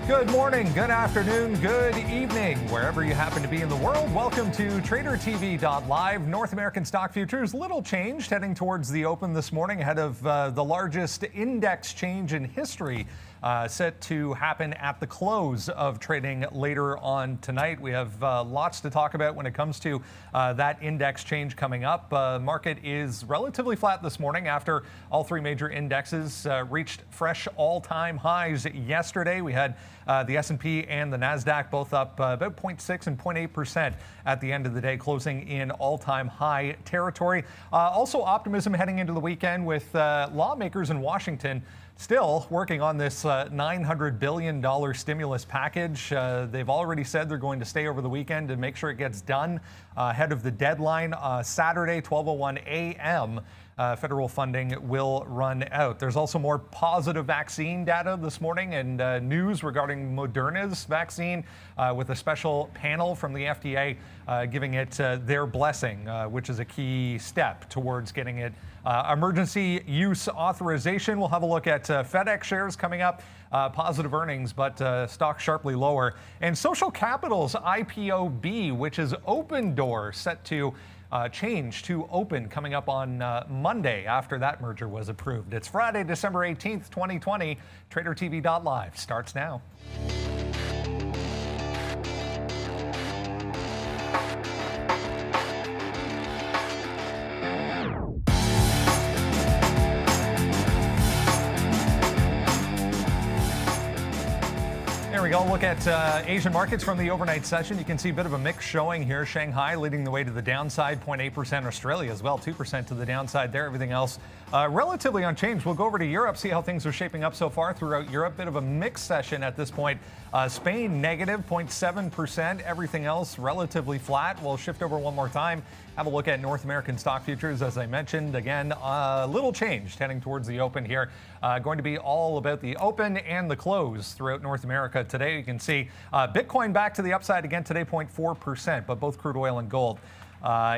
Good morning, good afternoon, good evening, wherever you happen to be in the world. Welcome to tradertv.live. North American stock futures, little change heading towards the open this morning ahead of the largest index change in history. Set to happen at the close of trading later on tonight. We have lots to talk about when it comes to that index change coming up. Market is relatively flat this morning after all three major indexes reached fresh all-time highs yesterday. We had the S&P and the NASDAQ both up about 0.6 and 0.8% at the end of the day, closing in all-time high territory. Also optimism heading into the weekend with lawmakers in Washington still working on this $900 billion stimulus package. They've already said they're going to stay over the weekend to make sure it gets done ahead of the deadline. Saturday, 12:01 a.m., federal funding will run out. There's also more positive vaccine data this morning and news regarding Moderna's vaccine with a special panel from the FDA giving it their blessing, which is a key step towards getting it emergency use authorization. We'll have a look at FedEx shares coming up. Positive earnings, but stock sharply lower. And Social Capital's IPOB, which is Open Door, set to change to open coming up on Monday after that merger was approved. It's Friday, December 18th, 2020. TraderTV.live starts now. There we go. Look at Asian markets from the overnight session. You can see a bit of a mix showing here. Shanghai leading the way to the downside, 0.8%. Australia as well, 2% to the downside there. Everything else relatively unchanged. We'll go over to Europe, see how things are shaping up so far throughout Europe. Bit of a mixed session at this point. Spain negative 0.7%. Everything else relatively flat. We'll shift over one more time. Have a look at North American stock futures. As I mentioned, again, a little change heading towards the open here. Going to be all about the open and the close throughout North America today. You can see Bitcoin back to the upside again today, 0.4%, but both crude oil and gold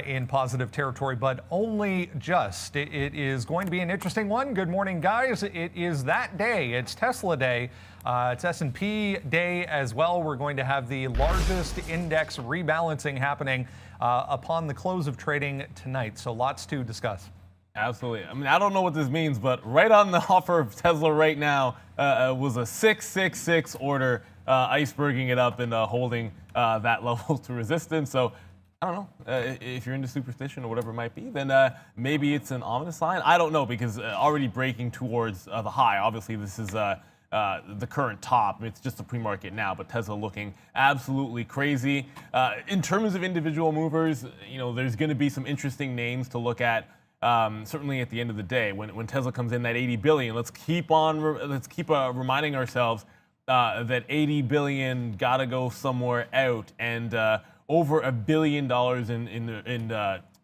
in positive territory, but only just. It is going to be an interesting one. Good morning, guys. It is that day. It's Tesla day. It's S&P day as well. We're going to have the largest index rebalancing happening upon the close of trading tonight. So lots to discuss. Absolutely. I mean, I don't know what this means, but right on the offer of Tesla right now was a 666 order, iceberging it up and holding that level to resistance. So I don't know. If you're into superstition or whatever it might be, then maybe it's an ominous sign. I don't know, because already breaking towards the high. Obviously, this is the current top. It's just the pre-market now, but Tesla looking absolutely crazy. In terms of individual movers, you know, there's going to be some interesting names to look at. Certainly at the end of the day, when Tesla comes in that 80 billion, let's keep reminding ourselves that 80 billion gotta go somewhere out, and over $1 billion in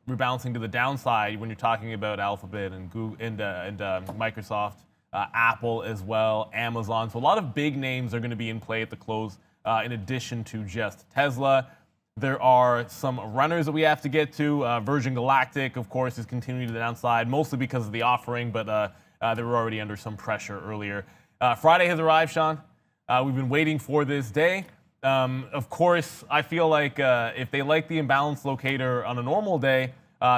rebalancing to the downside when you're talking about Alphabet and Google and Microsoft, Apple as well, Amazon. So a lot of big names are going to be in play at the close, in addition to just Tesla. There are some runners that we have to get to. Virgin Galactic, of course, is continuing to the downside, mostly because of the offering, but they were already under some pressure earlier. Friday has arrived, Sean. We've been waiting for this day. Of course, I feel like if they like the imbalance locator on a normal day,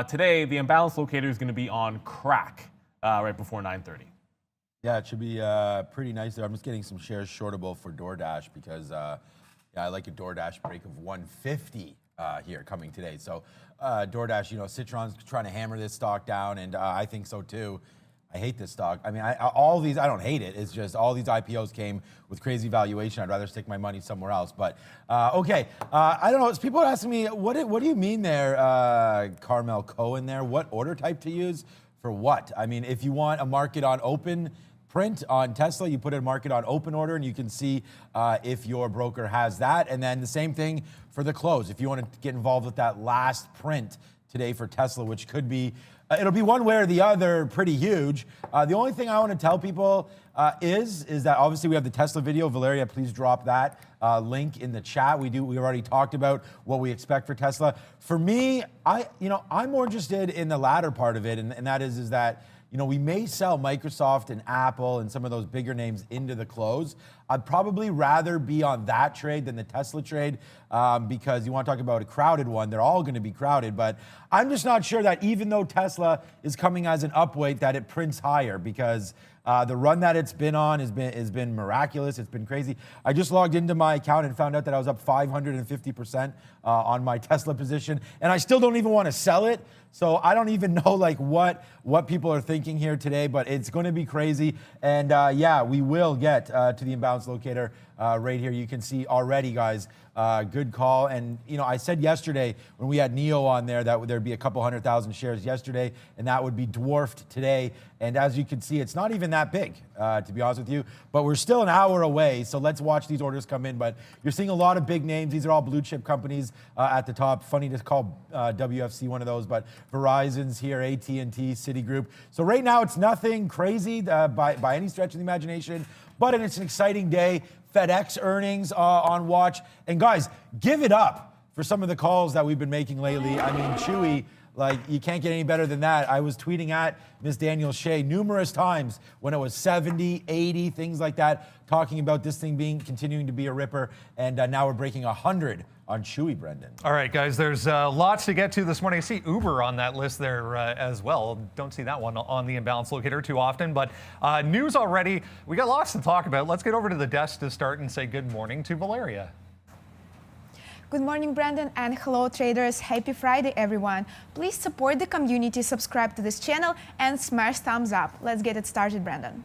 today the imbalance locator is going to be on crack right before 9:30. Yeah, it should be pretty nice there. I'm just getting some shares shortable for DoorDash because I like a DoorDash break of 150 here coming today. So DoorDash, you know, Citron's trying to hammer this stock down, and I think so too. I hate this stock. I mean, all these, I don't hate it. It's just all these IPOs came with crazy valuation. I'd rather stick my money somewhere else. But okay, I don't know. People are asking me, what do you mean there, Carmel Cohen there? What order type to use for what? I mean, if you want a market on open print on Tesla, you put a market on open order, and you can see if your broker has that. And then the same thing for the close. If you want to get involved with that last print today for Tesla, which could be, it'll be one way or the other, pretty huge. The only thing I want to tell people is that obviously we have the Tesla video. Valeria, please drop that link in the chat. We already talked about what we expect for Tesla. For me, I'm more interested in the latter part of it, and that is that we may sell Microsoft and Apple and some of those bigger names into the close. I'd probably rather be on that trade than the Tesla trade because you want to talk about a crowded one. They're all going to be crowded, but I'm just not sure that even though Tesla is coming as an upweight, that it prints higher because the run that it's been on has been miraculous. It's been crazy. I just logged into my account and found out that I was up 550% on my Tesla position, and I still don't even want to sell it. So I don't even know like what people are thinking here today, but it's going to be crazy. And yeah, we will get to the imbalance locator right here. You can see already, guys. Good call. And I said yesterday when we had Neo on there that there'd be a couple 100,000 shares yesterday, and that would be dwarfed today. And as you can see, it's not even that big, to be honest with you. But we're still an hour away, so let's watch these orders come in. But you're seeing a lot of big names. These are all blue chip companies at the top. Funny to call WFC one of those, but Verizon's here, AT&T, Citigroup. So right now it's nothing crazy by any stretch of the imagination, but it's an exciting day. FedEx earnings on watch. And guys, give it up for some of the calls that we've been making lately. I mean, Chewy, like, you can't get any better than that. I was tweeting at Miss Daniel Shea numerous times when it was 70, 80, things like that, talking about this thing continuing to be a ripper. And now we're breaking 100 on Chewy, Brendan. All right, guys, there's lots to get to this morning. I see Uber on that list there as well. Don't see that one on the imbalance locator too often, but news already. We got lots to talk about. Let's get over to the desk to start and say good morning to Valeria. Good morning, Brandon, and hello, traders. Happy Friday, everyone. Please support the community, subscribe to this channel, and smash thumbs up. Let's get it started, Brandon.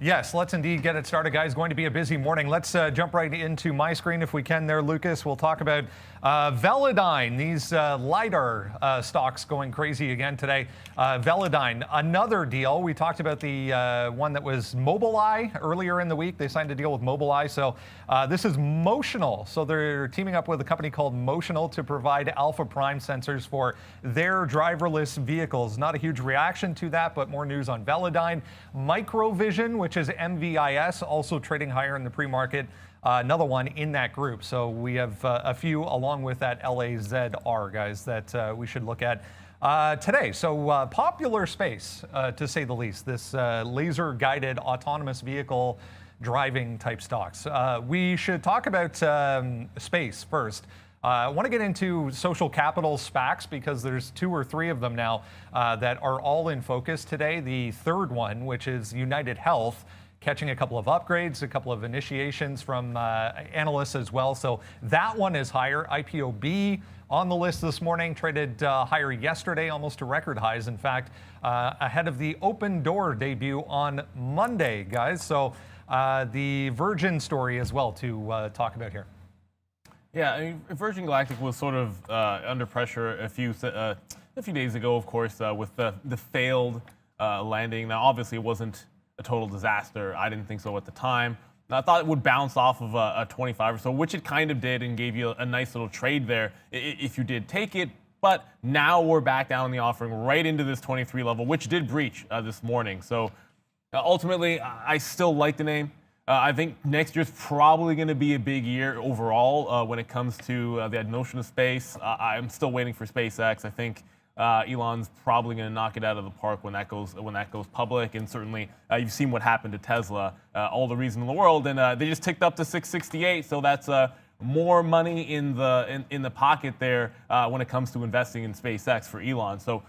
Yes, let's indeed get it started, guys. Going to be a busy morning. Let's jump right into my screen if we can there, Lucas. We'll talk about Velodyne, these LiDAR stocks going crazy again today. Velodyne, another deal. We talked about the one that was Mobileye earlier in the week. They signed a deal with Mobileye. So this is Motional. So they're teaming up with a company called Motional to provide alpha prime sensors for their driverless vehicles. Not a huge reaction to that, but more news on Velodyne. Microvision, which is MVIS, also trading higher in the pre-market. Another one in that group. So we have a few along with that LAZR, guys, that we should look at today. So popular space, to say the least, this laser-guided autonomous vehicle driving type stocks. We should talk about space first. I want to get into social capital SPACs because there's 2 or 3 of them now that are all in focus today. The third one, which is United Health, catching a couple of upgrades, a couple of initiations from analysts as well. So that one is higher. IPOB on the list this morning, traded higher yesterday, almost to record highs, in fact, ahead of the Open Door debut on Monday, guys. So the Virgin story as well to talk about here. Yeah, I mean, Virgin Galactic was sort of under pressure a few days ago, of course, with the failed landing. Now, obviously, it wasn't a total disaster. I didn't think so at the time. I thought it would bounce off of a 25 or so, which it kind of did and gave you a nice little trade there if you did take it. But now we're back down in the offering right into this 23 level, which did breach this morning. So ultimately, I still like the name. I think next year's probably going to be a big year overall when it comes to the notion of space. I'm still waiting for SpaceX. I think Elon's probably going to knock it out of the park when that goes public, and certainly you've seen what happened to Tesla. All the reason in the world, and they just ticked up to 668. So that's more money in the pocket there when it comes to investing in SpaceX for Elon. So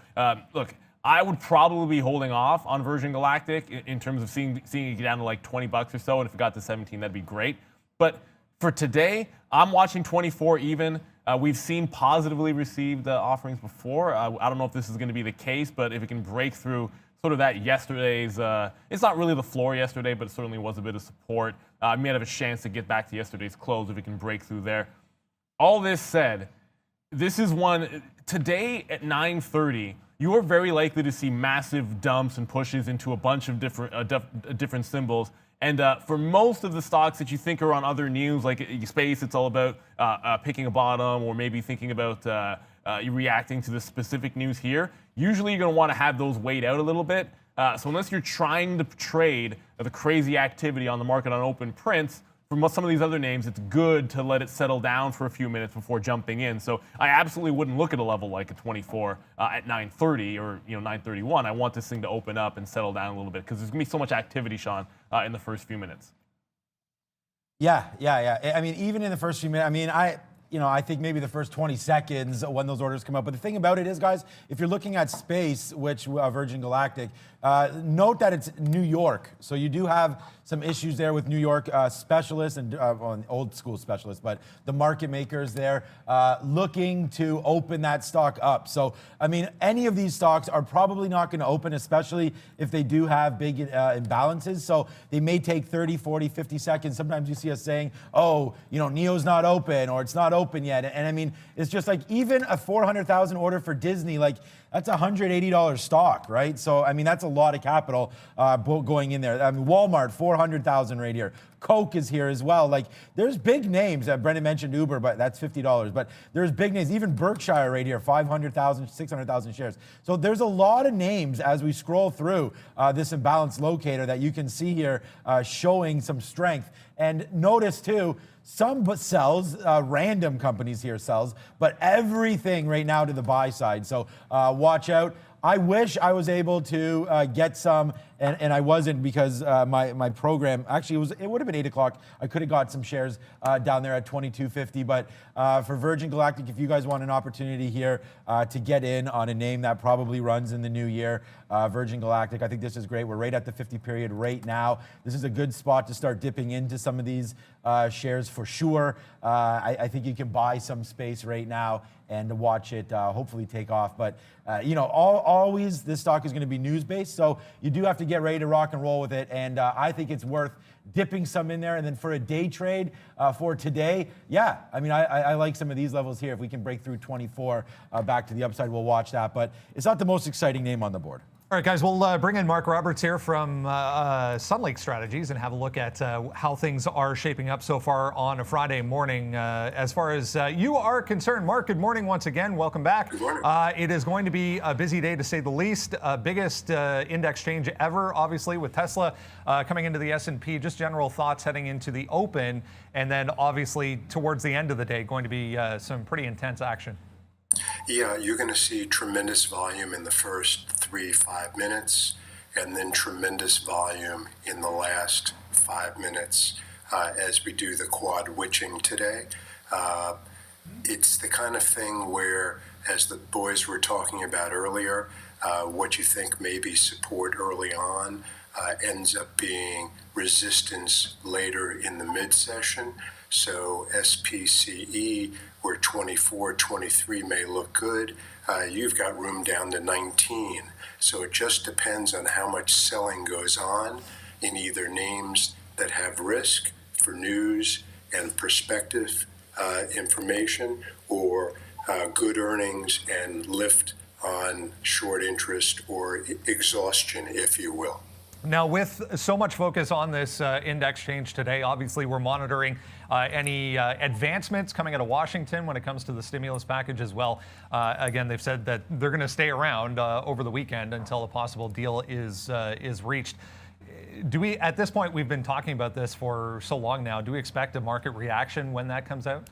look, I would probably be holding off on Virgin Galactic in terms of seeing it get down to like 20 bucks or so, and if it got to 17, that'd be great. But for today, I'm watching 24 even. We've seen positively received offerings before. I don't know if this is going to be the case, but if it can break through sort of that yesterday's, it's not really the floor yesterday, but it certainly was a bit of support. We might have a chance to get back to yesterday's close if it can break through there. All this said, this is one today at 9:30. You are very likely to see massive dumps and pushes into a bunch of different symbols. And for most of the stocks that you think are on other news, like space, it's all about picking a bottom or maybe thinking about reacting to the specific news here. Usually you're going to want to have those wait out a little bit. So unless you're trying to trade the crazy activity on the market on open prints, for some of these other names, it's good to let it settle down for a few minutes before jumping in. So I absolutely wouldn't look at a level like a 24 at 9:30 or 9:31. I want this thing to open up and settle down a little bit because there's going to be so much activity, Sean, in the first few minutes. Yeah. I mean, even in the first few minutes, I mean, I think maybe the first 20 seconds when those orders come up. But the thing about it is, guys, if you're looking at space, which Virgin Galactic, note that it's New York. So you do have some issues there with New York specialists and old school specialists, but the market makers there looking to open that stock up. So, I mean, any of these stocks are probably not going to open, especially if they do have big imbalances. So they may take 30, 40, 50 seconds. Sometimes you see us saying, oh, NEO's not open or it's not open yet. And I mean, it's just like even a 400,000 order for Disney, like that's a $180 stock, right? So, I mean, that's a lot of capital going in there. I mean, Walmart, 400,000 right here. Coke is here as well. Like, there's big names. Brendan mentioned Uber, but that's $50. But there's big names. Even Berkshire right here, 500,000, 600,000 shares. So there's a lot of names as we scroll through this imbalance locator that you can see here showing some strength. And notice too, some sells, random companies here sells, but everything right now to the buy side. So watch out. I wish I was able to get some, and I wasn't because my program, actually it would have been 8 o'clock. I could have got some shares down there at 22.50, but for Virgin Galactic, if you guys want an opportunity here to get in on a name that probably runs in the new year, Virgin Galactic, I think this is great. We're right at the 50 period right now. This is a good spot to start dipping into some of these shares for sure. I think you can buy some space right now and watch it hopefully take off. But, always this stock is going to be news-based, so you do have to get ready to rock and roll with it. And I think it's worth dipping some in there. And then for a day trade for today, yeah, I mean, I like some of these levels here. If we can break through 24 back to the upside, we'll watch that. But it's not the most exciting name on the board. All right, guys, we'll bring in Mark Roberts here from Sun Lake Strategies and have a look at how things are shaping up so far on a Friday morning. As far as you are concerned, Mark, good morning once again. Welcome back. Good morning. It is going to be a busy day, to say the least. Biggest index change ever, obviously, with Tesla coming into the S&P. Just general thoughts heading into the open, and then obviously towards the end of the day, going to be some pretty intense action. Yeah, you're going to see tremendous volume in the first 3-5 minutes, and then tremendous volume in the last 5 minutes as we do the quad witching today. It's the kind of thing where, as the boys were talking about earlier, what you think may be support early on ends up being resistance later in the mid-session. So SPCE, where 24, 23 may look good, you've got room down to 19. So it just depends on how much selling goes on in either names that have risk for news and perspective information, or good earnings and lift on short interest or exhaustion, if you will. Now, with so much focus on this index change today, obviously we're monitoring any advancements coming out of Washington when it comes to the stimulus package as well. Again, they've said that they're going to stay around over the weekend until a possible deal is reached. Do we, at this point, we've been talking about this for so long now, do we expect a market reaction when that comes out?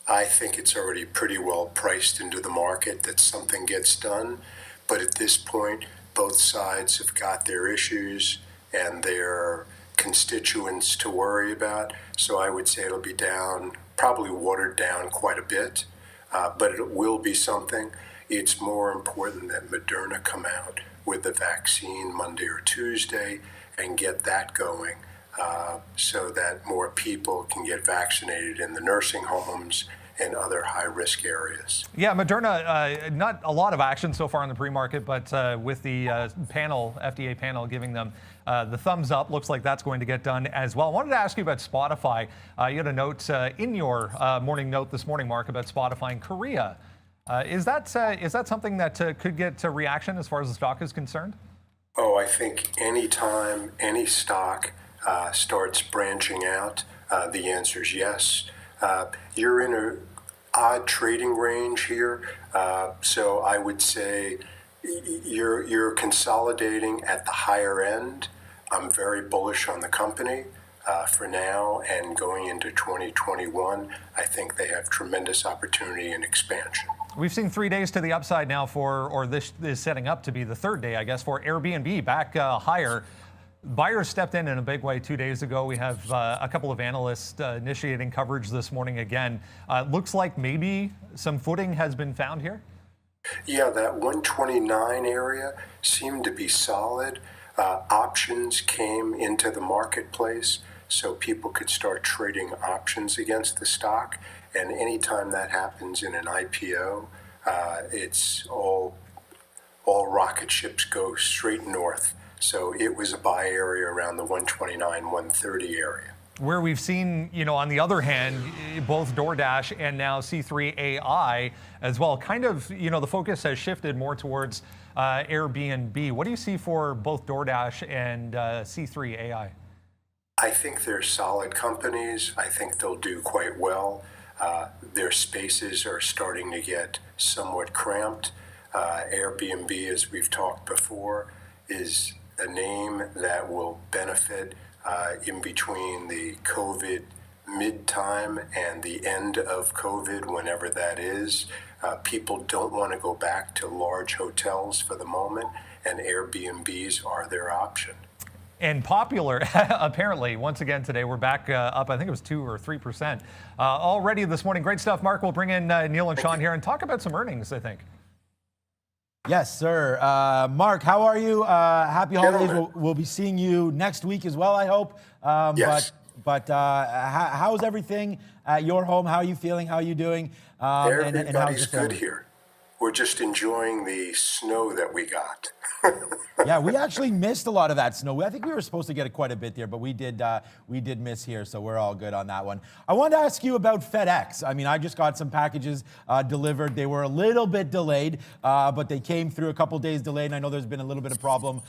I think it's already pretty well priced into the market that something gets done. But at this point, both sides have got their issues and their constituents to worry about. So I would say it'll be down, probably watered down quite a bit, but it will be something. It's more important that Moderna come out with the vaccine Monday or Tuesday and get that going so that more people can get vaccinated in the nursing homes and other high-risk areas. Yeah, Moderna, not a lot of action so far in the pre-market, but with the FDA panel giving them the thumbs up, looks like that's going to get done as well. I wanted to ask you about Spotify. You had a note in your morning note this morning, Mark, about Spotify in Korea. Is that something that could get a reaction as far as the stock is concerned? Oh, I think any time any stock starts branching out, the answer is yes. You're in an odd trading range here, so I would say you're consolidating at the higher end. I'm very bullish on the company. For now and going into 2021, I think they have tremendous opportunity and expansion. We've seen 3 days to the upside now or this is setting up to be the third day, I guess, for Airbnb back higher. Buyers stepped in a big way 2 days ago. We have a couple of analysts initiating coverage this morning again. Looks like maybe some footing has been found here. Yeah, that 129 area seemed to be solid. Options came into the marketplace, so people could start trading options against the stock. And anytime that happens in an IPO, it's all rocket ships go straight north. So it was a buy area around the 129, 130 area. Where we've seen, on the other hand, both DoorDash and now C3 AI as well, kind of, the focus has shifted more towards Airbnb. What do you see for both DoorDash and C3 AI? I think they're solid companies. I think they'll do quite well. Their spaces are starting to get somewhat cramped. Airbnb, as we've talked before, is a name that will benefit in between the COVID mid-time and the end of COVID, whenever that is. People don't want to go back to large hotels for the moment, and Airbnbs are their option. And popular, apparently, once again today, we're back up, I think it was 2 or 3% already this morning. Great stuff, Mark. We'll bring in Neil and Sean here and talk about some earnings, I think. Yes, sir. Mark, how are you? Happy holidays. We'll be seeing you next week as well, I hope. Yes. But how's everything at your home? How are you feeling? How are you doing? Everybody's good here. We're just enjoying the snow that we got. Yeah, we actually missed a lot of that snow. I think we were supposed to get quite a bit there, but we did miss here, so we're all good on that one. I wanted to ask you about FedEx. I mean, I just got some packages delivered. They were a little bit delayed, but they came through a couple days delayed, and I know there's been a little bit of problem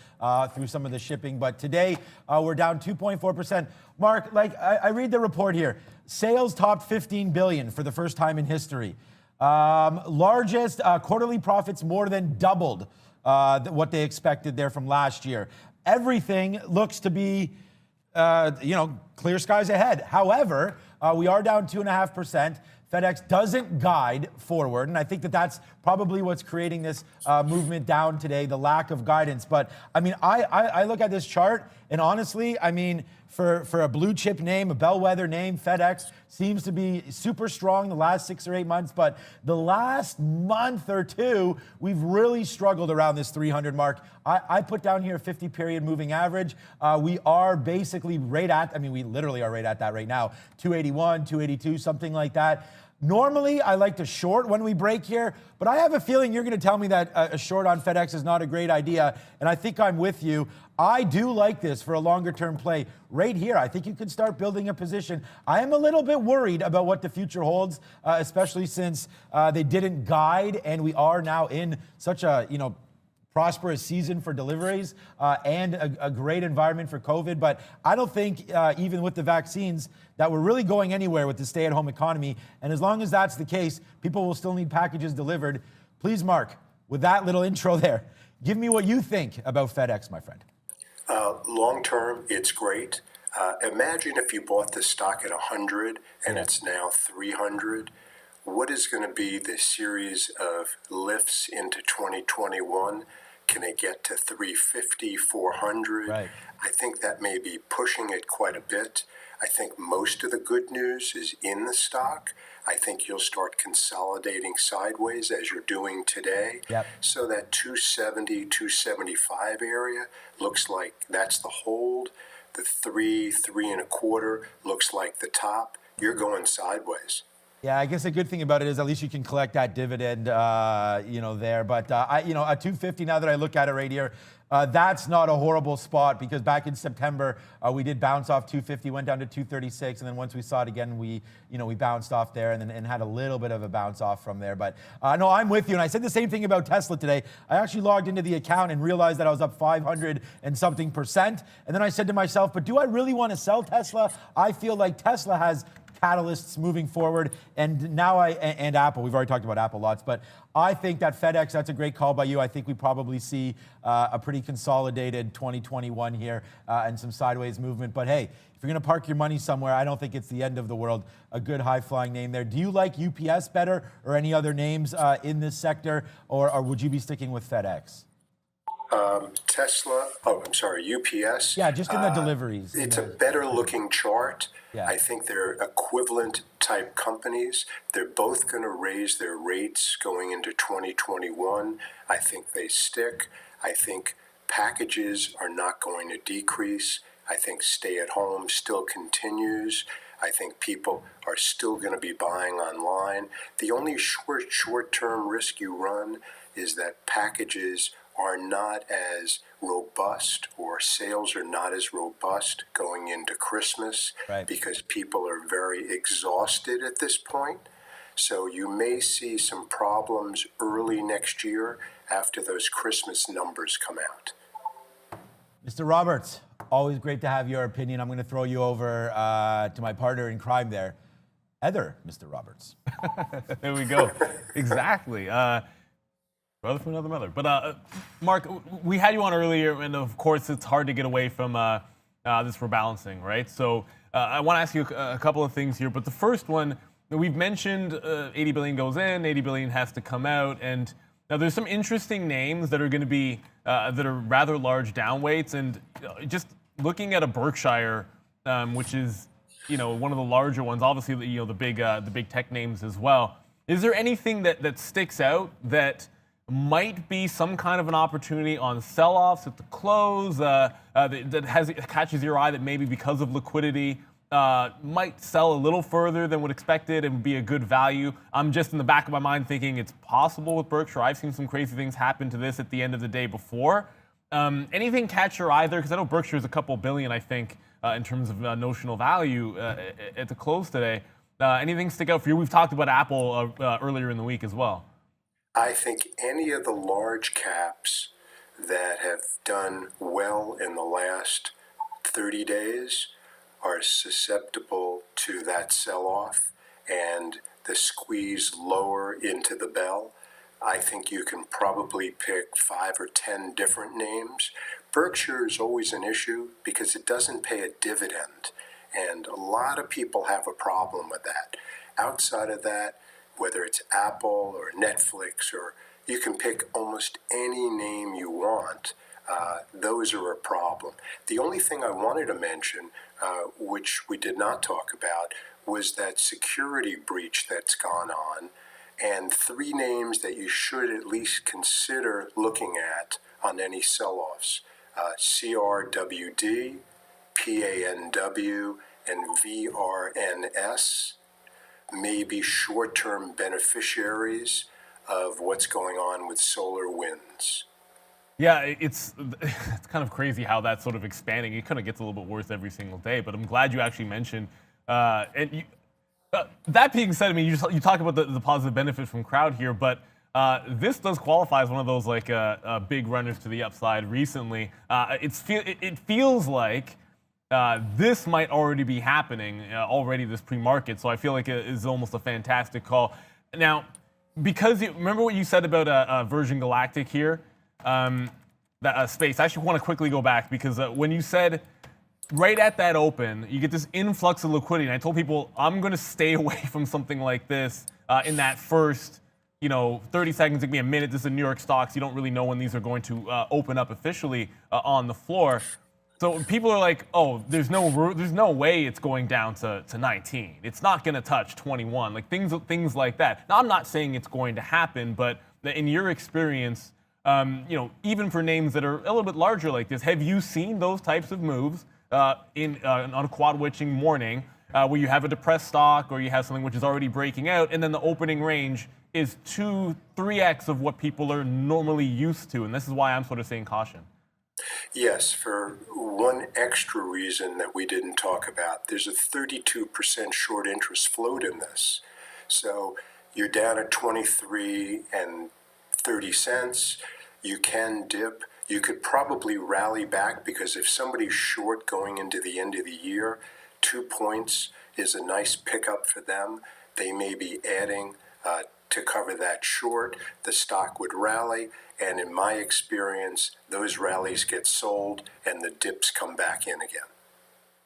through some of the shipping, but today we're down 2.4%. Mark, I read the report here. Sales topped $15 billion for the first time in history. Largest quarterly profits more than doubled what they expected there from last year. Everything looks to be, clear skies ahead. However, we are down 2.5%. FedEx doesn't guide forward, and I think that's probably what's creating this movement down today, the lack of guidance. But, I mean, I look at this chart, and honestly, I mean, for a blue chip name, a bellwether name, FedEx seems to be super strong the last 6 or 8 months, but the last month or two, we've really struggled around this 300 mark. I put down here 50-period moving average. We are basically we literally are right at that right now, 281, 282, something like that. Normally, I like to short when we break here, but I have a feeling you're going to tell me that a short on FedEx is not a great idea, and I think I'm with you. I do like this for a longer-term play. Right here, I think you can start building a position. I am a little bit worried about what the future holds, especially since they didn't guide, and we are now in such a, prosperous season for deliveries and a great environment for COVID. But I don't think even with the vaccines that we're really going anywhere with the stay-at-home economy. And as long as that's the case, people will still need packages delivered. Please, Mark, with that little intro there, give me what you think about FedEx, my friend. Long term, it's great. Imagine if you bought the stock at 100 and it's now 300. What is going to be the series of lifts into 2021? Can it get to 350, 400? Right. I think that may be pushing it quite a bit. I think most of the good news is in the stock. I think you'll start consolidating sideways as you're doing today. Yep. So that 270, 275 area looks like that's the hold. The 3.25 looks like the top. You're going sideways. Yeah, I guess the good thing about it is at least you can collect that dividend, there. But, at 250, now that I look at it right here, that's not a horrible spot because back in September, we did bounce off 250, went down to 236, and then once we saw it again, we bounced off there and had a little bit of a bounce off from there. But no, I'm with you, and I said the same thing about Tesla today. I actually logged into the account and realized that I was up 500 and something%, and then I said to myself, but do I really want to sell Tesla? I feel like Tesla has catalysts moving forward. And now and Apple, we've already talked about Apple lots, but I think that FedEx, that's a great call by you. I think we probably see a pretty consolidated 2021 here and some sideways movement. But hey, if you're going to park your money somewhere, I don't think it's the end of the world. A good high-flying name there. Do you like UPS better or any other names in this sector, or would you be sticking with FedEx? Tesla, UPS. Yeah, just in the deliveries. It's a better looking chart. Yeah. I think they're equivalent type companies. They're both going to raise their rates going into 2021. I think they stick. I think packages are not going to decrease. I think stay at home still continues. I think people are still going to be buying online. The only short-term risk you run is that packages are not as robust, or sales are not as robust going into Christmas, right, because people are very exhausted at this point. So you may see some problems early next year after those Christmas numbers come out. Mr. Roberts, always great to have your opinion. I'm going to throw you over to my partner in crime there, Heather, Mr. Roberts. There we go. Exactly. Brother from another mother. But Mark, we had you on earlier, and of course, it's hard to get away from this rebalancing, right? So I want to ask you a couple of things here. But the first one, we've mentioned 80 billion goes in, 80 billion has to come out, and now there's some interesting names that are going to be that are rather large downweights, and just looking at a Berkshire, which is one of the larger ones, obviously the big tech names as well. Is there anything that sticks out that might be some kind of an opportunity on sell-offs at the close that catches your eye, that maybe because of liquidity might sell a little further than would expected and be a good value? I'm just in the back of my mind thinking it's possible with Berkshire. I've seen some crazy things happen to this at the end of the day before. Anything catch your eye there? Because I know Berkshire is a couple billion, I think, in terms of notional value at the close today. Anything stick out for you? We've talked about Apple earlier in the week as well. I think any of the large caps that have done well in the last 30 days are susceptible to that sell-off and the squeeze lower into the bell. I think you can probably pick 5 or 10 different names. Berkshire is always an issue because it doesn't pay a dividend, and a lot of people have a problem with that. Outside of that, whether it's Apple or Netflix, or you can pick almost any name you want, those are a problem. The only thing I wanted to mention, which we did not talk about, was that security breach that's gone on, and 3 names that you should at least consider looking at on any sell-offs: CRWD, PANW, and VRNS. Maybe short-term beneficiaries of what's going on with solar winds. Yeah, it's kind of crazy how that's sort of expanding. It kind of gets a little bit worse every single day, but I'm glad you actually mentioned. That being said, I mean, you talk about the positive benefit from crowd here, but this does qualify as one of those big runners to the upside recently. It feels like this might already be happening this pre-market, so I feel like it is almost a fantastic call. Now, because remember what you said about Virgin Galactic here, that space. I actually want to quickly go back because when you said right at that open, you get this influx of liquidity, and I told people I'm going to stay away from something like this in that first 30 seconds, it could be a minute. This is New York stocks. You don't really know when these are going to open up officially on the floor. So people are like, oh, there's no way it's going down to 19. It's not going to touch 21. Like things like that. Now, I'm not saying it's going to happen, but in your experience, even for names that are a little bit larger like this, have you seen those types of moves on a quad witching morning where you have a depressed stock or you have something which is already breaking out, and then the opening range is 2-3x of what people are normally used to? And this is why I'm sort of saying caution. Yes, for one extra reason that we didn't talk about, there's a 32% short interest float in this. So you're down at 23 and 30 cents. You can dip. You could probably rally back, because if somebody's short going into the end of the year, 2 points is a nice pickup for them. They may be adding to cover that short. The stock would rally, and in my experience, those rallies get sold and the dips come back in again.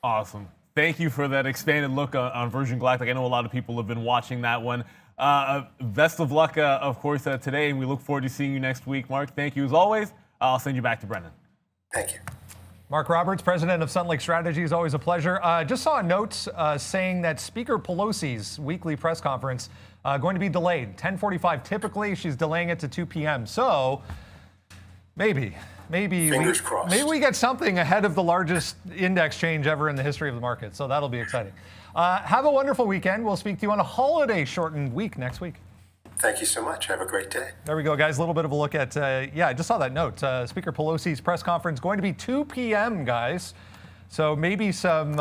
Awesome. Thank you for that expanded look on Virgin Galactic. I know a lot of people have been watching that one. Best of luck, of course, today, and we look forward to seeing you next week. Mark, thank you as always. I'll send you back to Brendan. Thank you. Mark Roberts, president of Sun Lake Strategies, always a pleasure. Just saw a note saying that Speaker Pelosi's weekly press conference going to be delayed. 10:45 typically, she's delaying it to 2 p.m. So maybe Fingers crossed. Maybe we get something ahead of the largest index change ever in the history of the market. So that'll be exciting. Have a wonderful weekend. We'll speak to you on a holiday-shortened week next week. Thank you so much. Have a great day. There we go, guys. A little bit of a look at, I just saw that note. Speaker Pelosi's press conference going to be 2 p.m., guys. So maybe some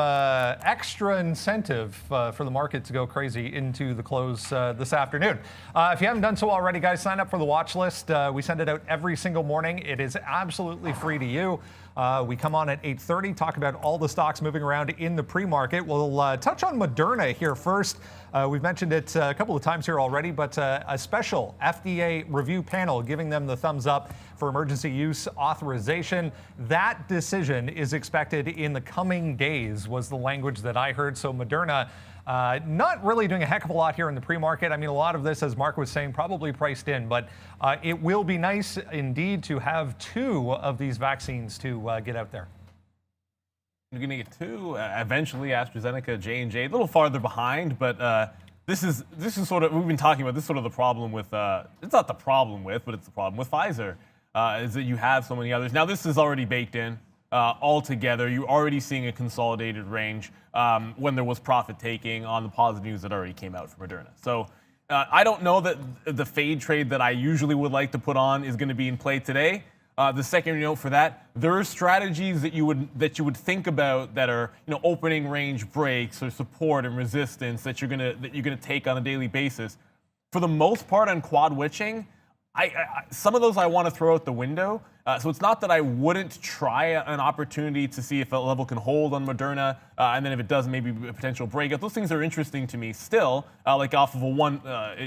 extra incentive for the market to go crazy into the close this afternoon. If you haven't done so already, guys, sign up for the watch list. We send it out every single morning. It is absolutely free to you. We come on at 8:30, talk about all the stocks moving around in the pre-market. We'll touch on Moderna here first. We've mentioned it a couple of times here already, but a special FDA review panel giving them the thumbs up for emergency use authorization. That decision is expected in the coming days, was the language that I heard. So Moderna not really doing a heck of a lot here in the pre-market. I mean, a lot of this, as Mark was saying, probably priced in, but it will be nice indeed to have 2 of these vaccines to get out there. You're going to get 2 eventually. AstraZeneca, J&J, a little farther behind, but this is sort of, we've been talking about this sort of the problem with. It's not the problem with, but it's the problem with Pfizer. Is that you have so many others. Now this is already baked in altogether. You're already seeing a consolidated range when there was profit taking on the positive news that already came out from Moderna. So I don't know that the fade trade that I usually would like to put on is going to be in play today. The secondary note for that, there are strategies that you would think about that are opening range breaks or support and resistance that you're gonna take on a daily basis. For the most part, on quad witching, some of those I want to throw out the window. So it's not that I wouldn't try an opportunity to see if a level can hold on Moderna, and then if it does, maybe a potential breakout. Those things are interesting to me still, like off of a one,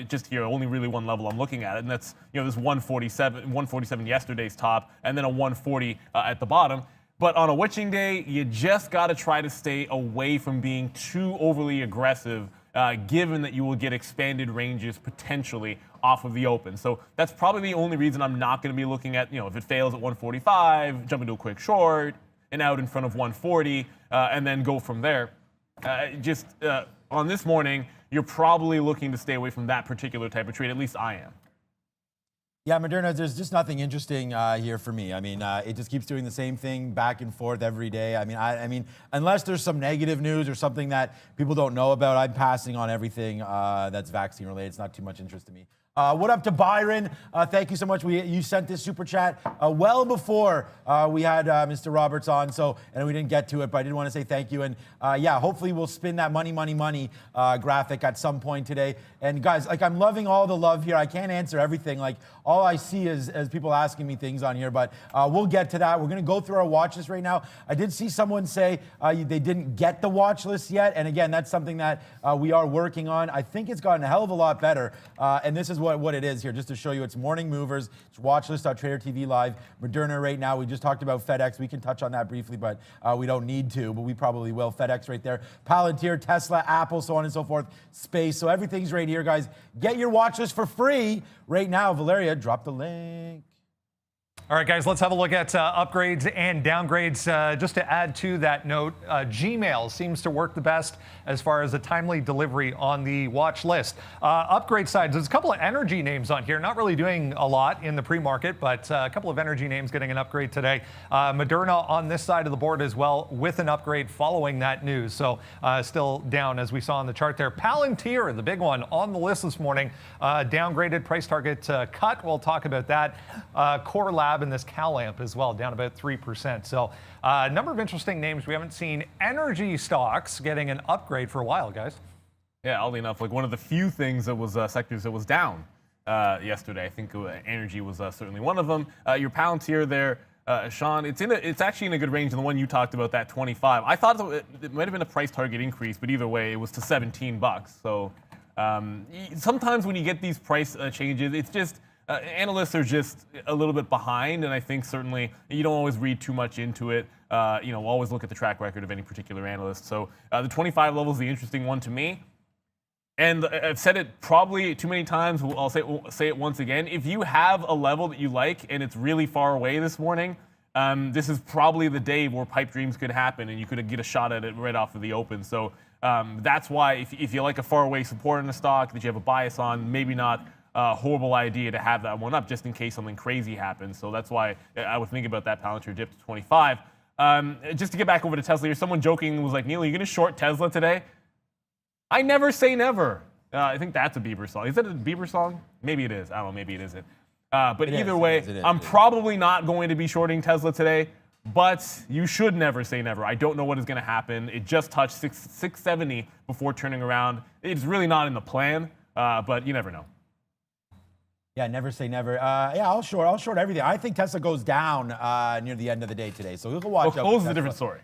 just here, only really one level I'm looking at it, and that's this 147 yesterday's top, and then a 140 at the bottom. But on a witching day, you just got to try to stay away from being too overly aggressive, given that you will get expanded ranges potentially off of the open. So that's probably the only reason I'm not going to be looking at, if it fails at 145, jump into a quick short and out in front of 140, and then go from there. On this morning, you're probably looking to stay away from that particular type of trade. At least I am. Yeah, Moderna, there's just nothing interesting here for me. I mean, it just keeps doing the same thing back and forth every day. I mean, unless there's some negative news or something that people don't know about, I'm passing on everything that's vaccine related. It's not too much interest to me. What up to Byron? Thank you so much. You sent this super chat well before we had Mr. Roberts on, and we didn't get to it, but I did want to say thank you. And yeah, hopefully we'll spin that money graphic at some point today. And guys, I'm loving all the love here. I can't answer everything. All I see is people asking me things on here, but we'll get to that. We're going to go through our watch list right now. I did see someone say they didn't get the watch list yet. And again, that's something that we are working on. I think it's gotten a hell of a lot better. And this is what it is here, just to show you. It's Morning Movers. It's watchlist.tradertv.live. Moderna right now. We just talked about FedEx. We can touch on that briefly, but we don't need to, but we probably will. FedEx right there. Palantir, Tesla, Apple, so on and so forth. Space. So everything's right here, guys. Get your watch list for free right now. Valeria, drop the link. All right, guys, let's have a look at upgrades and downgrades. Just to add to that note, Gmail seems to work the best as far as a timely delivery on the watch list. Upgrade sides, there's a couple of energy names on here, not really doing a lot in the pre-market, but a couple of energy names getting an upgrade today. Moderna on this side of the board as well with an upgrade following that news. So still down as we saw on the chart there. Palantir, the big one on the list this morning, downgraded, price target cut. We'll talk about that. Core Lab and this CalAmp as well, down about 3%. So a number of interesting names. We haven't seen energy stocks getting an upgrade for a while, guys. Yeah, oddly enough, one of the few things that was sectors that was down yesterday. I think energy was certainly one of them. Your Palantir there, Sean, it's actually in a good range. And the one you talked about, that 25, I thought it might have been a price target increase, but either way, it was to $17. So sometimes when you get these price changes, it's just analysts are just a little bit behind, and I think certainly you don't always read too much into it. Always look at the track record of any particular analyst. So the 25 level is the interesting one to me. And I've said it probably too many times. I'll say it once again. If you have a level that you like and it's really far away this morning, this is probably the day where pipe dreams could happen and you could get a shot at it right off of the open. So that's why if you like a far away support in a stock that you have a bias on, maybe not a horrible idea to have that one up just in case something crazy happens. So that's why I would think about that Palantir dip to 25. Just to get back over to Tesla here, someone joking was like, Neil, are you going to short Tesla today? I never say never. I think that's a Bieber song. Is that a Bieber song? Maybe it is. I don't know. Maybe it isn't. But either way, I'm probably not going to be shorting Tesla today. But you should never say never. I don't know what is going to happen. It just touched 670 before turning around. It's really not in the plan, but you never know. Yeah, never say never. I'll short everything. I think Tesla goes down near the end of the day today, so we'll watch. Well, close is a different story.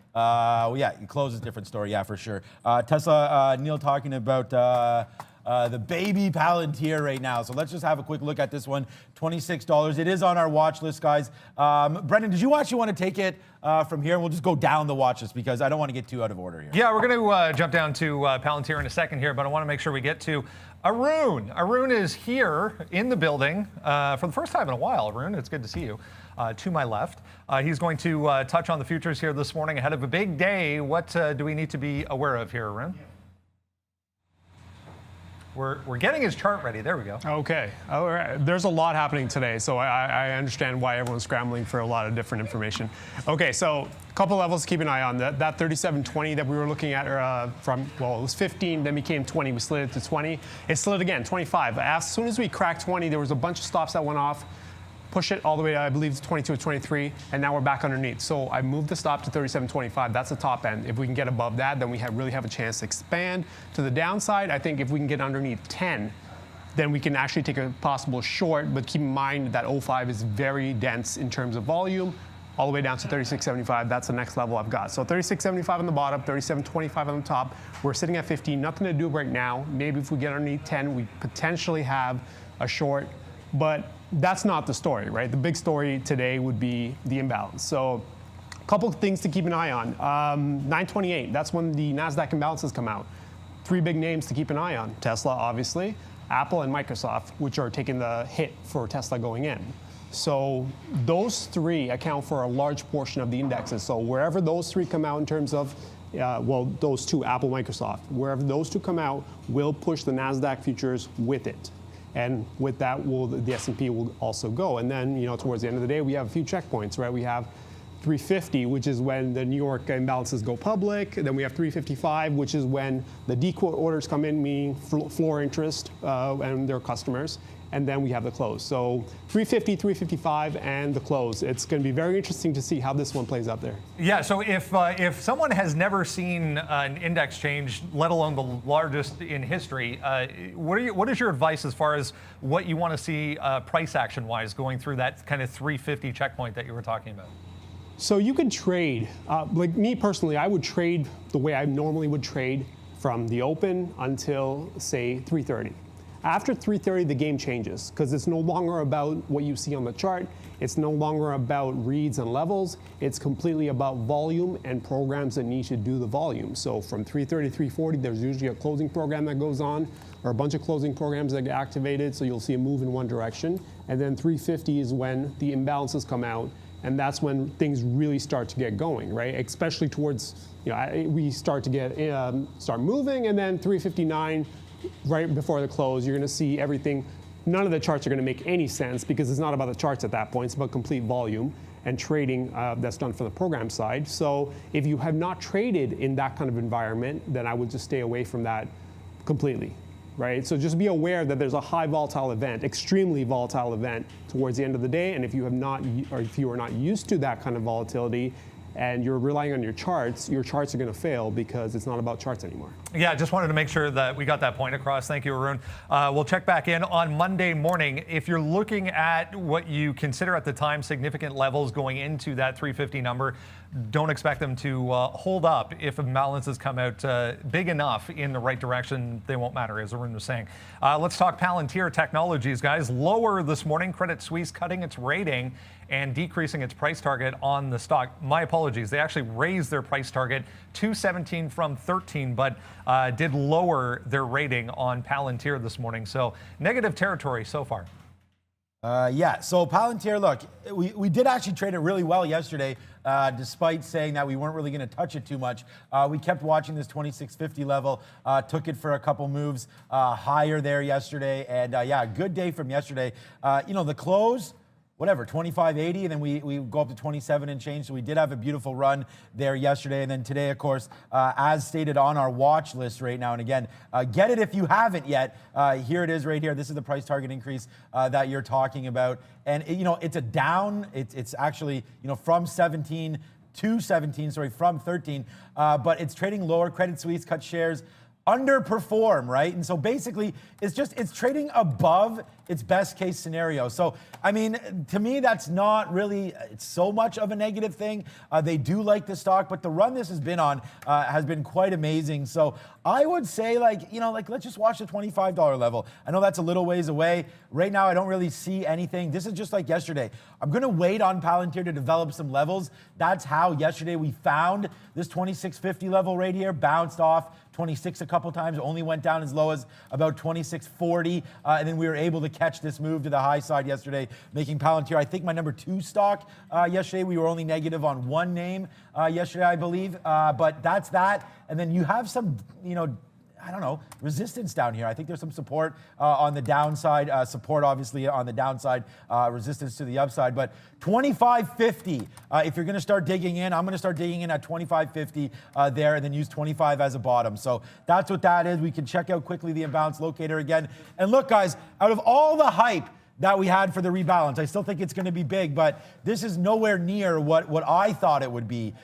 Close is a different story. Yeah, for sure. Tesla. Neil talking about the baby Palantir right now. So let's just have a quick look at this one. $26. It is on our watch list, guys. Brendan, did you actually want to take it from here? We'll just go down the watch list because I don't want to get too out of order here. Yeah, we're going to jump down to Palantir in a second here, but I want to make sure we get to Arun. Arun is here in the building for the first time in a while. Arun, it's good to see you. To my left, he's going to touch on the futures here this morning ahead of a big day. What do we need to be aware of here, Arun? We're getting his chart ready. There we go. Okay. All right. There's a lot happening today, so I understand why everyone's scrambling for a lot of different information. Okay, so a couple levels to keep an eye on. That 3720 that we were looking at it was 15, then became 20. We slid it to 20. It slid again, 25. As soon as we cracked 20, there was a bunch of stops that went off. Push it all the way to, I believe, 22 or 23, and now we're back underneath. So I moved the stop to 37.25. That's the top end. If we can get above that, then we really have a chance to expand. To the downside, I think if we can get underneath 10, then we can actually take a possible short, but keep in mind that 05 is very dense in terms of volume, all the way down to 36.75. That's the next level I've got. So 36.75 on the bottom, 37.25 on the top. We're sitting at 15, nothing to do right now. Maybe if we get underneath 10, we potentially have a short, but that's not the story, right? The big story today would be the imbalance. So a couple of things to keep an eye on. 928, that's when the NASDAQ imbalances come out. Three big names to keep an eye on. Tesla, obviously, Apple, and Microsoft, which are taking the hit for Tesla going in. So those three account for a large portion of the indexes. So wherever those three come out in terms of, those two, Apple, Microsoft, wherever those two come out will push the NASDAQ futures with it. And with that, the S&P will also go. And then, towards the end of the day, we have a few checkpoints, right? We have 350, which is when the New York imbalances go public. Then we have 355, which is when the dequote orders come in, meaning floor interest and their customers. And then we have the close. So 350, 355, and the close. It's going to be very interesting to see how this one plays out there. Yeah, so if someone has never seen an index change, let alone the largest in history, what is your advice as far as what you want to see price action-wise going through that kind of 350 checkpoint that you were talking about? So you can trade. Like me personally, I would trade the way I normally would trade from the open until, say, 330. After 330, the game changes because it's no longer about what you see on the chart. It's no longer about reads and levels. It's completely about volume and programs that need to do the volume. So from 330 to 340, there's usually a closing program that goes on or a bunch of closing programs that get activated. So you'll see a move in one direction. And then 350 is when the imbalances come out. And that's when things really start to get going, right? Especially towards, we start to get, start moving, and then 359, right before the close, you're going to see everything. None of the charts are going to make any sense because it's not about the charts at that point. It's about complete volume and trading that's done from the program side. So if you have not traded in that kind of environment, then I would just stay away from that completely, right? So just be aware that there's a high volatile event, extremely volatile event towards the end of the day. And if you have not, or if you are not used to that kind of volatility, and you're relying on your charts are going to fail because it's not about charts anymore. Yeah, I just wanted to make sure that we got that point across. Thank you, Arun. We'll check back in on Monday morning. If you're looking at what you consider at the time significant levels going into that 350 number, don't expect them to hold up. If imbalances come out big enough in the right direction, they won't matter, as Arun was saying. Let's talk Palantir Technologies, guys. Lower this morning, Credit Suisse cutting its rating and decreasing its price target on the stock. My apologies. They actually raised their price target to 17 from 13, but did lower their rating on Palantir this morning. So negative territory so far. Yeah, so Palantir, look, we did actually trade it really well yesterday, despite saying that we weren't really going to touch it too much. We kept watching this 2650 level, took it for a couple moves higher there yesterday, and yeah, good day from yesterday. The close, whatever, 25.80, and then we go up to 27 and change. So we did have a beautiful run there yesterday. And then today, of course, as stated on our watch list right now, and again, get it if you haven't yet. Here it is right here. This is the price target increase that you're talking about. And, it's a down. It's actually, from 17 to 17, from 13. But it's trading lower. Credit Suisse cut shares, underperform, right? And so basically, it's trading above its best case scenario. So, I mean, to me, that's not really so much of a negative thing. They do like the stock, but the run this has been on has been quite amazing. So I would say, let's just watch the $25 level. I know that's a little ways away. Right now, I don't really see anything. This is just like yesterday. I'm going to wait on Palantir to develop some levels. That's how yesterday we found this 2650 level right here, bounced off 26 a couple times, only went down as low as about 2640, and then we were able to catch this move to the high side yesterday, making Palantir, I think, my number 2 stock yesterday. We were only negative on one name yesterday, I believe, but that's that. And then you have some, I don't know, resistance down here. I think there's some support on the downside, support obviously on the downside, resistance to the upside. But 25.50, if you're going to start digging in, I'm going to start digging in at 25.50 there, and then use 25 as a bottom. So that's what that is. We can check out quickly the imbalance locator again. And look, guys, out of all the hype that we had for the rebalance, I still think it's going to be big, but this is nowhere near what I thought it would be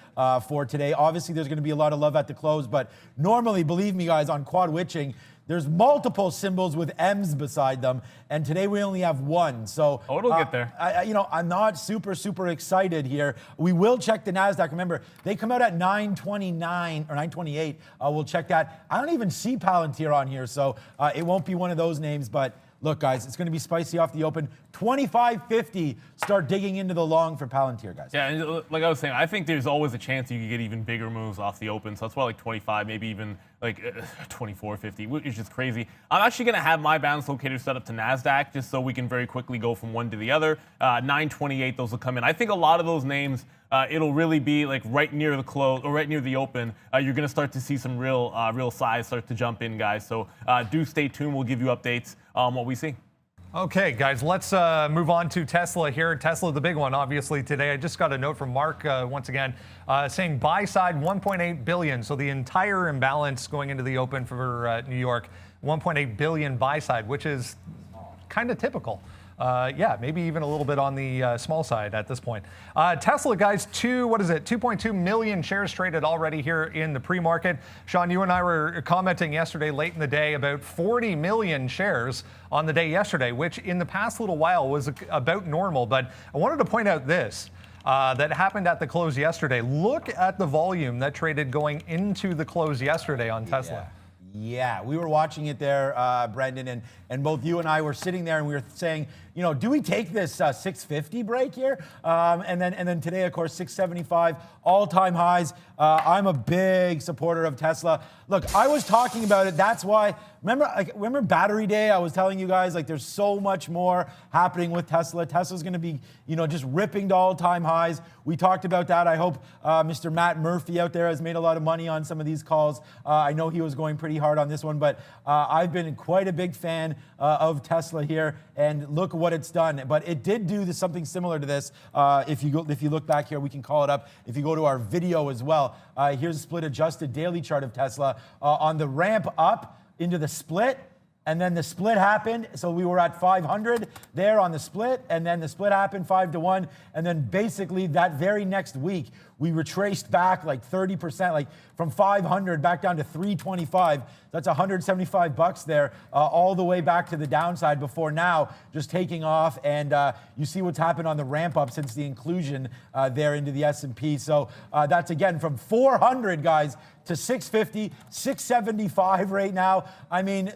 for today. Obviously, there's going to be a lot of love at the close, but normally, believe me, guys, on quad witching, there's multiple symbols with M's beside them, and today we only have one. So it'll get there. I'm not super excited here. We will check the NASDAQ. Remember, they come out at 929 or 928. We'll check that. I don't even see Palantir on here, so it won't be one of those names, but look, guys, it's going to be spicy off the open. 25.50, start digging into the long for Palantir, guys. Yeah, and like I was saying, I think there's always a chance you could get even bigger moves off the open. So that's why 25, maybe even 24.50, which is just crazy. I'm actually going to have my balance locator set up to NASDAQ just so we can very quickly go from one to the other. 928, those will come in. I think a lot of those names, it'll really be right near the close or right near the open. You're going to start to see some real size start to jump in, guys. So do stay tuned. We'll give you updates on what we see. Okay, guys, let's move on to Tesla here. Tesla, the big one, obviously, today. I just got a note from Mark, once again, saying buy side 1.8 billion. So the entire imbalance going into the open for New York, 1.8 billion buy side, which is kind of typical. Yeah, maybe even a little bit on the small side at this point. Tesla, guys, 2.2 million shares traded already here in the pre-market. Sean, you and I were commenting yesterday late in the day about 40 million shares on the day yesterday, which in the past little while was about normal. But I wanted to point out this. That happened at the close yesterday. Look at the volume that traded going into the close yesterday on Tesla. Yeah, we were watching it there, Brendan, and both you and I were sitting there and we were saying, do we take this 650 break here? And then today, of course, 675, all-time highs. I'm a big supporter of Tesla. Look, I was talking about it. That's why, remember Battery Day? I was telling you guys, there's so much more happening with Tesla. Tesla's going to be, just ripping to all-time highs. We talked about that. I hope Mr. Matt Murphy out there has made a lot of money on some of these calls. I know he was going pretty hard on this one, but I've been quite a big fan of Tesla here, and look what it's done. But it did do something similar to this. If you look back here, we can call it up. If you go to our video as well, here's a split adjusted daily chart of Tesla on the ramp up into the split. and then the split happened. So we were at 500 there on the split, and then the split happened 5-1. And then basically that very next week, we retraced back like 30%, like from 500 back down to 325. That's $175 there, all the way back to the downside before now just taking off. And you see what's happened on the ramp up since the inclusion there into the S&P. So that's again from 400, guys, to 650, 675 right now. I mean,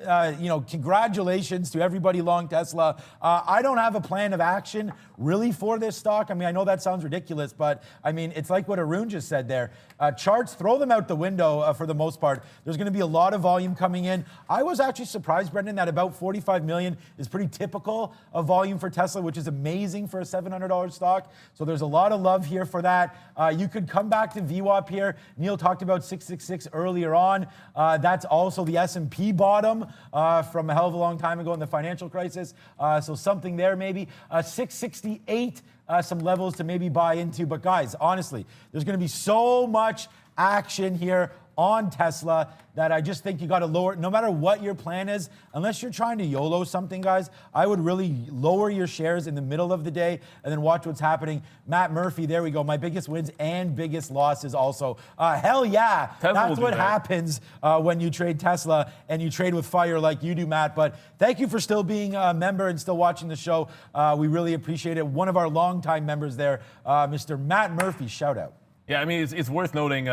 congratulations to everybody long Tesla. I don't have a plan of action really for this stock. I mean, I know that sounds ridiculous, but I mean, it's like what Arun just said there. Charts, throw them out the window for the most part. There's going to be a lot of volume coming in. I was actually surprised, Brendan, that about 45 million is pretty typical of volume for Tesla, which is amazing for a $700 stock. So there's a lot of love here for that. You could come back to VWAP here. Neil talked about 666 earlier on. That's also the S&P bottom from a hell of a long time ago in the financial crisis. So something there maybe. 668. Some levels to maybe buy into. But guys, honestly, there's going to be so much action here on Tesla that I just think you got to lower, no matter what your plan is, unless you're trying to YOLO something, guys, I would really lower your shares in the middle of the day and then watch what's happening. Matt Murphy, there we go. My biggest wins and biggest losses also. Hell yeah. That's what happens when you trade Tesla and you trade with fire like you do, Matt. But thank you for still being a member and still watching the show. We really appreciate it. One of our longtime members there, Mr. Matt Murphy, shout out. Yeah, I mean, it's worth noting,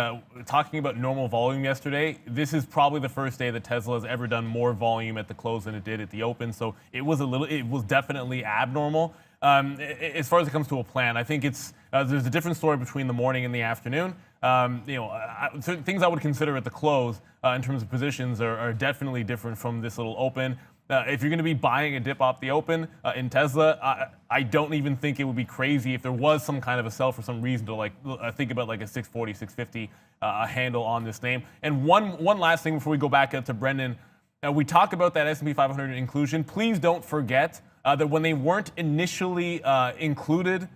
talking about normal volume yesterday, this is probably the first day that Tesla has ever done more volume at the close than it did at the open. So it was definitely abnormal. As far as it comes to a plan, I think there's a different story between the morning and the afternoon. Certain things I would consider at the close in terms of positions are definitely different from this little open. If you're going to be buying a dip off the open in Tesla, I don't even think it would be crazy if there was some kind of a sell for some reason to think about like a 640, 650 handle on this name. And one last thing before we go back to Brendan, we talk about that S&P 500 inclusion. Please don't forget that when they weren't initially included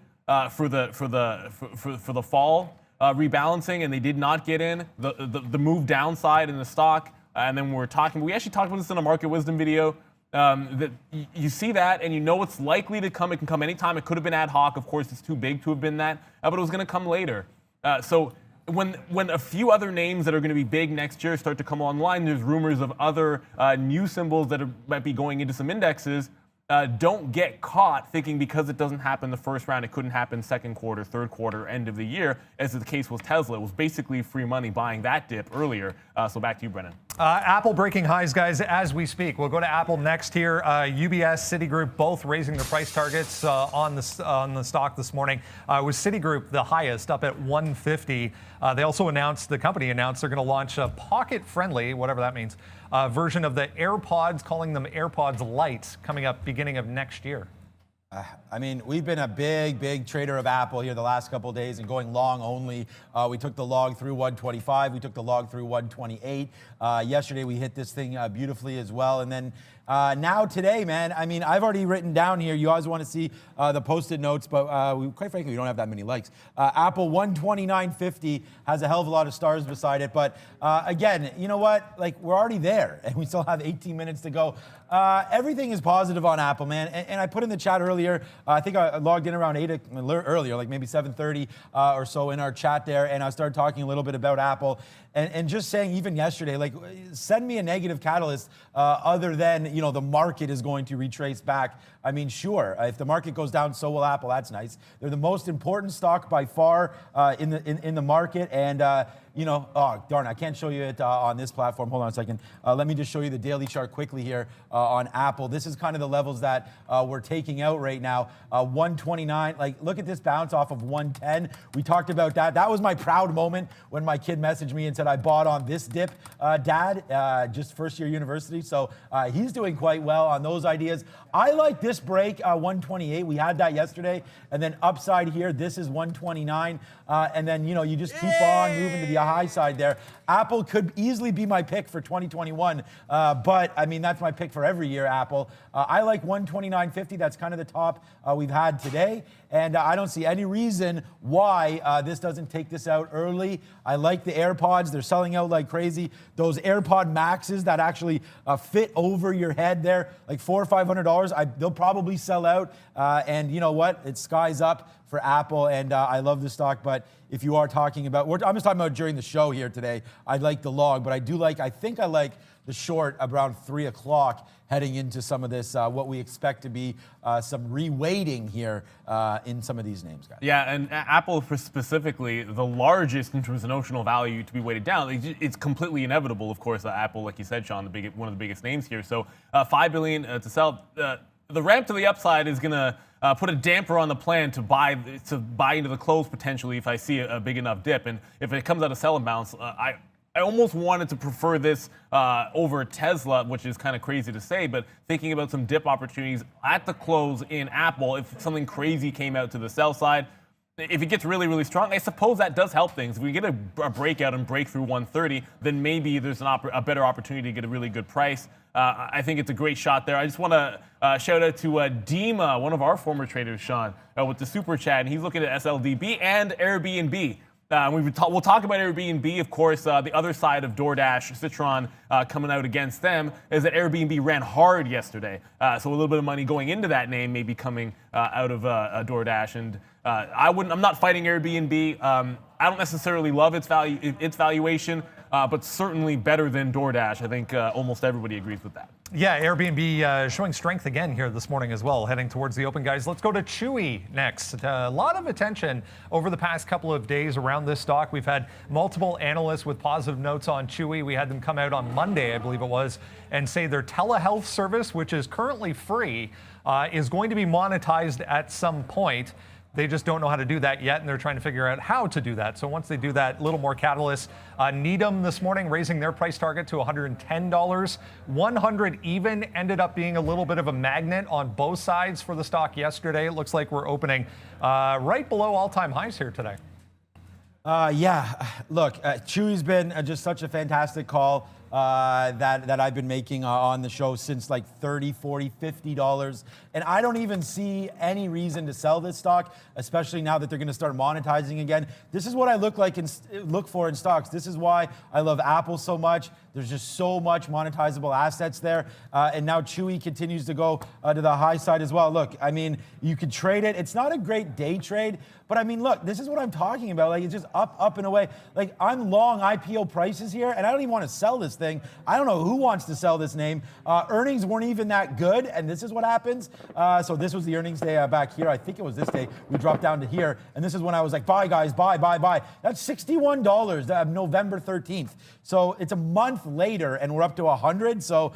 for the fall rebalancing, and they did not get in the move downside in the stock. And then we actually talked about this in a Market Wisdom video, that you see that and you know it's likely to come. It can come anytime. It could have been ad hoc. Of course, it's too big to have been that, but it was going to come later. So when a few other names that are going to be big next year start to come online, there's rumors of other new symbols that might be going into some indexes. Don't get caught thinking because it doesn't happen the first round, it couldn't happen second quarter, third quarter, end of the year, as the case was Tesla. It was basically free money buying that dip earlier. So back to you, Brennan. Apple breaking highs, guys, as we speak. We'll go to Apple next here. UBS, Citigroup, both raising their price targets on the stock this morning. With Citigroup the highest, up at 150. They also the company announced they're going to launch a pocket-friendly, whatever that means, version of the AirPods, calling them AirPods Lite, coming up beginning of next year. I mean, we've been a big trader of Apple here the last couple of days and going long only. We took the log through 125. We took the log through 128. Yesterday, we hit this thing beautifully as well. And then now today, man, I mean, I've already written down here. You always want to see the Post-it notes, but quite frankly, we don't have that many likes. Apple 129.50 has a hell of a lot of stars beside it. But again, you know what? Like, we're already there, and we still have 18 minutes to go. Everything is positive on Apple, man. And I put in the chat earlier, I think I logged in around 8 earlier, like maybe 7:30 or so in our chat there, and I started talking a little bit about Apple. And just saying, even yesterday, like, send me a negative catalyst other than, you know, the market is going to retrace back. I mean, sure, if the market goes down, so will Apple. That's nice. They're the most important stock by far in the market. And, you know, oh, darn, I can't show you it on this platform. Hold on a second. Let me just show you the daily chart quickly here on Apple. This is kind of the levels that we're taking out right now. 129, like, look at this bounce off of 110. We talked about that. That was my proud moment when my kid messaged me and said, I bought on this dip, Dad, just first year university. So he's doing quite well on those ideas. I like this break, 128. We had that yesterday. And then upside here, this is 129. And then, you know, you just keep on moving to the high side there. Apple could easily be my pick for 2021, but I mean, that's my pick for every year, Apple. I like 129.50. That's kind of the top we've had today. And I don't see any reason why this doesn't take this out early. I like the AirPods. They're selling out like crazy. Those AirPod Maxes that actually fit over your head there, like $400 or $500, they'll probably sell out. And you know what? It's skies up for Apple, and I love the stock. But if you are talking about, I'm just talking about during the show here today, I like the long, but I think I like the short around 3 o'clock heading into some of this, what we expect to be some reweighting here in some of these names, guys. Yeah, and Apple specifically, the largest in terms of notional value to be weighted down. It's completely inevitable, of course. Apple, like you said, Sean, one of the biggest names here. So $5 billion to sell. The ramp to the upside is going to put a damper on the plan to buy into the close potentially if I see a big enough dip. And if it comes out of sell and bounce, I almost wanted to prefer this over Tesla, which is kind of crazy to say, but thinking about some dip opportunities at the close in Apple, if something crazy came out to the sell side, if it gets really, really strong, I suppose that does help things. If we get a breakout and break through 130, then maybe there's a better opportunity to get a really good price. I think it's a great shot there. I just want to shout out to Dima, one of our former traders, Sean, with the super chat, and he's looking at SLDB and Airbnb. We'll talk about Airbnb, of course. The other side of DoorDash, Citron, coming out against them is that Airbnb ran hard yesterday. So a little bit of money going into that name may be coming out of DoorDash. And I'm not fighting Airbnb. I don't necessarily love its valuation, but certainly better than DoorDash. I think almost everybody agrees with that. Yeah, Airbnb showing strength again here this morning as well, heading towards the open, guys. Let's go to Chewy next. A lot of attention over the past couple of days around this stock. We've had multiple analysts with positive notes on Chewy. We had them come out on Monday, I believe it was, and say their telehealth service, which is currently free, is going to be monetized at some point. They just don't know how to do that yet, and they're trying to figure out how to do that. So once they do that, a little more catalyst. Needham this morning raising their price target to $110. 100 even ended up being a little bit of a magnet on both sides for the stock yesterday. It looks like we're opening right below all-time highs here today. Yeah, look, Chewy's been just such a fantastic call that I've been making on the show since like $30, $40, $50. And I don't even see any reason to sell this stock, especially now that they're going to start monetizing again. This is what I look for in stocks. This is why I love Apple so much. There's just so much monetizable assets there. And now Chewy continues to go to the high side as well. Look, I mean, you could trade it. It's not a great day trade, but I mean, look, this is what I'm talking about. Like, it's just up and away. Like, I'm long IPO prices here, and I don't even want to sell this thing. I don't know who wants to sell this name. Earnings weren't even that good, and this is what happens. So this was the earnings day back here. I think it was this day. We dropped down to here, and this is when I was like, buy, guys, buy. That's $61 November 13th. So it's a month later, and we're up to 100. So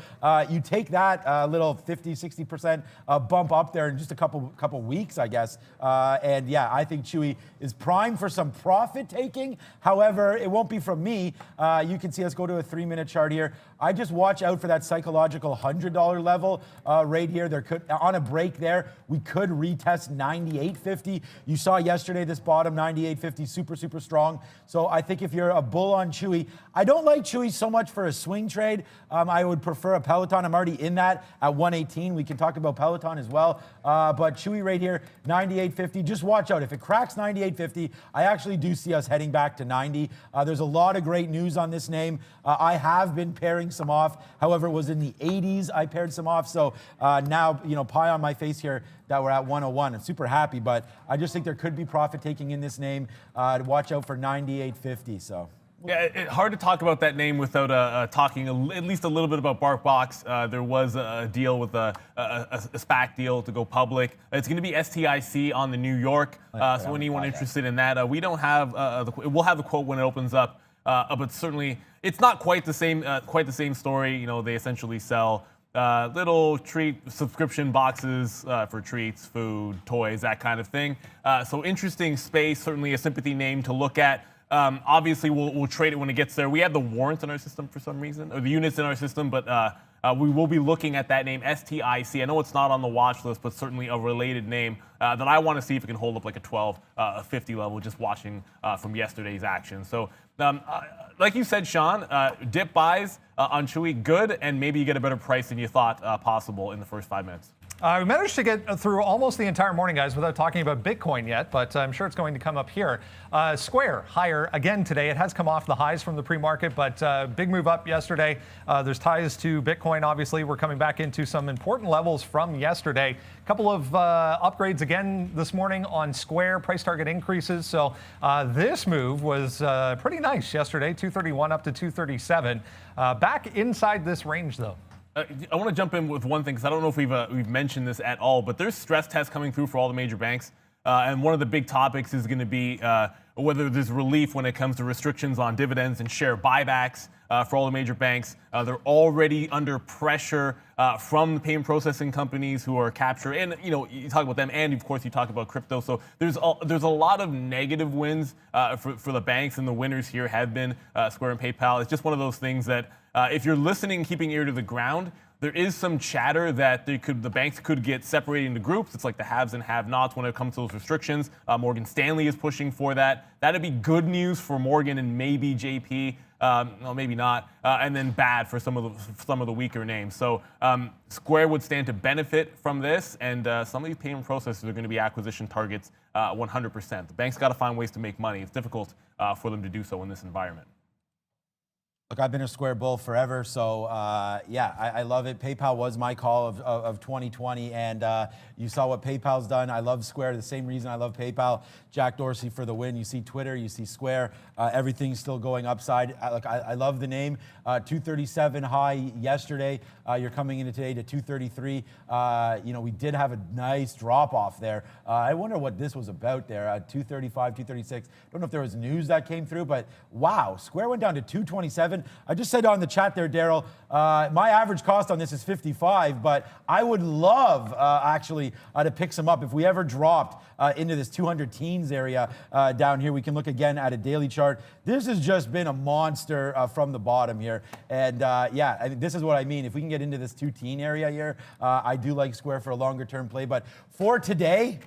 you take that little 50, 60% bump up there in just a couple weeks, I guess. And yeah, I think Chewy is primed for some profit taking. However, it won't be from me. You can see us go to a 3-minute chart here. I just watch out for that psychological $100 level right here. There could, on a break there, we could retest 98.50. You saw yesterday this bottom 98.50, super strong. So I think if you're a bull on Chewy, I don't like Chewy so much for a swing trade. I would prefer a Peloton. I'm already in that at 118. We can talk about Peloton as well. But Chewy right here, 98.50. Just watch out. If it cracks 98.50, I actually do see us heading back to 90. There's a lot of great news on this name. I have been pairing some off. However, it was in the 80s I paired some off. So now, you know, pie on my face here that we're at 101. I'm super happy, but I just think there could be profit taking in this name. Watch out for 98.50. So. Yeah, hard to talk about that name without talking at least a little bit about BarkBox. There was a deal with a SPAC deal to go public. It's going to be STIC on the New York. So anyone interested in that, we don't have we'll have the quote when it opens up. But certainly, it's not quite the same story. You know, they essentially sell little treat subscription boxes for treats, food, toys, that kind of thing. So interesting space. Certainly a sympathy name to look at. Obviously, we'll trade it when it gets there. We have the warrants in our system for some reason, or the units in our system, but we will be looking at that name, STIC. I know it's not on the watch list, but certainly a related name that I want to see if it can hold up like a 12.50 level, just watching from yesterday's action. So Like you said, Sean, dip buys on Chewy, good, and maybe you get a better price than you thought possible in the first 5 minutes. We managed to get through almost the entire morning, guys, without talking about Bitcoin yet, but I'm sure it's going to come up here. Square higher again today. It has come off the highs from the pre-market, but big move up yesterday. There's ties to Bitcoin, obviously. We're coming back into some important levels from yesterday. A couple of upgrades again this morning on Square, price target increases. So this move was pretty nice yesterday, 231 up to 237. Back inside this range, though. I want to jump in with one thing because I don't know if we've mentioned this at all, but there's stress tests coming through for all the major banks. And one of the big topics is going to be whether there's relief when it comes to restrictions on dividends and share buybacks for all the major banks. They're already under pressure from the payment processing companies who are capturing. And you talk about them, and of course you talk about crypto. So there's a lot of negative wins for the banks, and the winners here have been Square and PayPal. It's just one of those things that if you're listening, keeping ear to the ground, there is some chatter that the banks could get separated into groups. It's like the haves and have-nots when it comes to those restrictions. Morgan Stanley is pushing for that. That'd be good news for Morgan and maybe JP. No, maybe not. And then bad for some of the weaker names. So Square would stand to benefit from this, and some of these payment processors are going to be acquisition targets 100%. The banks got to find ways to make money. It's difficult for them to do so in this environment. Look, I've been a Square bull forever, so yeah, I love it. PayPal was my call of 2020, and you saw what PayPal's done. I love Square, the same reason I love PayPal. Jack Dorsey for the win. You see Twitter, you see Square, everything's still going upside. I love the name. 237 high yesterday. You're coming into today to 233. We did have a nice drop off there. I wonder what this was about there. 235, 236. Don't know if there was news that came through, but wow, Square went down to 227. I just said on the chat there, Daryl, my average cost on this is 55, but I would love actually to pick some up. If we ever dropped into this 200 teens area down here, we can look again at a daily chart. This has just been a monster from the bottom here. And yeah, I think this is what I mean. If we can get into this 2-teen area here, I do like Square for a longer term play. But for today,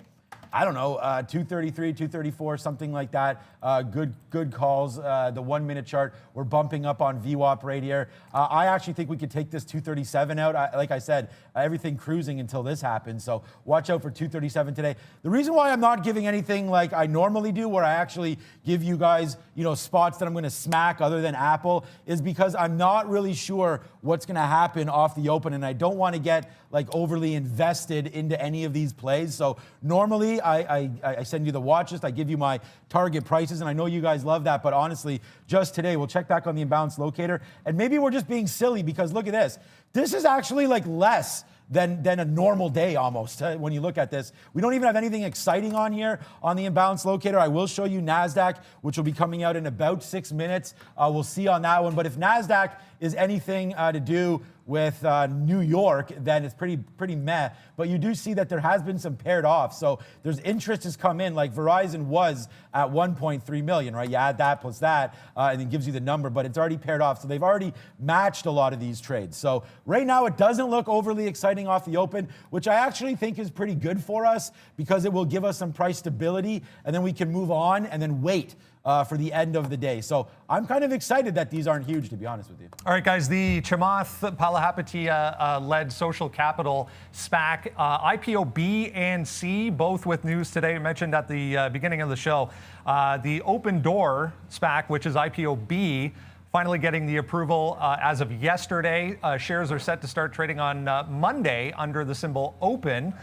I don't know, 233, 234, something like that. Good calls. The 1 minute chart, we're bumping up on VWAP right here. I actually think we could take this 237 out. Like I said, everything cruising until this happens. So watch out for 237 today. The reason why I'm not giving anything like I normally do, where I actually give you guys, spots that I'm going to smack other than Apple, is because I'm not really sure what's going to happen off the open, and I don't want to get like overly invested into any of these plays. So normally I send you the watch list. I give you my target prices, and I know you guys love that, but honestly, just today, we'll check back on the imbalance locator, and maybe we're just being silly because look at this. This is actually like less than a normal day almost when you look at this. We don't even have anything exciting on here on the imbalance locator. I will show you NASDAQ, which will be coming out in about 6 minutes. We'll see on that one. But if NASDAQ is anything to do with New York, then it's pretty meh. But you do see that there has been some paired off. So there's interest has come in, like Verizon was at 1.3 million, right? You add that plus that, and it gives you the number, but it's already paired off. So they've already matched a lot of these trades. So right now it doesn't look overly exciting off the open, which I actually think is pretty good for us because it will give us some price stability, and then we can move on and then wait for the end of the day. So I'm kind of excited that these aren't huge, to be honest with you. All right, guys, the Chamath Palihapitiya-led social capital SPAC, IPO B and C, both with news today. I mentioned at the beginning of the show, the Open Door SPAC, which is IPO B, finally getting the approval as of yesterday. Shares are set to start trading on Monday under the symbol OPEN.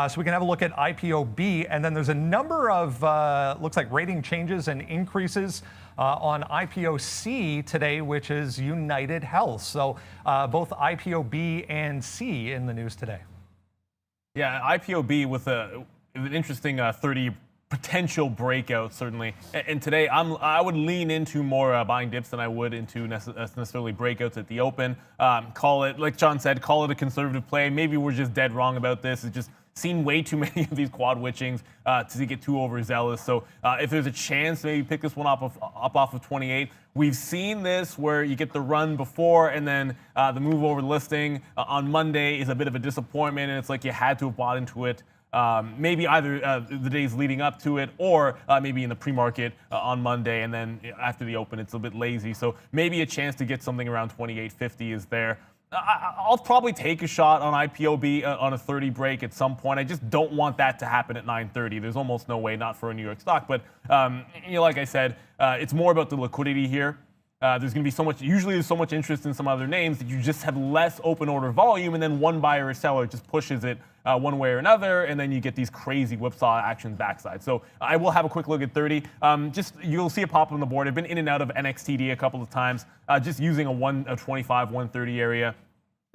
So we can have a look at IPO-B. And then there's a number of, looks like rating changes and increases on IPO-C today, which is United Health. So both IPO-B and C in the news today. Yeah, IPO-B with an interesting 30 potential breakout, certainly. And today, I would lean into more buying dips than I would into necessarily breakouts at the open. Call it, like John said, call it a conservative play. Maybe we're just dead wrong about this. It's just seen way too many of these quad witchings to get too overzealous. So if there's a chance, maybe pick this one up off of 28. We've seen this where you get the run before and then the move over listing on Monday is a bit of a disappointment, and it's like you had to have bought into it maybe either the days leading up to it or maybe in the pre-market on Monday, and then after the open it's a bit lazy. So maybe a chance to get something around 28.50 is there. I'll probably take a shot on IPOB on a 30 break at some point. I just don't want that to happen at 9:30. There's almost no way, not for a New York stock. But like I said, it's more about the liquidity here. There's going to be so much, usually there's so much interest in some other names that you just have less open order volume, and then one buyer or seller just pushes it one way or another, and then you get these crazy whipsaw actions backside. So I will have a quick look at 30. You'll see it pop on the board. I've been in and out of NXTD a couple of times, just using a 25, 130 area.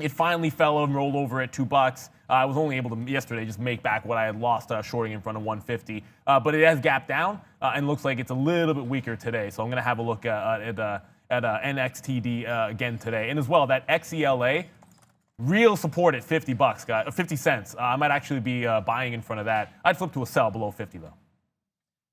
It finally fell and rolled over at $2. I was only able to yesterday just make back what I had lost shorting in front of 150. But it has gapped down and looks like it's a little bit weaker today. So I'm going to have a look at NXTD again today. And as well, that XELA, real support at $50, guys, 50 cents. I might actually be buying in front of that. I'd flip to a sell below 50 though.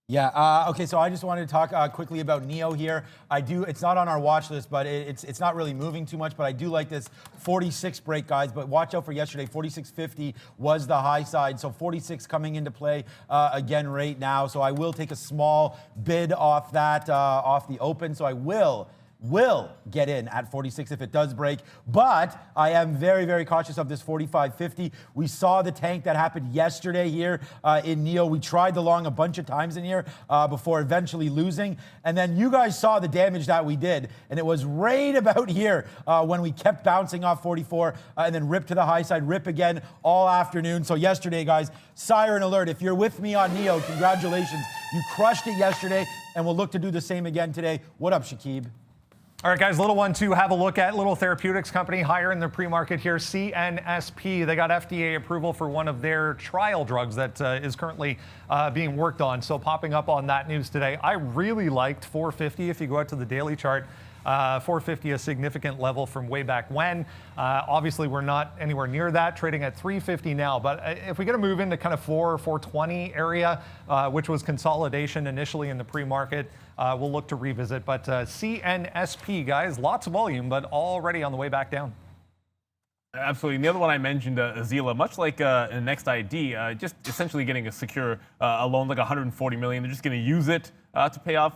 Yeah. Okay. So I just wanted to talk quickly about NEO here. It's not on our watch list, but it's not really moving too much. But I do like this 46 break, guys. But watch out for yesterday. 46.50 was the high side. So 46 coming into play again right now. So I will take a small bid off that off the open. So I will get in at 46 if it does break, but I am very, very cautious of this 45.50. We saw the tank that happened yesterday here in NEO. We tried the long a bunch of times in here before eventually losing, and then you guys saw the damage that we did, and it was right about here when we kept bouncing off 44 and then rip to the high side, rip again all afternoon. So yesterday, guys, siren alert. If you're with me on NEO, congratulations. You crushed it yesterday, and we'll look to do the same again today. What up, Shakib? All right, guys, little one to have a look at. Little therapeutics company higher in the pre-market here, CNSP. They got FDA approval for one of their trial drugs that is currently being worked on. So popping up on that news today. I really liked 450 if you go out to the daily chart. 450, a significant level from way back when. Obviously, we're not anywhere near that, trading at 350 now. But if we get a move into kind of 420 area, which was consolidation initially in the pre-market, we'll look to revisit. But CNSP, guys, lots of volume, but already on the way back down. Absolutely. And the other one I mentioned, Azila, much like Next ID, just essentially getting a secure a loan, like $140 million. They're just going to use it to pay off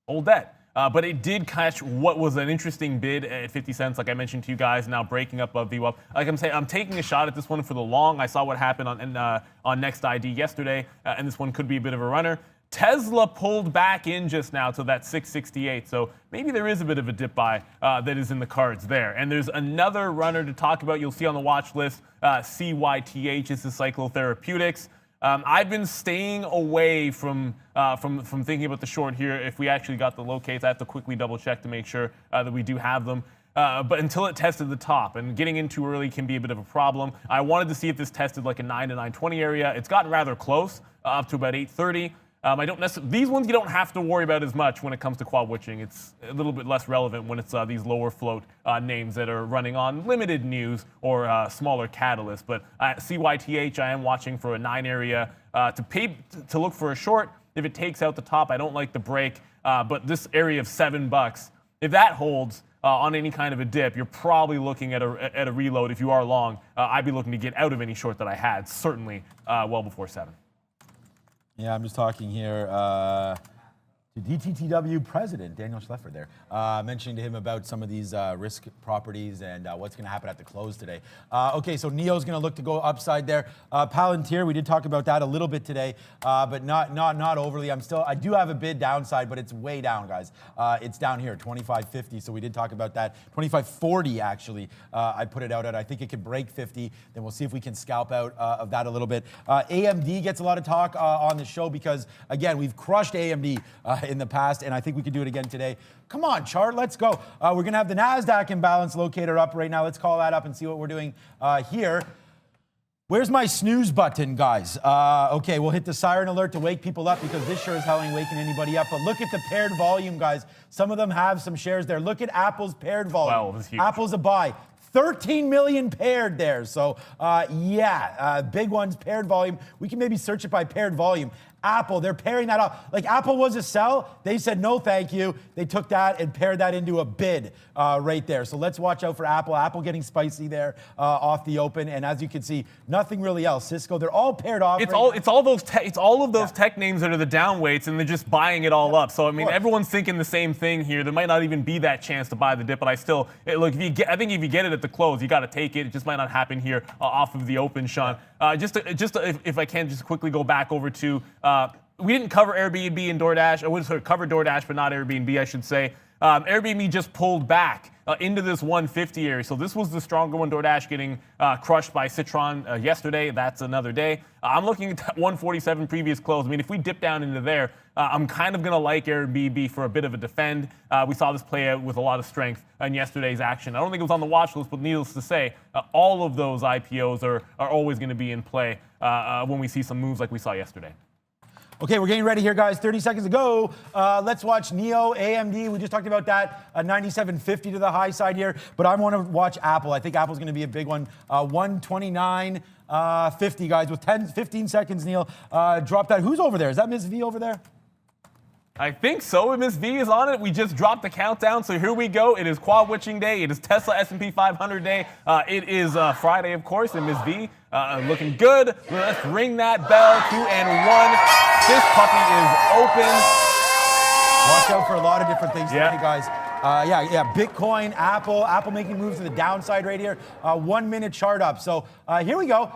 old debt. But it did catch what was an interesting bid at 50 cents, like I mentioned to you guys, now breaking up VWAP. Like I'm saying, I'm taking a shot at this one for the long. I saw what happened on Next ID yesterday, and this one could be a bit of a runner. Tesla pulled back in just now to that 668, so maybe there is a bit of a dip buy that is in the cards there. And there's another runner to talk about. You'll see on the watch list, CYTH. This is Cyclotherapeutics. I've been staying away from thinking about the short here. If we actually got the locates, I have to quickly double check to make sure that we do have them. But until it tested the top, and getting in too early can be a bit of a problem. I wanted to see if this tested like a 9 to 920 area. It's gotten rather close, up to about 830. I don't necessarily, these ones you don't have to worry about as much when it comes to quad witching. It's a little bit less relevant when it's these lower float names that are running on limited news or smaller catalysts. But CYTH, I am watching for a 9 area to look for a short. If it takes out the top, I don't like the break. But this area of $7, if that holds on any kind of a dip, you're probably looking at a reload. If you are long, I'd be looking to get out of any short that I had, certainly well before 7. Yeah, I'm just talking here to DTTW president, Daniel Schleffer there, mentioning to him about some of these risk properties and what's going to happen at the close today. Okay, so NEO's going to look to go upside there. Palantir, we did talk about that a little bit today, but not overly. I do have a bid downside, but it's way down, guys. It's down here, 25.50, so we did talk about that. 25.40, actually, I put it out at. I think it could break 50. Then we'll see if we can scalp out of that a little bit. AMD gets a lot of talk on the show because, again, we've crushed AMD in the past, and I think we could do it again today. Come on, chart, let's go. We're going to have the NASDAQ imbalance locator up right now. Let's call that up and see what we're doing here. Where's my snooze button, guys? Okay, we'll hit the siren alert to wake people up because this sure as hell ain't waking anybody up. But look at the paired volume, guys. Some of them have some shares there. Look at Apple's paired volume. Wow, that's huge. Apple's a buy. 13 million paired there. So, big ones, paired volume. We can maybe search it by paired volume. Apple, they're pairing that up. Like Apple was a sell. They said, no, thank you. They took that and paired that into a bid right there. So let's watch out for Apple. Apple getting spicy there off the open. And as you can see, nothing really else. Cisco, they're all paired off. It's all of those tech names that are the down weights, and they're just buying it all up. So I mean, everyone's thinking the same thing here. There might not even be that chance to buy the dip, but I think if you get it at the close, you got to take it. It just might not happen here off of the open, Sean. If I can just quickly go back over to, we didn't cover Airbnb and DoorDash. I would have covered DoorDash, but not Airbnb, I should say. Airbnb just pulled back into this 150 area. So this was the stronger one. DoorDash getting crushed by Citron yesterday. That's another day. I'm looking at that 147 previous close. I mean, if we dip down into there, I'm kind of going to like Airbnb for a bit of a defend. We saw this play out with a lot of strength in yesterday's action. I don't think it was on the watch list, but needless to say, all of those IPOs are always going to be in play when we see some moves like we saw yesterday. Okay, we're getting ready here, guys. 30 seconds to go. Let's watch NEO, AMD. We just talked about that. 97.50 to the high side here. But I want to watch Apple. I think Apple's going to be a big one. 129.50, guys. With 15 seconds, Neil. Drop that. Who's over there? Is that Ms. V over there? I think so. Ms. V is on it. We just dropped the countdown, so here we go. It is quad witching day. It is Tesla S&P 500 day. It is Friday, of course, and Ms. V looking good. Let's ring that bell. 2 and 1. This puppy is open. Watch out for a lot of different things today, guys. Bitcoin, Apple making moves to the downside right here. 1 minute chart up. So here we go.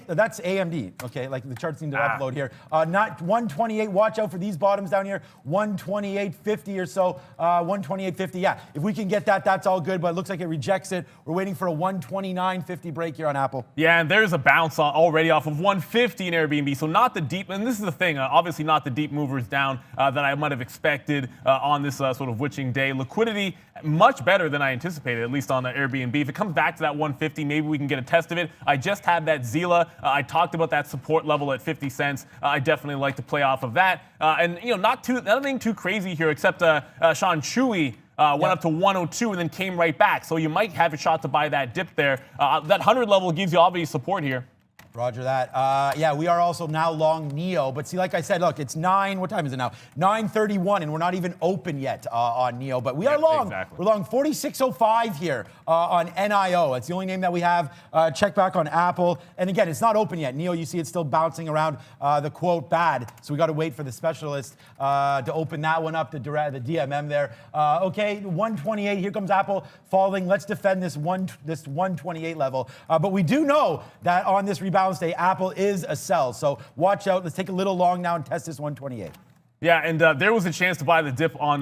That's AMD. Okay, like the charts need to upload here. Not 128. Watch out for these bottoms down here. 128.50 or so. 128.50. Yeah, if we can get that, that's all good. But it looks like it rejects it. We're waiting for a 129.50 break here on Apple. Yeah, and there's a bounce already off of 150 in Airbnb. So not the deep, and this is the thing. Obviously not the deep movers down that I might have expected on this sort of witching day. Liquidity much better than I anticipated, at least on the Airbnb. If it comes back to that 150, maybe we can get a test of it. I just had that Zila. I talked about that support level at 50 cents. I definitely like to play off of that. And nothing too crazy here, except Sean Chewy went up to 102 and then came right back. So you might have a shot to buy that dip there. That 100 level gives you obvious support here. Roger that. We are also now long NEO. But see, like I said, look, it's 9. What time is it now? 9:31, and we're not even open yet on NEO. But we are long. Exactly. We're long 46.05 here on NIO. It's the only name that we have. Check back on Apple. And again, it's not open yet. NEO, you see it's still bouncing around the quote bad. So we got to wait for the specialist to open that one up, the DMM there. 128. Here comes Apple falling. Let's defend this 128 level. But we do know that on this rebound day, Apple is a sell. So watch out. Let's take a little long now and test this 128. Yeah, and there was a chance to buy the dip on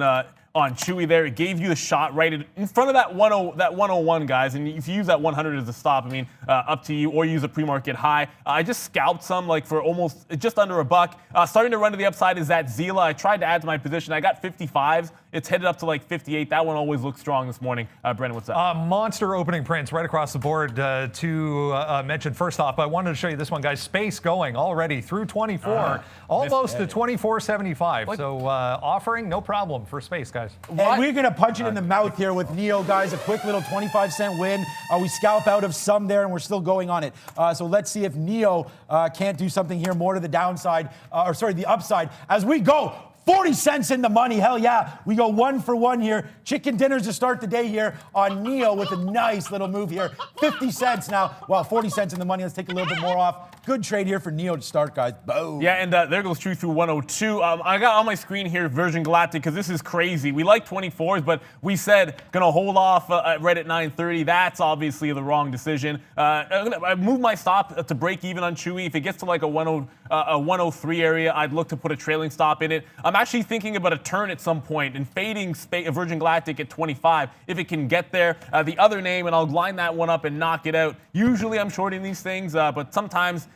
Chewy there. It gave you a shot right in front of that 101, guys. And if you use that 100 as a stop, I mean, up to you, or use a pre-market high. I just scalped some like for almost just under $1. Starting to run to the upside is that Zila. I tried to add to my position. I got 55s. It's headed up to like 58. That one always looks strong this morning. Brendan, what's up? Monster opening prints right across the board to mention. First off, I wanted to show you this one, guys. Space going already through 24, almost to 24.75. So offering, no problem for Space, guys. And we're going to punch it in the mouth here with NEO, guys. A quick little 25-cent win. We scalp out of some there, and we're still going on it. So let's see if NEO can't do something here more to the downside, the upside, as we go. 40 cents in the money. Hell yeah. We go 1 for 1 here. Chicken dinners to start the day here on NEO with a nice little move here. 50 cents now. Well, 40 cents in the money. Let's take a little bit more off. Good trade here for NEO to start, guys. Boom. Yeah, and there goes True through 102. I got on my screen here Virgin Galactic because this is crazy. We like 24s, but we said going to hold off right at 9:30. That's obviously the wrong decision. I moved my stop to break even on Chewy. If it gets to like a 103 area, I'd look to put a trailing stop in it. I'm actually thinking about a turn at some point and fading Virgin Galactic at 25 if it can get there. The other name, and I'll line that one up and knock it out. Usually I'm shorting these things, but sometimes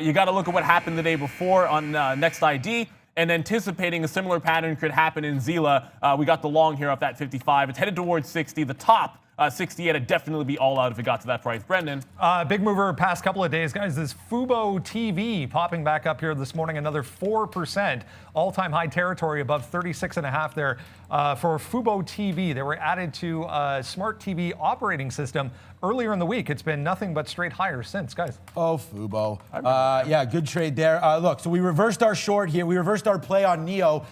you got to look at what happened the day before on Next ID. And anticipating a similar pattern could happen in Zila. We got the long here off that 55. It's headed towards 60. The top 68 would definitely be all out if it got to that price. Brendan. Big mover past couple of days, guys. This Fubo TV popping back up here this morning, another 4%. All-time high territory above 36.5 there for Fubo TV. They were added to a smart TV operating system earlier in the week, it's been nothing but straight higher since, guys. Oh, Fubo. Yeah, good trade there. Look, so we reversed our short here. We reversed our play on Neo.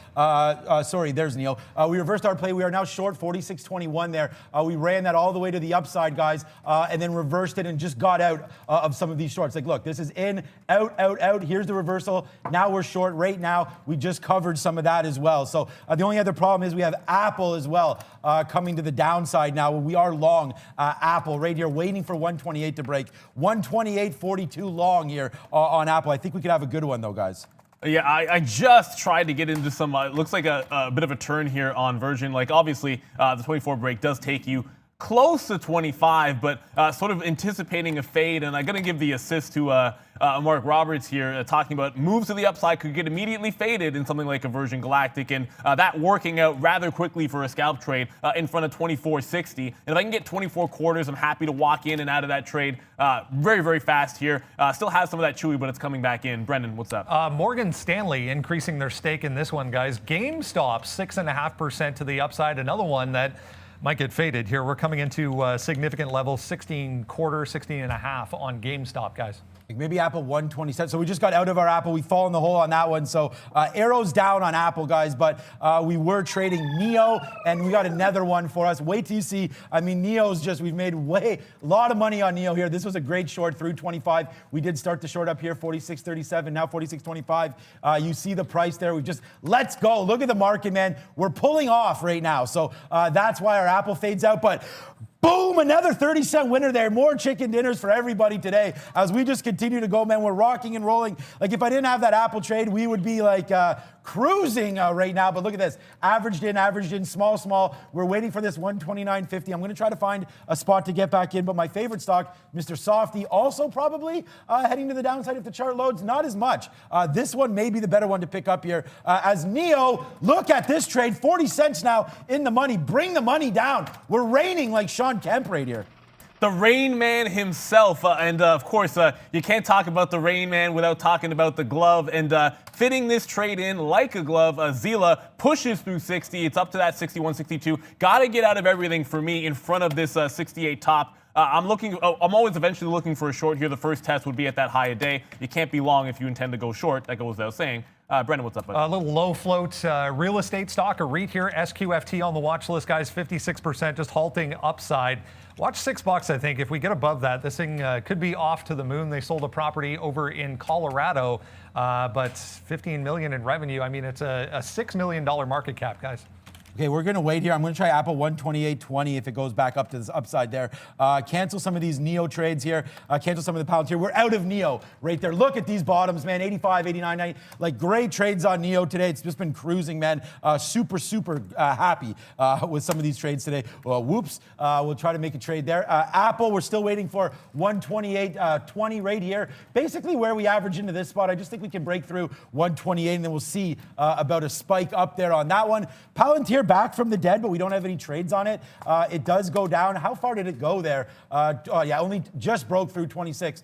Sorry, there's Neo. We reversed our play. We are now short 46.21 there. We ran that all the way to the upside, guys, and then reversed it and just got out of some of these shorts. Like, look, this is in, out, out, out. Here's the reversal. Now we're short right now. We just covered some of that as well. So the only other problem is we have Apple as well coming to the downside now. We are long Apple right here, waiting for 128 to break. 128.42 long here on Apple. I think we could have a good one though, guys. Yeah, I just tried to get into some, it looks like a bit of a turn here on Virgin. Like, obviously, the 24 break does take you close to 25, but sort of anticipating a fade. And I'm going to give the assist to Mark Roberts here, talking about moves to the upside could get immediately faded in something like a Virgin Galactic, and that working out rather quickly for a scalp trade in front of 24.60. And if I can get 24 quarters, I'm happy to walk in and out of that trade very, very fast here. Still has some of that chewy, but it's coming back in. Brendan, what's up? Morgan Stanley increasing their stake in this one, guys. GameStop, 6.5% to the upside. Another one that might get faded here. We're coming into significant levels, 16 quarter, 16 and a half on GameStop, guys. Maybe Apple 127. So we just got out of our Apple. We fall in the hole on that one. So arrows down on Apple, guys. But we were trading Neo, and we got another one for us. Wait till you see. I mean, Neo's just, we've made a lot of money on Neo here. This was a great short through 25. We did start the short up here, 46.37, now 46.25. You see the price there. We just, let's go. Look at the market, man. We're pulling off right now. So that's why our Apple fades out. But boom, another 30-cent winner there. More chicken dinners for everybody today as we just continue to go, man. We're rocking and rolling. Like, if I didn't have that Apple trade, we would be like cruising right now. But look at this. Averaged in, small, small. We're waiting for this 129.50. I'm going to try to find a spot to get back in. But my favorite stock, Mr. Softy, also probably heading to the downside if the chart loads. Not as much. This one may be the better one to pick up here. As Neo, look at this trade. 40 cents now in the money. Bring the money down. We're raining like Sean Kemp right here. The Rain Man himself, and of course, you can't talk about the Rain Man without talking about the glove, and fitting this trade in like a glove. Zila pushes through 60. It's up to that 61, 62. Got to get out of everything for me in front of this 68 top. I'm always eventually looking for a short here. The first test would be at that high a day. You can't be long if you intend to go short. That goes without saying. Brendan, what's up, buddy? A little low float real estate stock, a REIT here, SQFT on the watch list, guys, 56%, just halting upside. Watch $6, I think. If we get above that, this thing could be off to the moon. They sold a property over in Colorado, but 15 million in revenue. I mean, it's a $6 million market cap, guys. Okay, we're going to wait here. I'm going to try Apple 128.20 if it goes back up to this upside there. Cancel some of these Neo trades here. Cancel some of the pounds here. We're out of Neo right there. Look at these bottoms, man. 85, 89, 90. Like, great trades on Neo today. It's just been cruising, man. Super happy with some of these trades today. Well, whoops. We'll try to make a trade there. Apple, we're still waiting for 128.20 right here. Basically where we average into this spot. I just think we can break through 128, and then we'll see about a spike up there on that one. Palantir back from the dead, but we don't have any trades on it. It does go down. How far did it go there? Yeah, only just broke through 26.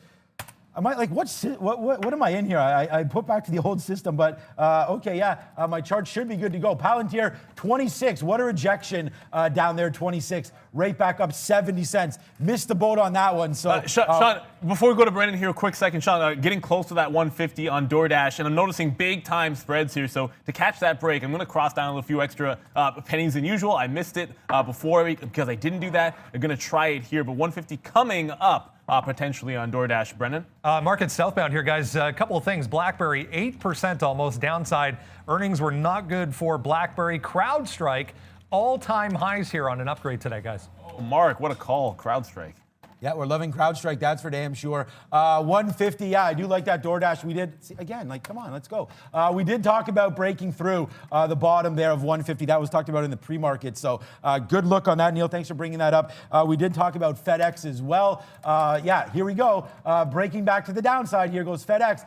I might like what am I in here? I put back to the old system, but okay, yeah, my chart should be good to go. Palantir 26. What a rejection down there, 26. Right back up 70 cents. Missed the boat on that one. So Sean, before we go to Brendan here, a quick second, Sean, getting close to that 150 on DoorDash, and I'm noticing big time spreads here. So to catch that break, I'm going to cross down a few extra pennies than usual. I missed it before because I didn't do that. I'm going to try it here, but 150 coming up. Potentially on DoorDash, Brendan. Market southbound here, guys. A couple of things. BlackBerry, 8% almost downside. Earnings were not good for BlackBerry. CrowdStrike, all-time highs here on an upgrade today, guys. Oh, Mark, what a call, CrowdStrike. Yeah, we're loving CrowdStrike. That's for damn sure. 150. Yeah, I do like that DoorDash. We did, see, again, like, come on, let's go. We did talk about breaking through the bottom there of 150. That was talked about in the pre-market. So good look on that, Neil. Thanks for bringing that up. We did talk about FedEx as well. Yeah, here we go. Breaking back to the downside. Here goes FedEx.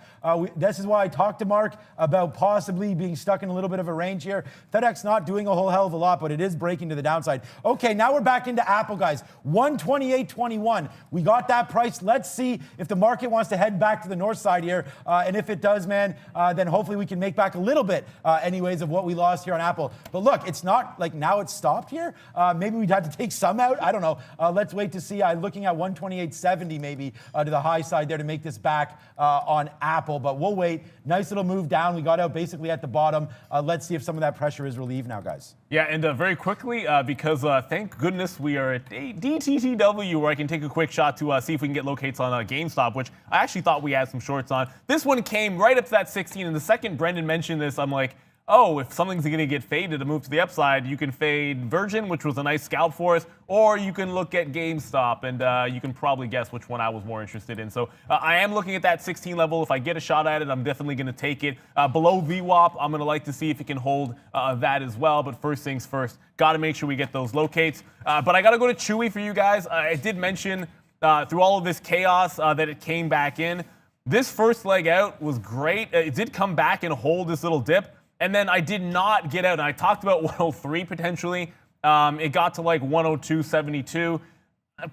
This is why I talked to Mark about possibly being stuck in a little bit of a range here. FedEx not doing a whole hell of a lot, but it is breaking to the downside. Okay, now we're back into Apple, guys. 128.21. run. We got that price. Let's see if the market wants to head back to the north side here. And if it does, man, then hopefully we can make back a little bit, anyways, of what we lost here on Apple. But look, it's not like now it's stopped here. Maybe we'd have to take some out. I don't know. Let's wait to see. I'm looking at 128.70 maybe to the high side there to make this back on Apple. But we'll wait. Nice little move down. We got out basically at the bottom. Let's see if some of that pressure is relieved now, guys. Yeah, and very quickly, because thank goodness we are at DTTW, where I can take a quick shot to see if we can get locates on GameStop, which I actually thought we had some shorts on. This one came right up to that 16, and the second Brendan mentioned this, I'm like, oh, if something's going to get faded to move to the upside, you can fade Virgin, which was a nice scalp for us, or you can look at GameStop, and you can probably guess which one I was more interested in. So I am looking at that 16 level. If I get a shot at it, I'm definitely going to take it. Below VWAP, I'm going to like to see if it can hold that as well. But first things first, got to make sure we get those locates. But I got to go to Chewy for you guys. I did mention through all of this chaos that it came back in. This first leg out was great. It did come back and hold this little dip. And then I did not get out. And I talked about 103 potentially. It got to like 102.72.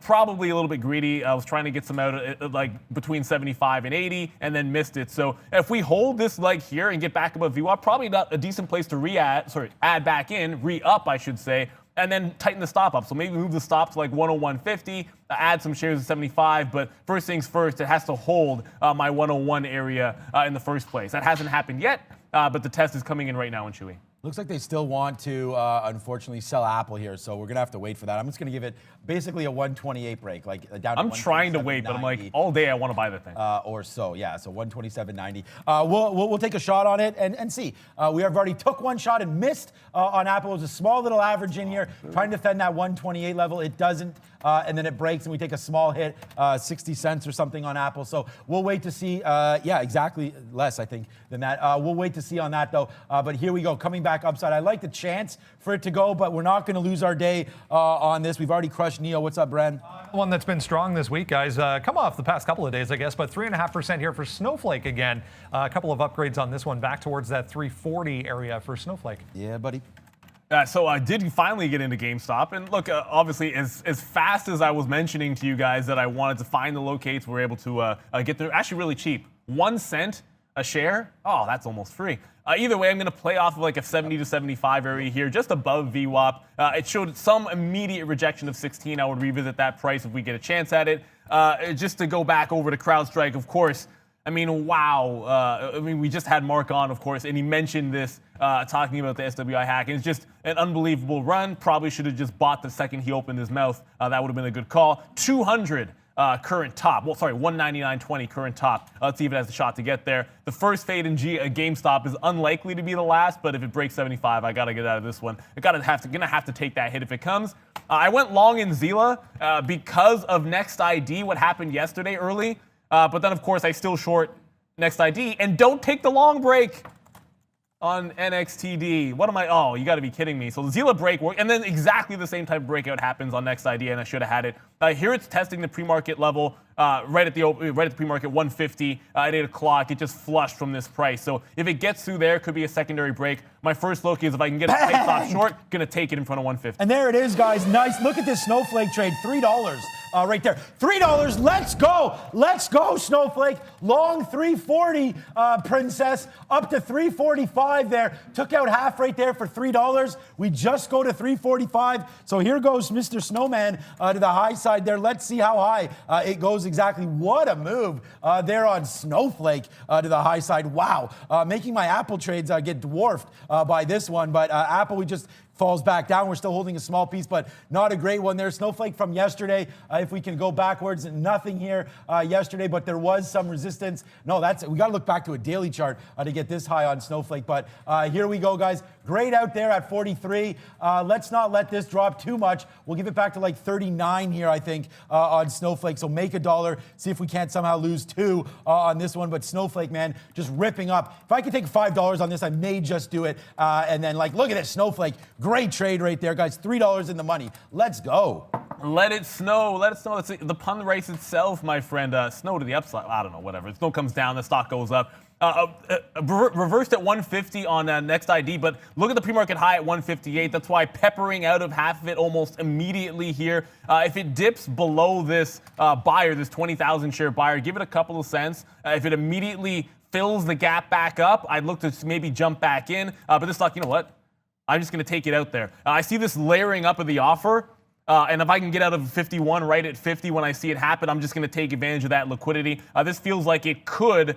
Probably a little bit greedy. I was trying to get some out like between 75 and 80 and then missed it. So if we hold this leg here and get back above VWAP, probably not a decent place to add back in, re-up, I should say, and then tighten the stop up. So maybe move the stop to like 101.50, add some shares at 75. But first things first, it has to hold my 101 area in the first place. That hasn't happened yet. But the test is coming in right now in Chewy. Looks like they still want to, unfortunately, sell Apple here, so we're going to have to wait for that. I'm just going to give it basically a 128 break, like down to I'm trying to wait, but I'm like, all day I want to buy the thing. Or so, yeah, so 127.90. We'll take a shot on it and see. We have already took one shot and missed on Apple. It was a small little average in here, trying to defend that 128 level. It doesn't, and then it breaks, and we take a small hit, 60 cents or something on Apple. So we'll wait to see. Yeah, exactly, less, I think, than that. We'll wait to see on that, though. But here we go, coming back upside. I like the chance for it to go, but we're not going to lose our day on this. We've already crushed Neo. What's up, Bren? One that's been strong this week, guys. Come off the past couple of days, I guess, but 3.5% here for Snowflake again. A couple of upgrades on this one, back towards that 340 area for Snowflake. Yeah, buddy. So I did finally get into GameStop, and look, obviously, as fast as I was mentioning to you guys that I wanted to find the locates, we were able to get there actually really cheap. 1 cent a share. Oh, that's almost free. Either way, I'm going to play off of like a 70 to 75 area here, just above VWAP. It showed some immediate rejection of 16. I would revisit that price if we get a chance at it. Just to go back over to CrowdStrike, of course. I mean, wow. We just had Mark on, of course, and he mentioned this, talking about the SWI hack. And it's just an unbelievable run. Probably should have just bought the second he opened his mouth. That would have been a good call. 200 current top. Well, sorry, 199.20 current top. Let's see if it has a shot to get there. The first fade in GameStop is unlikely to be the last, but if it breaks 75, I got to get out of this one. Gonna have to take that hit if it comes. I went long in Zila because of Next ID, what happened yesterday early. But then, of course, I still short Next ID. And don't take the long break on NXTD. What am I? Oh, you got to be kidding me. So the Zila break worked, and then exactly the same type of breakout happens on Next ID, and I should have had it. Here it's testing the pre-market level right at the pre-market 150 at 8 o'clock. It just flushed from this price. So if it gets through there, it could be a secondary break. My first look is if I can get a tight stop short, gonna take it in front of 150. And there it is, guys. Nice. Look at this Snowflake trade. $3 right there. $3. Let's go. Let's go, Snowflake. Long 340, Princess. Up to 345 there. Took out half right there for $3. We just go to 345. So here goes Mr. Snowman to the high side there. Let's see how high it goes exactly. What a move there on Snowflake to the high side. Wow. Making my Apple trades get dwarfed by this one. But Apple, we just falls back down. We're still holding a small piece, but not a great one there. Snowflake from yesterday, if we can go backwards, nothing here yesterday, but there was some resistance. No, we got to look back to a daily chart to get this high on Snowflake, but here we go, guys. Great out there at 43. Let's not let this drop too much. We'll give it back to like 39 here, I think, on Snowflake. So make $1. See if we can't somehow lose 2 on this one, but Snowflake, man, just ripping up. If I could take $5 on this, I may just do it. And then, like, look at this, Snowflake. Great trade right there, guys. $3 in the money. Let's go. Let it snow. Let it snow. It's the pun race itself, my friend. Snow to the upside. I don't know, whatever. The snow comes down, the stock goes up. reversed at 150 on next ID, but look at the pre-market high at 158. That's why peppering out of half of it almost immediately here. If it dips below this buyer, this 20,000 share buyer, give it a couple of cents. If it immediately fills the gap back up, I'd look to maybe jump back in. But this stock, you know what? I'm just going to take it out there. I see this layering up of the offer. And if I can get out of 51 right at 50 when I see it happen, I'm just going to take advantage of that liquidity. This feels like it could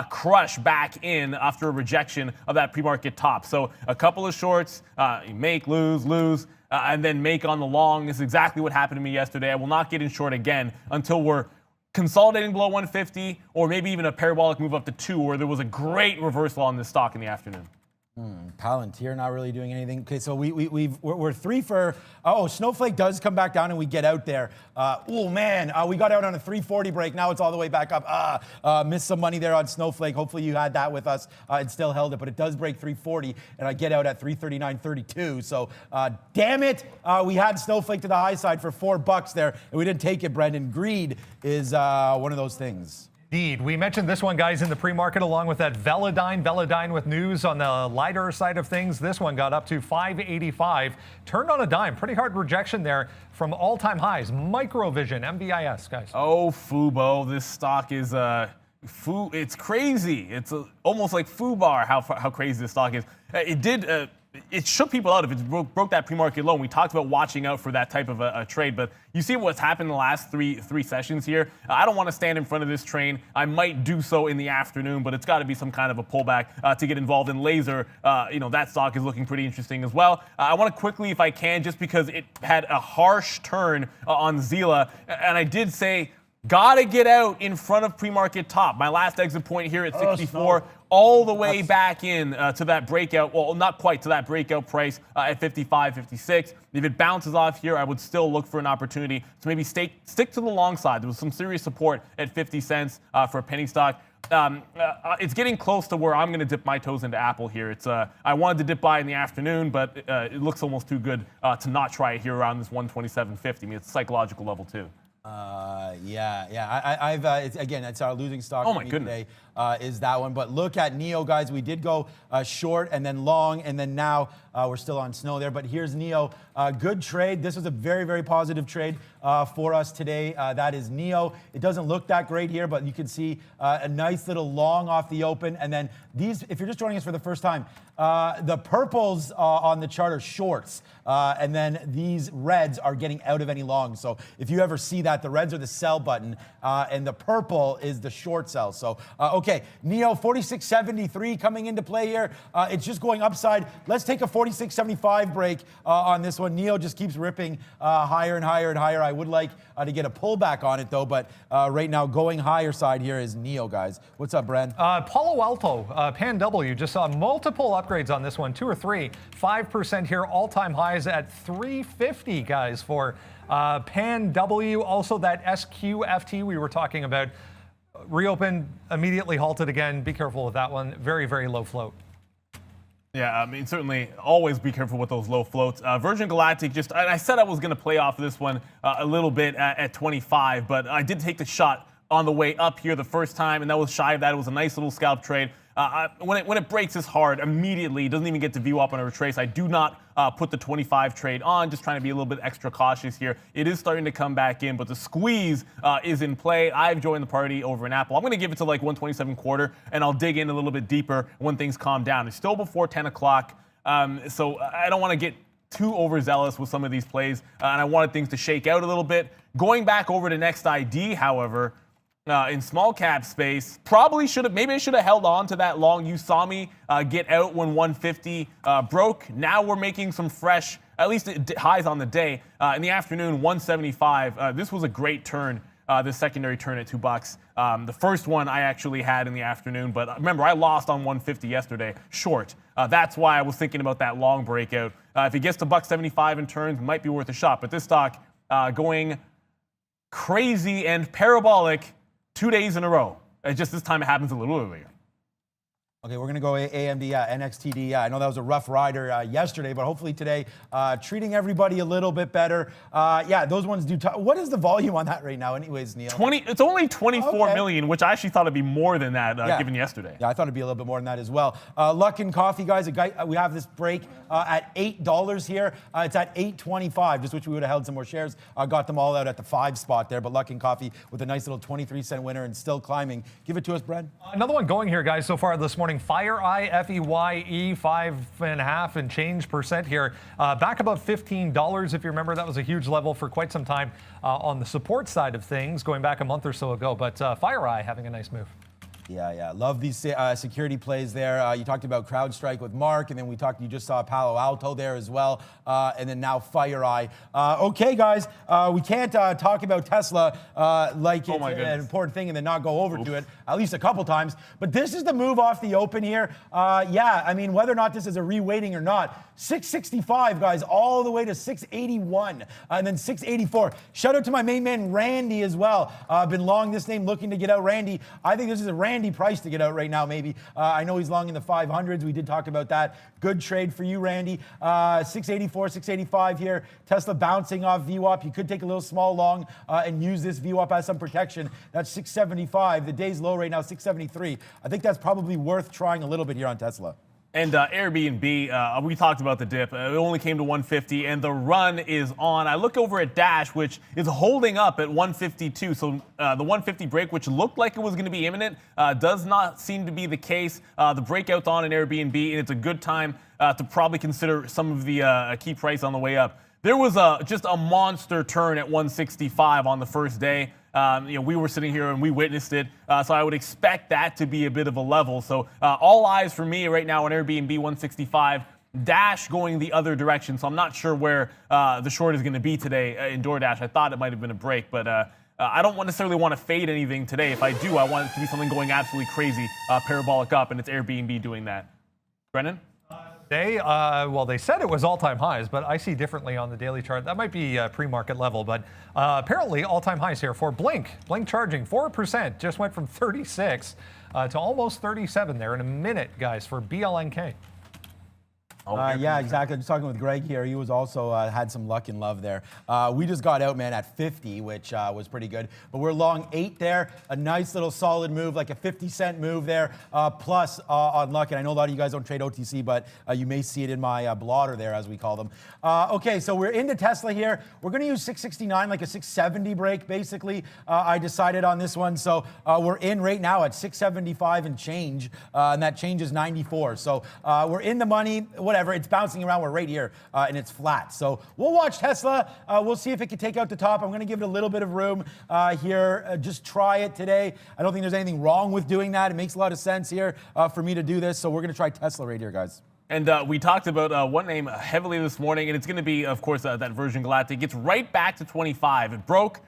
crush back in after a rejection of that pre-market top. So a couple of shorts, make, lose, and then make on the long is exactly what happened to me yesterday. I will not get in short again until we're consolidating below 150 or maybe even a parabolic move up to 2 where there was a great reversal on this stock in the afternoon. Palantir not really doing anything. Okay, so we're 3 for. Oh, Snowflake does come back down and we get out there. Oh man, we got out on a 340 break. Now it's all the way back up. Missed some money there on Snowflake. Hopefully you had that with us and still held it, but it does break 340 and I get out at 339.32. So damn it, we had Snowflake to the high side for $4 there and we didn't take it, Brendan. Greed is one of those things. Indeed. We mentioned this one, guys, in the pre-market, along with that Velodyne with news on the LiDAR side of things. This one got up to 585, turned on a dime. Pretty hard rejection there from all-time highs. Microvision, MVIS, guys. Oh, Fubo, this stock is it's crazy. It's almost like FUBAR, how crazy this stock is. It shook people out if it broke that pre-market low. And we talked about watching out for that type of a trade, but you see what's happened in the last three sessions here. I don't want to stand in front of this train. I might do so in the afternoon, but it's got to be some kind of a pullback to get involved in laser. That stock is looking pretty interesting as well. I want to quickly, if I can, just because it had a harsh turn on Zila, and I did say, gotta get out in front of pre-market top. My last exit point here at 64, all the way back in to that breakout. Well, not quite to that breakout price at 55, 56. If it bounces off here, I would still look for an opportunity to maybe stick to the long side. There was some serious support at 50 cents for a penny stock. It's getting close to where I'm going to dip my toes into Apple here. I wanted to dip by in the afternoon, but it looks almost too good to not try it here around this 127.50. I mean, it's a psychological level too. It's our losing stock. Oh my goodness. Today is that one. But look at NEO, guys. We did go short and then long, and then now we're still on snow there. But here's NEO. Good trade. This was a very, very positive trade for us today. That is NEO. It doesn't look that great here, but you can see a nice little long off the open. And then these, if you're just joining us for the first time, the purples on the chart are shorts, and then these reds are getting out of any long. So if you ever see that, the reds are the sell button, and the purple is the short sell. So, okay, NEO 46.73 coming into play here. It's just going upside. Let's take a 46.75 break on this one. NEO just keeps ripping higher and higher and higher. I would like to get a pullback on it, though, but right now going higher side here is NEO, guys. What's up, Brad? Palo Alto, Pan W, just saw multiple upgrades on this one, 2 or 3, 5% here, all-time highs at 350, guys, for Pan W. Also that SQFT we were talking about, reopened, immediately halted again. Be careful with that one. Very, very low float. Yeah, I mean, certainly always be careful with those low floats. Virgin Galactic, I said I was going to play off this one a little bit at 25, but I did take the shot on the way up here the first time, and that was shy of that. It was a nice little scalp trade. When it breaks this hard, immediately, it doesn't even get to view up on a retrace. I do not put the 25 trade on, just trying to be a little bit extra cautious here. It is starting to come back in, but the squeeze is in play. I've joined the party over in Apple. I'm going to give it to like 127.25, and I'll dig in a little bit deeper when things calm down. It's still before 10 o'clock, so I don't want to get too overzealous with some of these plays, and I wanted things to shake out a little bit. Going back over to Next ID, however, in small cap space, maybe I should have held on to that long. You saw me get out when 150 broke. Now we're making some fresh, at least highs on the day. In the afternoon, 175. This was a great turn, this secondary turn at $2. The first one I actually had in the afternoon, but remember, I lost on 150 yesterday, short. That's why I was thinking about that long breakout. If it gets to $175 in turns, it might be worth a shot. But this stock going crazy and parabolic 2 days in a row. Just this time it happens a little earlier. Okay, we're going to go AMD, NXTD. I know that was a rough rider yesterday, but hopefully today, treating everybody a little bit better. Those ones do. What is the volume on that right now, anyways, Neil? It's only 24 million, which I actually thought it'd be more than that given yesterday. Yeah, I thought it'd be a little bit more than that as well. Luck and Coffee, guys. We have this break at $8 here. It's at $8.25. Just wish we would have held some more shares. Got them all out at the 5 spot there, but Luck and Coffee with a nice little 23-cent winner and still climbing. Give it to us, Brad. Another one going here, guys, so far this morning. FireEye, FEYE, 5.5 and change percent here. Back above $15, if you remember. That was a huge level for quite some time on the support side of things, going back a month or so ago. But FireEye having a nice move. Yeah. Love these security plays there. You talked about CrowdStrike with Mark, and then you just saw Palo Alto there as well, and then now FireEye. Okay, guys, we can't talk about Tesla like it's an important thing and then not go over to it at least a couple times. But this is the move off the open here. I mean, whether or not this is a reweighting or not, 665, guys, all the way to 681, and then 684. Shout out to my main man, Randy, as well. Been long this name, looking to get out Randy. I think this is a Randy price to get out right now, maybe. I know he's long in the 500s. We did talk about that. Good trade for you, Randy. 684, 685 here. Tesla bouncing off VWAP. You could take a little small long and use this VWAP as some protection. That's 675. The day's low right now, 673. I think that's probably worth trying a little bit here on Tesla. And Airbnb, we talked about the dip. It only came to 150, and the run is on. I look over at Dash, which is holding up at 152. So the 150 break, which looked like it was going to be imminent, does not seem to be the case. The breakout's on in Airbnb, and it's a good time to probably consider some of the key price on the way up. There was just a monster turn at 165 on the first day. We were sitting here and we witnessed it, so I would expect that to be a bit of a level. So all eyes for me right now on Airbnb 165, Dash going the other direction. So I'm not sure where the short is going to be today in DoorDash. I thought it might have been a break, but I don't necessarily want to fade anything today. If I do, I want it to be something going absolutely crazy, parabolic up, and it's Airbnb doing that. Brennan? They said it was all-time highs, but I see differently on the daily chart. That might be pre-market level, but apparently all-time highs here for Blink. Blink charging 4%, just went from 36 to almost 37 there in a minute, guys, for BLNK. Yeah, exactly. Just talking with Greg here. He was also had some luck and love there. We just got out, man, at 50, which was pretty good. But we're long 8 there. A nice little solid move, like a 50-cent move there, plus on luck. And I know a lot of you guys don't trade OTC, but you may see it in my blotter there, as we call them. Okay, so we're into Tesla here. We're going to use 669, like a 670 break, basically. I decided on this one. So we're in right now at 675 and change, and that change is 94. So we're in the money. Whatever, it's bouncing around. We're right here, and it's flat. So we'll watch Tesla. We'll see if it can take out the top. I'm going to give it a little bit of room here. Just try it today. I don't think there's anything wrong with doing that. It makes a lot of sense here for me to do this. So we're going to try Tesla right here, guys. And we talked about one name heavily this morning, and it's going to be, of course, that Virgin Galactic. Gets right back to 25. It broke,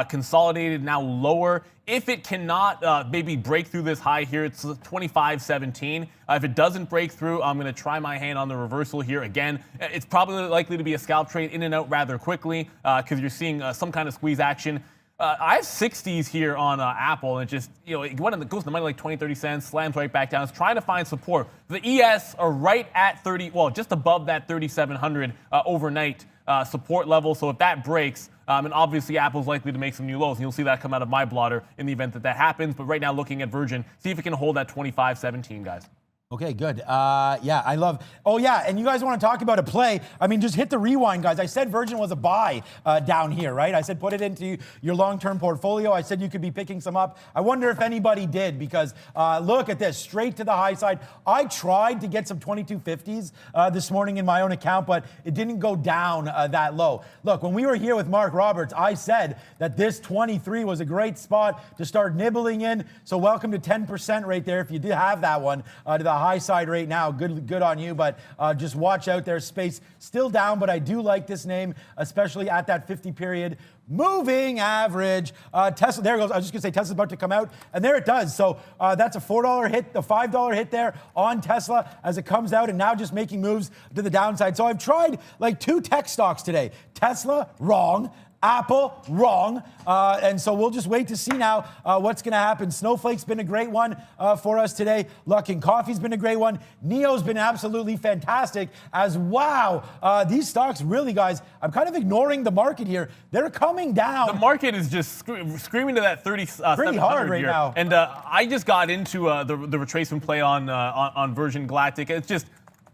consolidated, now lower. If it cannot maybe break through this high here, it's 25.17. If it doesn't break through, I'm going to try my hand on the reversal here again. It's probably likely to be a scalp trade in and out rather quickly because you're seeing some kind of squeeze action. I have 60s here on Apple, and it just, it goes in the money like 20, 30 cents, slams right back down. It's trying to find support. The ES are right at 30, well, just above that 3,700 overnight support level. So if that breaks, and obviously Apple's likely to make some new lows, and you'll see that come out of my blotter in the event that that happens. But right now, looking at Virgin, see if it can hold that 25.17, guys. Okay, good. Yeah, I love. Oh, yeah, and you guys want to talk about a play? I mean, just hit the rewind, guys. I said Virgin was a buy down here, right? I said put it into your long-term portfolio. I said you could be picking some up. I wonder if anybody did, because look at this, straight to the high side. I tried to get some 2250s this morning in my own account, but it didn't go down that low. Look, when we were here with Mark Roberts, I said that this 23 was a great spot to start nibbling in. So welcome to 10% right there if you did have that one to the high side right now. Good on you, but just watch out there. Space still down, but I do like this name, especially at that 50 period moving average. Tesla, there it goes. I was just gonna say Tesla's about to come out, and there it does. So that's a $4 hit, the $5 hit there on Tesla as it comes out, and now just making moves to the downside. So I've tried like 2 tech stocks today. Tesla, wrong. Apple, wrong. And so we'll just wait to see now what's going to happen. Snowflake's been a great one for us today. Luckin Coffee's been a great one. NIO's been absolutely fantastic as wow. These stocks really, guys, I'm kind of ignoring the market here. They're coming down. The market is just screaming to that 30. Pretty hard right now. And I just got into the retracement play on Virgin Galactic. It's just,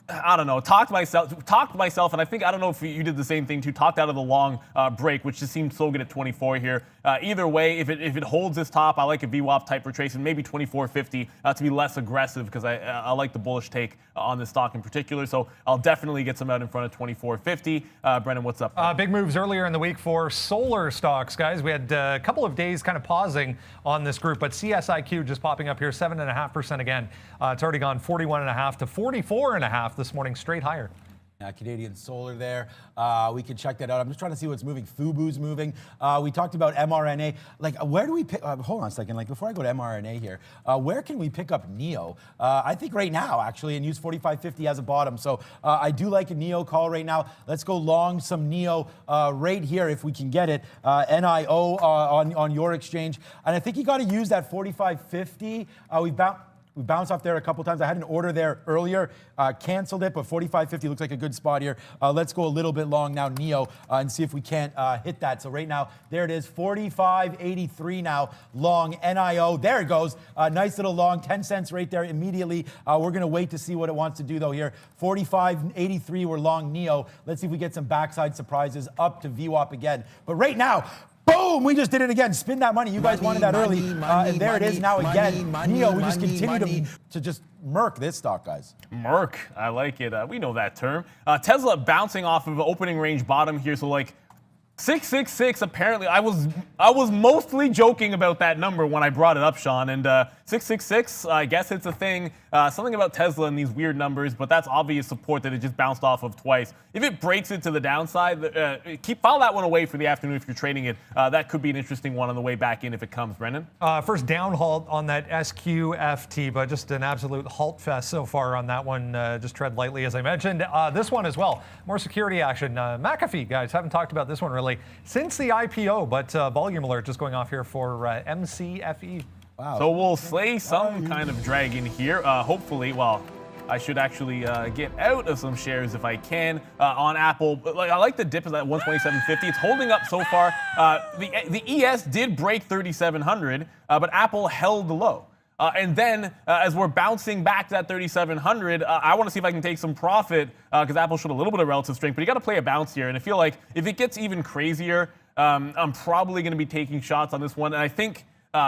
I don't know, talked myself, and I think, I don't know if you did the same thing too, talked out of the long break, which just seemed so good at 24 here. Either way, if it holds this top, I like a VWAP type retracement, maybe 24.50 to be less aggressive because I like the bullish take on this stock in particular. So I'll definitely get some out in front of 24.50. Brennan, what's up? Big moves earlier in the week for solar stocks, guys. We had a couple of days kind of pausing on this group, but CSIQ just popping up here, 7.5% again. It's already gone 41.5 to 44.5 this morning, straight higher. Canadian Solar there. We can check that out. I'm just trying to see what's moving. Fubu's moving. We talked about mRNA. Like, where do we pick? Hold on a second. Like, before I go to mRNA here, where can we pick up NIO? I think right now, actually, and use 45.50 as a bottom. So I do like a NIO call right now. Let's go long some NIO right here if we can get it. NIO on your exchange. And I think you got to use that 45.50. We bounced off there a couple times. I had an order there earlier, canceled it, but 45.50 looks like a good spot here. Let's go a little bit long now, NIO, and see if we can't hit that. So right now, there it is, 45.83 now, long NIO. There it goes. Nice little long, 10 cents right there immediately. We're going to wait to see what it wants to do, though, here. 45.83, we're long NIO. Let's see if we get some backside surprises up to VWAP again. But right now, boom! We just did it again. Spin that money. You guys wanted that early. And there it is now again. NIO, we just continue to just murk this stock, guys. Murk. I like it. We know that term. Tesla bouncing off of an opening range bottom here. So, like, 666, apparently, I was mostly joking about that number when I brought it up, Sean, and 666, I guess it's a thing. Something about Tesla and these weird numbers, but that's obvious support that it just bounced off of twice. If it breaks it to the downside, file that one away for the afternoon if you're trading it. That could be an interesting one on the way back in if it comes, Brendan. First down halt on that SQFT, but just an absolute halt fest so far on that one. Just tread lightly, as I mentioned. This one as well, more security action. McAfee, guys, haven't talked about this one really since the IPO, but volume alert just going off here for MCFE. Wow. So we'll slay some kind of dragon here. Hopefully, well, I should actually get out of some shares if I can on Apple. But I like the dip is at 127.50. It's holding up so far. The ES did break 3,700, but Apple held the low. And then, as we're bouncing back to that 3,700, I want to see if I can take some profit because Apple showed a little bit of relative strength. But you got to play a bounce here. And I feel like if it gets even crazier, I'm probably going to be taking shots on this one. And I think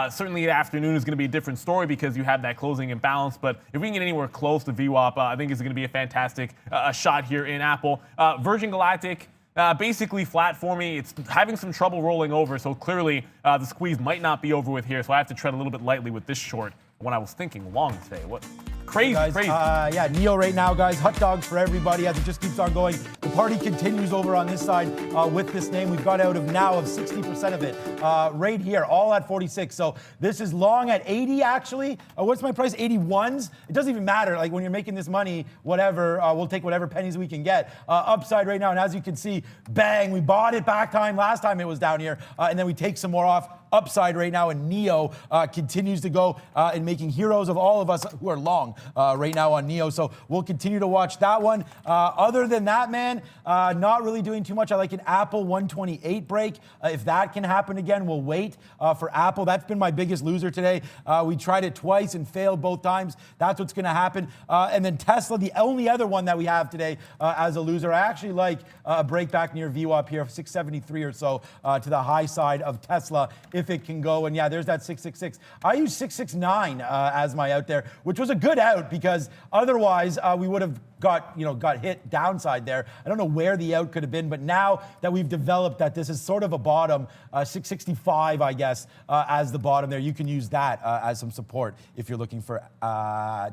certainly the afternoon is going to be a different story because you have that closing imbalance. But if we can get anywhere close to VWAP, I think it's going to be a fantastic shot here in Apple. Virgin Galactic. Basically flat for me. It's having some trouble rolling over, so clearly the squeeze might not be over with here, so I have to tread a little bit lightly with this short when I was thinking long today. What? Crazy, guys, crazy. Yeah, NIO right now, guys. Hot dogs for everybody as it just keeps on going. The party continues over on this side with this name. We've got out of 60% of it right here, all at 46. So this is long at 80, actually. What's my price? 81s. It doesn't even matter. Like when you're making this money, whatever, we'll take whatever pennies we can get. Upside right now, and as you can see, bang, we bought it back last time it was down here, and then we take some more off. Upside right now, and NIO continues to go and making heroes of all of us who are long right now on NIO. So we'll continue to watch that one. Other than that, man, not really doing too much. I like an Apple 128 break. If that can happen again, we'll wait for Apple. That's been my biggest loser today. We tried it twice and failed both times. That's what's going to happen. And then Tesla, the only other one that we have today as a loser. I actually like a break back near VWAP here, 673 or so to the high side of Tesla. If it can go, and yeah, there's that 666. I use 669 as my out there, which was a good out because otherwise we would have got hit downside there. I don't know where the out could have been, but now that we've developed that this is sort of a bottom, 665, I guess, as the bottom there, you can use that as some support if you're looking for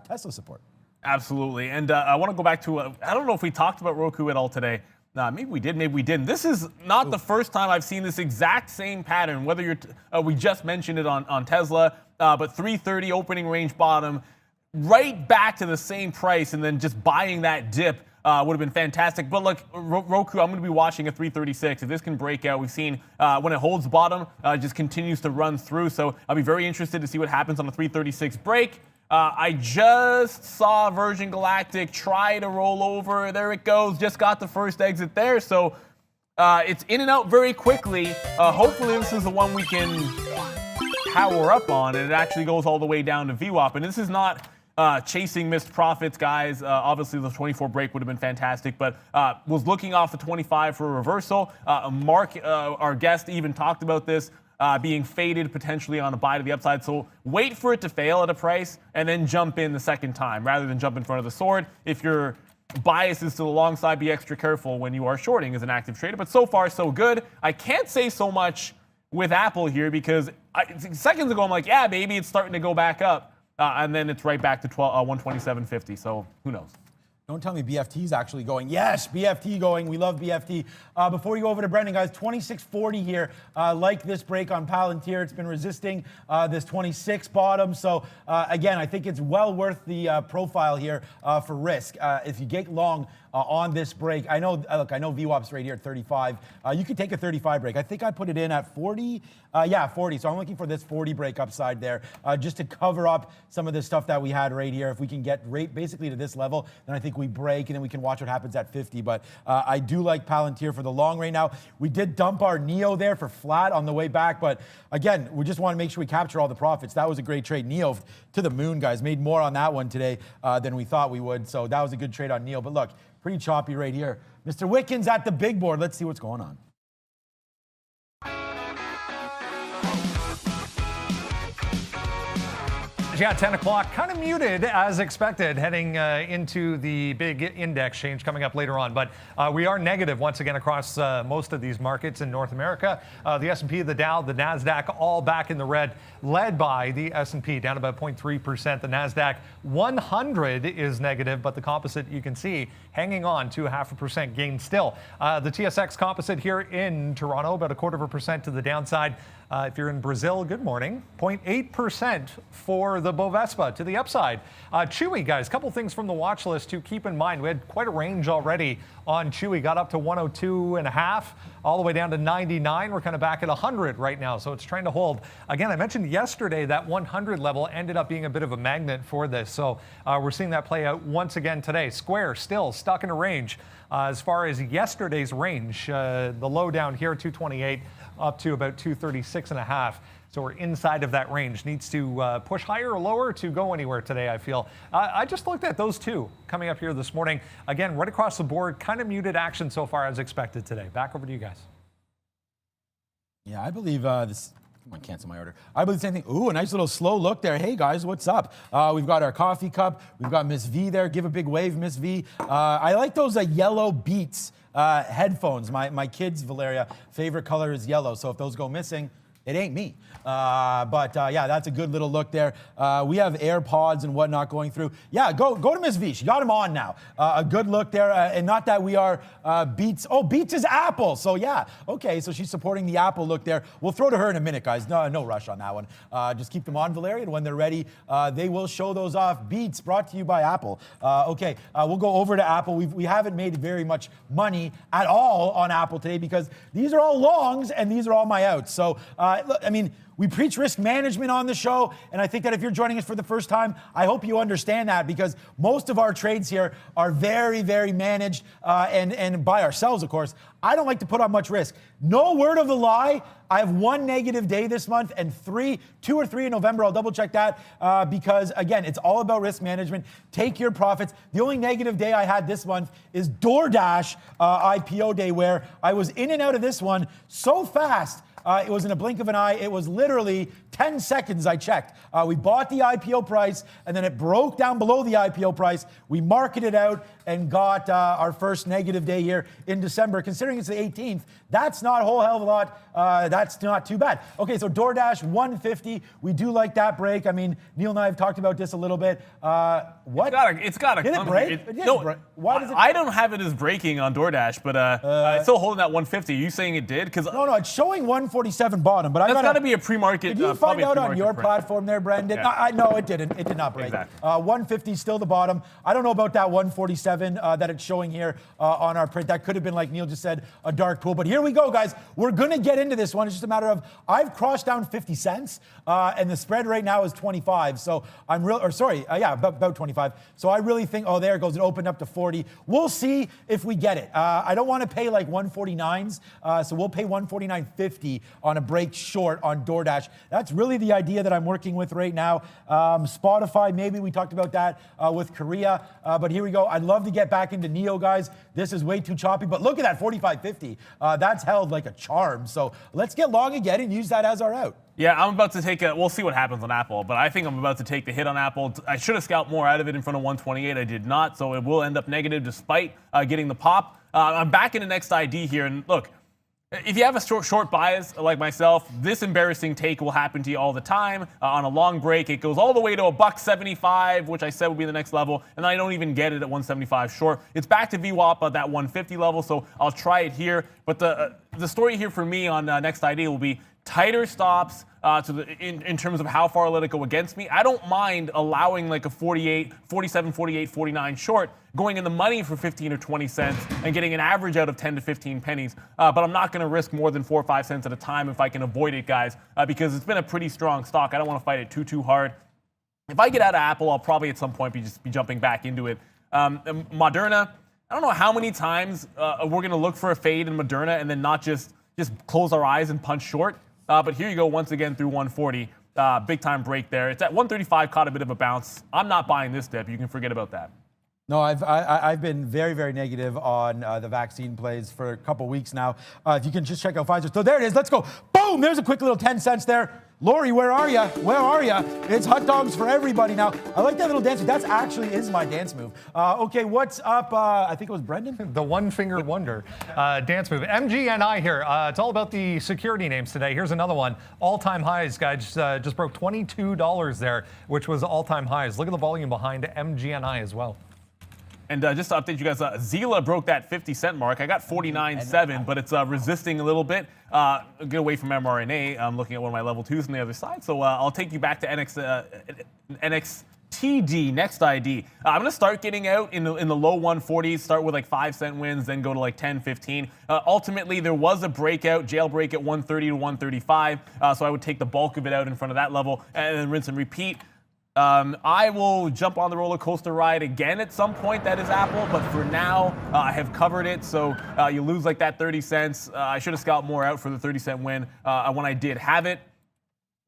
Tesla support. Absolutely, and I want to go back to, I don't know if we talked about Roku at all today. Maybe we did, maybe we didn't. This is not the first time I've seen this exact same pattern, whether you're, we just mentioned it on Tesla, but 330 opening range bottom, right back to the same price and then just buying that dip would have been fantastic. But look, Roku, I'm going to be watching a 336. If this can break out, we've seen when it holds bottom, just continues to run through. So I'll be very interested to see what happens on a 336 break. I just saw Virgin Galactic try to roll over. There it goes. Just got the first exit there. So it's in and out very quickly. Hopefully this is the one we can power up on, and it actually goes all the way down to VWAP. And this is not chasing missed profits, guys. Obviously, the 24 break would have been fantastic, but was looking off the 25 for a reversal. Mark, our guest, even talked about this. Being faded potentially on a buy to the upside. So wait for it to fail at a price and then jump in the second time rather than jump in front of the sword. If your bias is to the long side, be extra careful when you are shorting as an active trader. But so far, so good. I can't say so much with Apple here because seconds ago I'm like, yeah, baby, it's starting to go back up. And then it's right back to 127.50. So who knows? Don't tell me BFT is actually going. Yes, BFT going. We love BFT. Before you go over to Brendan, guys, 26.40 here. Like this break on Palantir, it's been resisting this 26 bottom. So again, I think it's well worth the profile here for risk. If you get long on this break, I know. Look, I know VWAP's right here at 35. You could take a 35 break. I think I put it in at 40. Yeah, 40. So I'm looking for this 40 break upside there, just to cover up some of the stuff that we had right here. If we can get right basically to this level, then I think we break, and then we can watch what happens at 50. But I do like Palantir for the long right now. We did dump our Neo there for flat on the way back, but again, we just want to make sure we capture all the profits. That was a great trade. Neo to the moon, guys. Made more on that one today than we thought we would. So that was a good trade on Neo. But look, pretty choppy right here. Mr. Wickens at the big board. Let's see what's going on. Yeah, 10 o'clock, kind of muted as expected, heading into the big index change coming up later on. But we are negative once again across most of these markets in North America. The S&P, the Dow, the NASDAQ, all back in the red, led by the S&P, down about 0.3%. The NASDAQ 100 is negative, but the composite, you can see, hanging on to 0.5% gain still. The TSX composite here in Toronto, about 0.25% to the downside. If you're in Brazil, good morning. 0.8% for the BOVESPA to the upside. Chewy, guys, a couple things from the watch list to keep in mind. We had quite a range already on Chewy. Got up to 102.5, all the way down to 99. We're kind of back at 100 right now, so it's trying to hold. Again, I mentioned yesterday that 100 level ended up being a bit of a magnet for this, so we're seeing that play out once again today. Square still stuck in a range. As far as yesterday's range, the low down here, 228, up to about 236.5. So we're inside of that range. Needs to push higher or lower to go anywhere today, I feel. I just looked at those two coming up here this morning. Again, right across the board, kind of muted action so far as expected today. Back over to you guys. Yeah, I believe this. Come on, cancel my order. I believe the same thing. Ooh, a nice little slow look there. Hey, guys, what's up? We've got our coffee cup. We've got Miss V there. Give a big wave, Miss V. I like those yellow Beats headphones. My kids, Valeria, favorite color is yellow. So if those go missing, it ain't me. But yeah, that's a good little look there. We have AirPods and whatnot going through. Yeah, go to Miss V. She got them on now. A good look there. And not that we are Beats. Oh, Beats is Apple. So yeah, okay. So she's supporting the Apple look there. We'll throw to her in a minute, guys. No rush on that one. Just keep them on, Valeria. And when they're ready, they will show those off. Beats brought to you by Apple. Okay, we'll go over to Apple. We haven't made very much money at all on Apple today because these are all longs and these are all my outs. So, look, I mean, we preach risk management on the show, and I think that if you're joining us for the first time, I hope you understand that because most of our trades here are very, very managed and by ourselves, of course. I don't like to put on much risk. No word of the lie. I have one negative day this month and two or three in November. I'll double check that because, again, it's all about risk management. Take your profits. The only negative day I had this month is DoorDash IPO day where I was in and out of this one so fast. It was in a blink of an eye. It was literally 10 seconds I checked. We bought the IPO price, and then it broke down below the IPO price. We marketed out and got our first negative day here in December. Considering it's the 18th, that's not a whole hell of a lot. That's not too bad. Okay, so DoorDash 150. We do like that break. I mean, Neil and I have talked about this a little bit. What? It's got to Did it break? Why does it? I don't have it as breaking on DoorDash, but it's still holding that 150. Are you saying it did? Because no, it's showing 150. 147 bottom, but That's got to be a pre-market. Did you find out on your print. platform there, Brendan? Yeah. No, it didn't. It did not break. Exactly. 150 still the bottom. I don't know about that 147 that it's showing here on our print. That could have been, like Neil just said, a dark pool. But here we go, guys. We're going to get into this one. It's just a matter of I've crossed down 50 cents, and the spread right now is 25. So I'm about 25. So I really think, there it goes. It opened up to 40. We'll see if we get it. I don't want to pay like 149s, so we'll pay 149.50 on a break short on DoorDash. That's really the idea that I'm working with right now. Spotify, maybe we talked about that with Korea, but here we go. I'd love to get back into Neo, guys. This is way too choppy, but look at that 45.50. That's held like a charm. So let's get long again and use that as our out. Yeah, I'm about to take we'll see what happens on Apple, but I think I'm about to take the hit on Apple. I should have scalped more out of it in front of 128. I did not, so it will end up negative despite getting the pop. I'm back into next ID here, and look, if you have a short bias like myself, this embarrassing take will happen to you all the time. On a long break, it goes all the way to $1.75, which I said would be the next level, and then I don't even get it at 175 short. It's back to VWAP at that 150 level, so I'll try it here. But the story here for me on next ID will be tighter stops in terms of how far I'll let it go against me. I don't mind allowing like a 47, 48, 49 short, going in the money for 15 or 20 cents and getting an average out of 10 to 15 pennies. But I'm not going to risk more than 4 or 5 cents at a time if I can avoid it, guys, because it's been a pretty strong stock. I don't want to fight it too hard. If I get out of Apple, I'll probably at some point be jumping back into it. Moderna, I don't know how many times we're going to look for a fade in Moderna and then not just close our eyes and punch short. But here you go once again through 140. Big time break there. It's at 135, caught a bit of a bounce. I'm not buying this dip. You can forget about that. No, I've been very, very negative on the vaccine plays for a couple weeks now. If you can just check out Pfizer. So there it is. Let's go. Boom! There's a quick little 10 cents there. Lori, where are you? Where are you? It's hot dogs for everybody now. I like that little dance move. That actually is my dance move. Okay, what's up? I think it was Brendan. The one-finger wonder dance move. MGNI here. It's all about the security names today. Here's another one. All-time highs, guys. Just broke $22 there, which was all-time highs. Look at the volume behind MGNI as well. And just to update you guys, Zila broke that 50-cent mark. I got 49.7, but it's resisting a little bit. Get away from mRNA. I'm looking at one of my level 2s on the other side. So I'll take you back to NXTD, next ID. I'm going to start getting out in the low 140s, start with like 5 cent wins, then go to like 10, 15. Ultimately, there was a breakout, jailbreak at 130 to 135. So I would take the bulk of it out in front of that level and then rinse and repeat. I will jump on the roller coaster ride again at some point, that is Apple, but for now, I have covered it, so you lose like that 30 cents. I should have scalped more out for the 30-cent win when I did have it.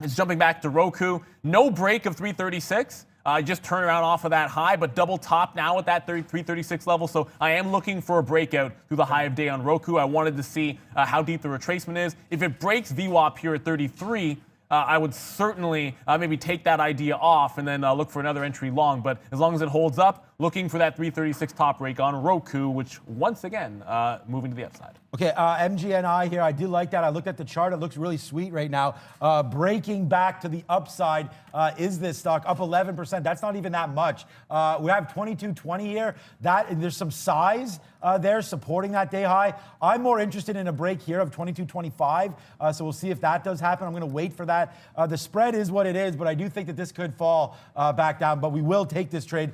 It's jumping back to Roku. No break of 336. Just turn around off of that high, but double top now at that 336 level. So I am looking for a breakout through the high of day on Roku. I wanted to see how deep the retracement is. If it breaks VWAP here at 33, I would certainly maybe take that idea off and then look for another entry long. But as long as it holds up, looking for that 336 top break on Roku, which once again, moving to the upside. Okay, MGNI here. I do like that. I looked at the chart. It looks really sweet right now. Breaking back to the upside is this stock up 11%. That's not even that much. We have 22.20 here. There's some size there supporting that day high. I'm more interested in a break here of 22.25. So we'll see if that does happen. I'm going to wait for that. The spread is what it is, but I do think that this could fall back down. But we will take this trade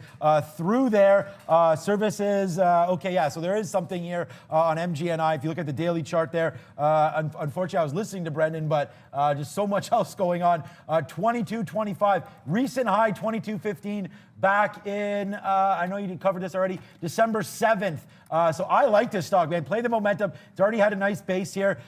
through there. Services. Okay, yeah. So there is something here on MGNI. If you look at the daily chart there, unfortunately, I was listening to Brendan, but just so much else going on. 22.25, recent high 22.15 back in, I know you covered this already, December 7th. So I like this stock, man. Play the momentum. It's already had a nice base here.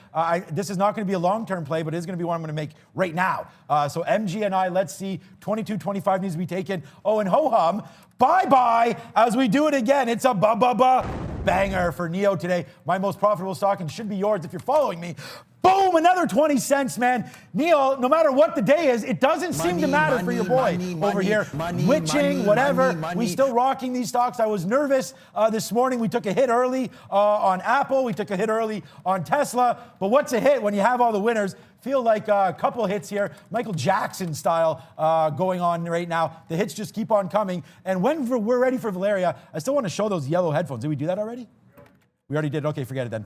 This is not going to be a long-term play, but it is going to be one I'm going to make right now. So MGNI, let's see. 22.25 needs to be taken. Oh, and ho-hum, bye-bye as we do it again. It's a banger for Neo today. My most profitable stock, and should be yours if you're following me. Boom, another 20 cents, man. Neil, no matter what the day is, it doesn't seem to matter for your boy over here. Witching, whatever. We still rocking these stocks. I was nervous this morning. We took a hit early on Apple. We took a hit early on Tesla. But what's a hit when you have all the winners? Feel like a couple hits here, Michael Jackson style going on right now. The hits just keep on coming. And when we're ready for Valeria, I still want to show those yellow headphones. Did we do that already? We already did. Okay, forget it then.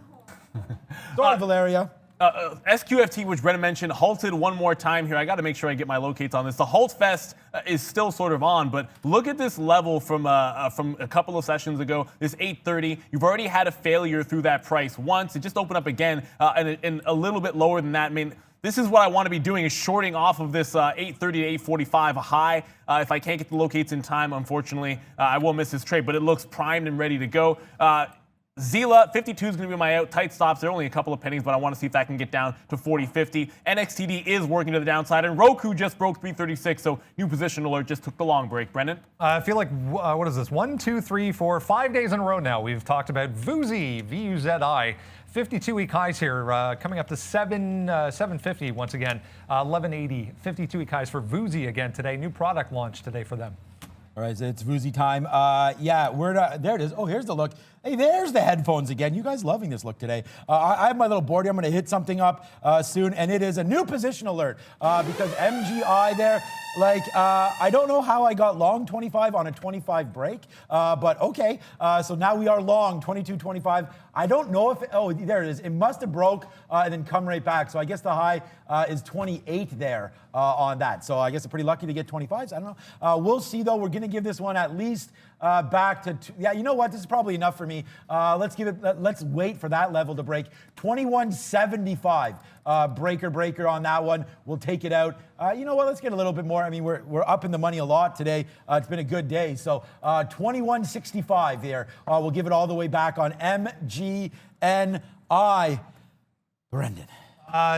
Sorry, Valeria. SQFT, which Brennan mentioned, halted one more time here. I got to make sure I get my locates on this. The halt fest is still sort of on, but look at this level from a couple of sessions ago, this 830. You've already had a failure through that price once. It just opened up again and a little bit lower than that. I mean, this is what I want to be doing, is shorting off of this 830 to 845 high. If I can't get the locates in time, unfortunately, I will miss this trade, but it looks primed and ready to go. Zila, 52 is going to be my out. Tight stops. They're only a couple of pennies, but I want to see if that can get down to 40.50. NXTD is working to the downside, and Roku just broke 336, so new position alert, just took the long break. Brendan? I feel like, what is this? 1, 2, 3, 4, 5 days in a row now. We've talked about VUZI, V-U-Z-I. 52-week highs here, coming up to 750 once again. 1180, 52-week highs for VUZI again today. New product launch today for them. All right, so it's VUZI time. Yeah, there it is. Oh, here's the look. Hey, there's the headphones again. You guys loving this look today. I have my little board here. I'm going to hit something up soon, and it is a new position alert because MGI there, I don't know how I got long 25 on a 25 break, but okay. So now we are long 22.25. I don't know if, there it is. It must have broke and then come right back. So I guess the high is 28 there on that. So I guess I'm pretty lucky to get 25s. I don't know. We'll see, though. We're going to give this one at least back to, yeah, you know what? This is probably enough for me. Let's wait for that level to break. 21.75 breaker on that one. We'll take it out. You know what? Let's get a little bit more. I mean, we're up in the money a lot today. It's been a good day. So 21.65 there. We'll give it all the way back on MGNI. Brendan.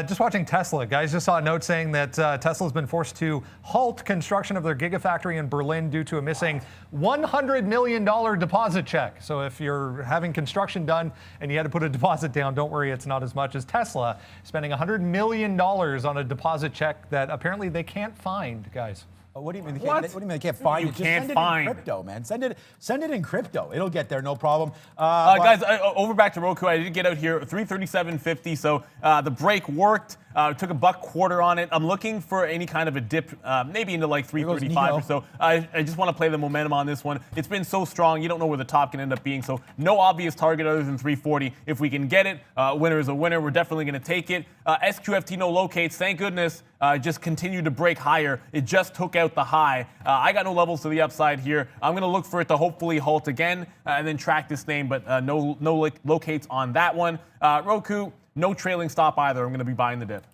Just watching Tesla, guys. Just saw a note saying that Tesla's been forced to halt construction of their Gigafactory in Berlin due to a missing $100 million deposit check. So if you're having construction done and you had to put a deposit down, don't worry, it's not as much as Tesla spending $100 million on a deposit check that apparently they can't find, guys. What do you mean? What do you mean they can't find it? Just send it in crypto, man. Send it in crypto. It'll get there, no problem. Guys, over back to Roku. I did get out here 337.50. So the break worked. Took $1.25 on it. I'm looking for any kind of a dip, maybe into like 335 or so. I just want to play the momentum on this one. It's been so strong. You don't know where the top can end up being. So no obvious target other than 340. If we can get it, winner is a winner. We're definitely going to take it. SQFT no locates. Thank goodness. Just continued to break higher. It just took out the high. I got no levels to the upside here. I'm going to look for it to hopefully halt again and then track this name, but no locates on that one. Roku, no trailing stop either. I'm going to be buying the dip.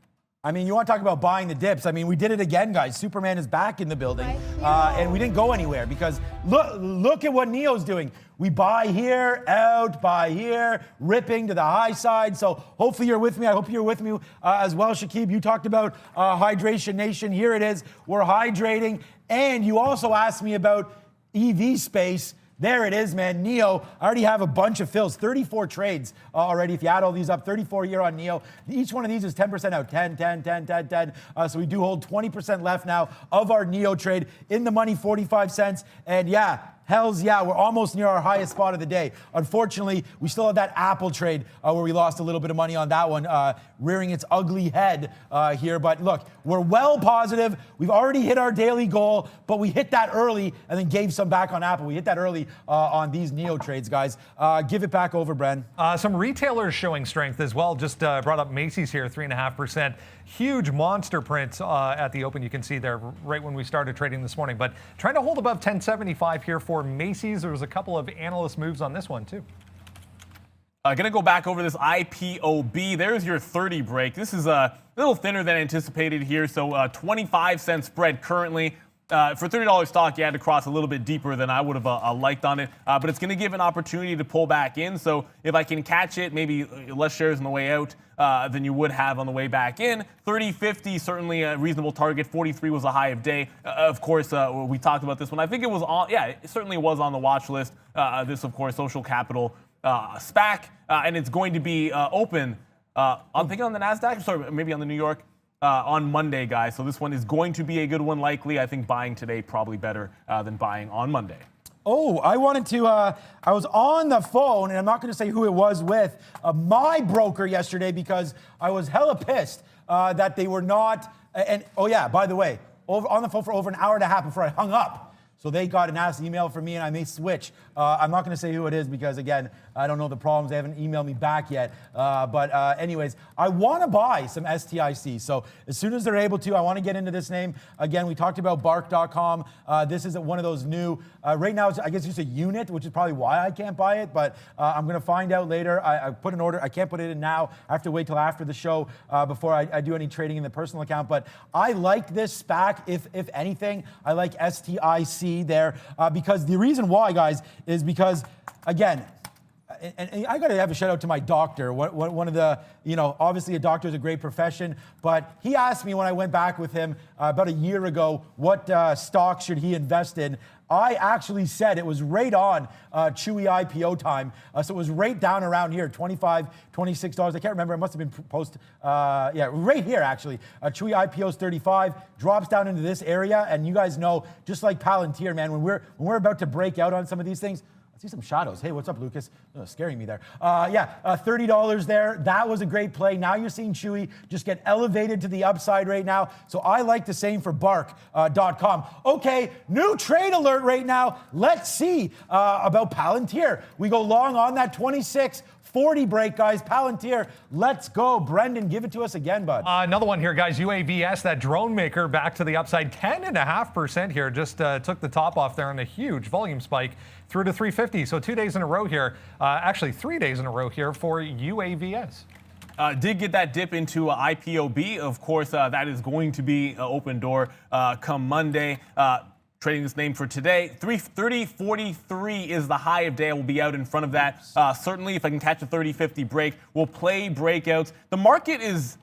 I mean, you want to talk about buying the dips. I mean, we did it again, guys. Superman is back in the building, and we didn't go anywhere because look at what NIO's doing. We buy here, out, buy here, ripping to the high side. So hopefully you're with me. I hope you're with me as well, Shakib. You talked about Hydration Nation. Here it is. We're hydrating. And you also asked me about EV space. There it is, man. NIO, I already have a bunch of fills, 34 trades already. If you add all these up, 34 here on NIO. Each one of these is 10% out, 10, 10, 10, 10, 10. So we do hold 20% left now of our NIO trade. In the money, 45 cents. And yeah, hells yeah, we're almost near our highest spot of the day. Unfortunately, we still have that Apple trade where we lost a little bit of money on that one, rearing its ugly head here. But look, we're well positive. We've already hit our daily goal, but we hit that early and then gave some back on Apple. We hit that early on these NIO trades, guys. Give it back over, Bren. Some retailers showing strength as well. Just brought up Macy's here, 3.5%. Huge monster print at the open. You can see there right when we started trading this morning. But trying to hold above 1075 here for Macy's. There was a couple of analyst moves on this one too. Going to go back over this IPOB. There's your 30 break. This is a little thinner than anticipated here. So 25 cent spread currently. For $30 stock, you had to cross a little bit deeper than I would have liked on it. But it's going to give an opportunity to pull back in. So if I can catch it, maybe less shares on the way out than you would have on the way back in. 30.50, certainly a reasonable target. 43 was a high of day. Of course, we talked about this one. I think it was on, yeah, it certainly was on the watch list. This, of course, Social Capital SPAC. And it's going to be open, I'm thinking on the NASDAQ, sorry, maybe on the New York. On Monday, guys. So this one is going to be a good one, likely. I think buying today probably better than buying on Monday. Oh, I wanted to, I was on the phone, and I'm not going to say who it was with, my broker yesterday because I was hella pissed that they were not, and oh yeah, by the way, on the phone for over an hour and a half before I hung up. So they got an ass email from me, and I may switch. I'm not going to say who it is because, again, I don't know the problems. They haven't emailed me back yet. But anyways, I want to buy some STIC. So as soon as they're able to, I want to get into this name. Again, we talked about bark.com. This is one of those new, right now, it's, I guess, just a unit, which is probably why I can't buy it. But I'm going to find out later. I put an order. I can't put it in now. I have to wait till after the show before I do any trading in the personal account. But I like this SPAC, if anything. I like STIC there because the reason why, guys, is because, again, and I got to have a shout out to my doctor. One of the, obviously a doctor is a great profession, but he asked me when I went back with him about a year ago, what stock should he invest in. I actually said it was right on Chewy IPO time. So it was right down around here, $25, $26. I can't remember. It must have been right here, actually. Chewy IPO's 35, drops down into this area. And you guys know, just like Palantir, man, when we're about to break out on some of these things, see some shadows. Hey, what's up, Lucas? Oh, scaring me there. $30 there. That was a great play. Now you're seeing Chewy just get elevated to the upside right now. So I like the same for bark.com. Okay, new trade alert right now. Let's see about Palantir. We go long on that 26.40 break, guys. Palantir, let's go. Brendan, give it to us again, bud. Another one here, guys. UAVS, that drone maker, back to the upside. 10.5% here. Just took the top off there on a huge volume spike through to 350. So 2 days in a row here. Actually, 3 days in a row here for UAVS. Did get that dip into IPOB. Of course, that is going to be an open door come Monday. Trading this name for today. 330.43 is the high of day. We'll be out in front of that. Certainly, if I can catch a 30.50 break, we'll play breakouts. The market is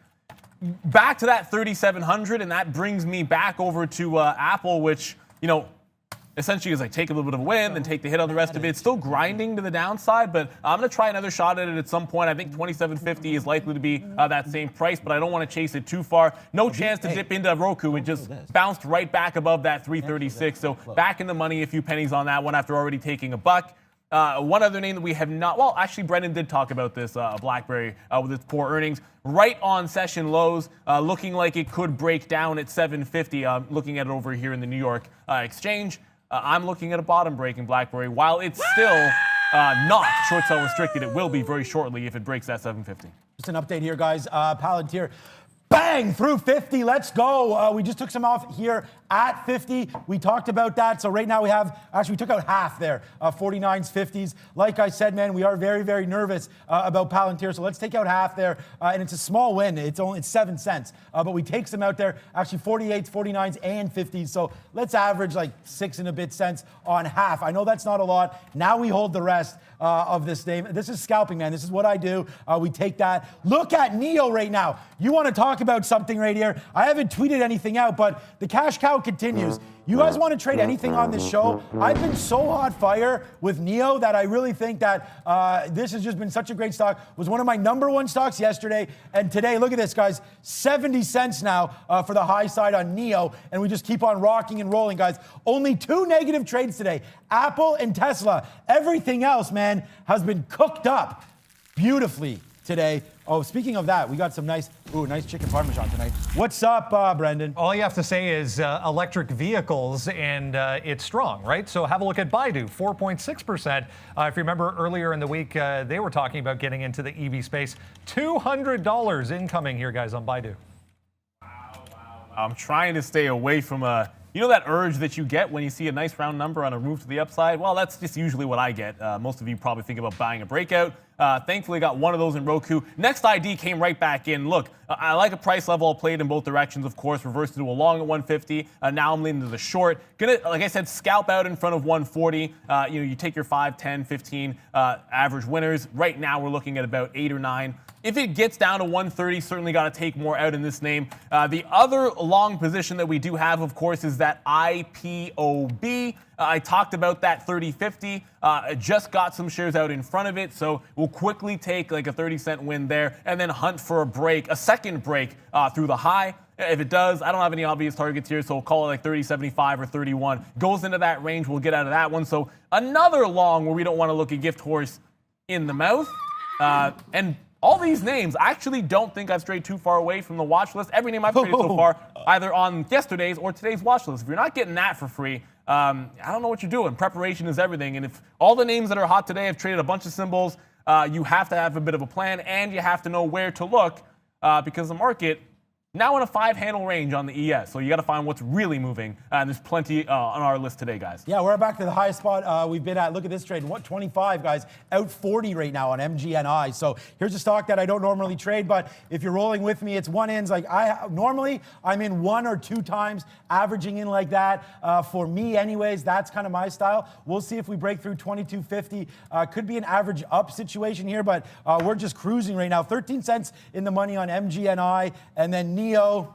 back to that 3,700, and that brings me back over to Apple, which, essentially is like take a little bit of a win, then take the hit on the rest of it. It's still grinding to the downside, but I'm going to try another shot at it at some point. I think 27.50 is likely to be that same price, but I don't want to chase it too far. No chance to dip into Roku. It just bounced right back above that 336. So back in the money, a few pennies on that one after already taking a buck. One other name that we have not, well, actually, Brendan did talk about this, BlackBerry, with its poor earnings. Right on session lows, looking like it could break down at 750. Looking at it over here in the New York exchange. I'm looking at a bottom break in BlackBerry. While it's still not short sell restricted, it will be very shortly if it breaks that 750. Just an update here, guys. Palantir, bang, through 50. Let's go. We just took some off here at 50. We talked about that. So right now we took out half there, 49s, 50s. Like I said, man, we are very, very nervous about Palantir. So let's take out half there. And it's a small win. It's 7 cents. But we take some out there, actually 48s, 49s, and 50s. So let's average like 6 and a bit cents on half. I know that's not a lot. Now we hold the rest of this name. This is scalping, man. This is what I do. We take that. Look at NEO right now. You want to talk about something right here. I haven't tweeted anything out, but the cash cow continues. You guys want to trade anything on this show? I've been so hot fire with NEO that I really think that this has just been such a great stock. Was one of my #1 stocks yesterday. And today, look at this, guys. 70 cents now for the high side on NEO. And we just keep on rocking and rolling, guys. Only 2 negative trades today. Apple and Tesla. Everything else, man, has been cooked up beautifully today. Oh, speaking of that, we got some nice chicken parmesan tonight. What's up, Brendan? All you have to say is electric vehicles, and it's strong, right? So have a look at Baidu, 4.6%. If you remember earlier in the week, they were talking about getting into the EV space. $200 incoming here, guys, on Baidu. I'm trying to stay away from that urge that you get when you see a nice round number on a move to the upside? Well, that's just usually what I get. Most of you probably think about buying a breakout. Thankfully, got one of those in Roku. Next ID came right back in. Look, I like a price level. I'll play it in both directions, of course. Reversed to a long at 150. Now I'm leaning to the short. Gonna, like I said, scalp out in front of 140. You take your 5, 10, 15 average winners. Right now, we're looking at about 8 or 9. If it gets down to 130, certainly got to take more out in this name. The other long position that we do have, of course, is that IPOB. I talked about that 30.50. Just got some shares out in front of it, so we'll quickly take like a 30-cent win there and then hunt for a second break through the high. If it does, I don't have any obvious targets here, so we'll call it like 30.75 or 31. Goes into that range, we'll get out of that one. So another long where we don't want to look a gift horse in the mouth. And all these names, I actually don't think I've strayed too far away from the watch list. Every name I've traded so far, either on yesterday's or today's watch list. If you're not getting that for free, I don't know what you're doing. Preparation is everything. And if all the names that are hot today have traded a bunch of symbols, you have to have a bit of a plan, and you have to know where to look because the market now in a 5-handle range on the ES. So you got to find what's really moving. And there's plenty on our list today, guys. Yeah, we're back to the highest spot we've been at. Look at this trade. 25, guys. Out 40 right now on MGNI. So here's a stock that I don't normally trade, but if you're rolling with me, it's one ins. Like normally, I'm in 1 or 2 times, averaging in like that. For me, anyways, that's kind of my style. We'll see if we break through 2250. Could be an average up situation here, but we're just cruising right now. 13 cents in the money on MGNI, and then NEO.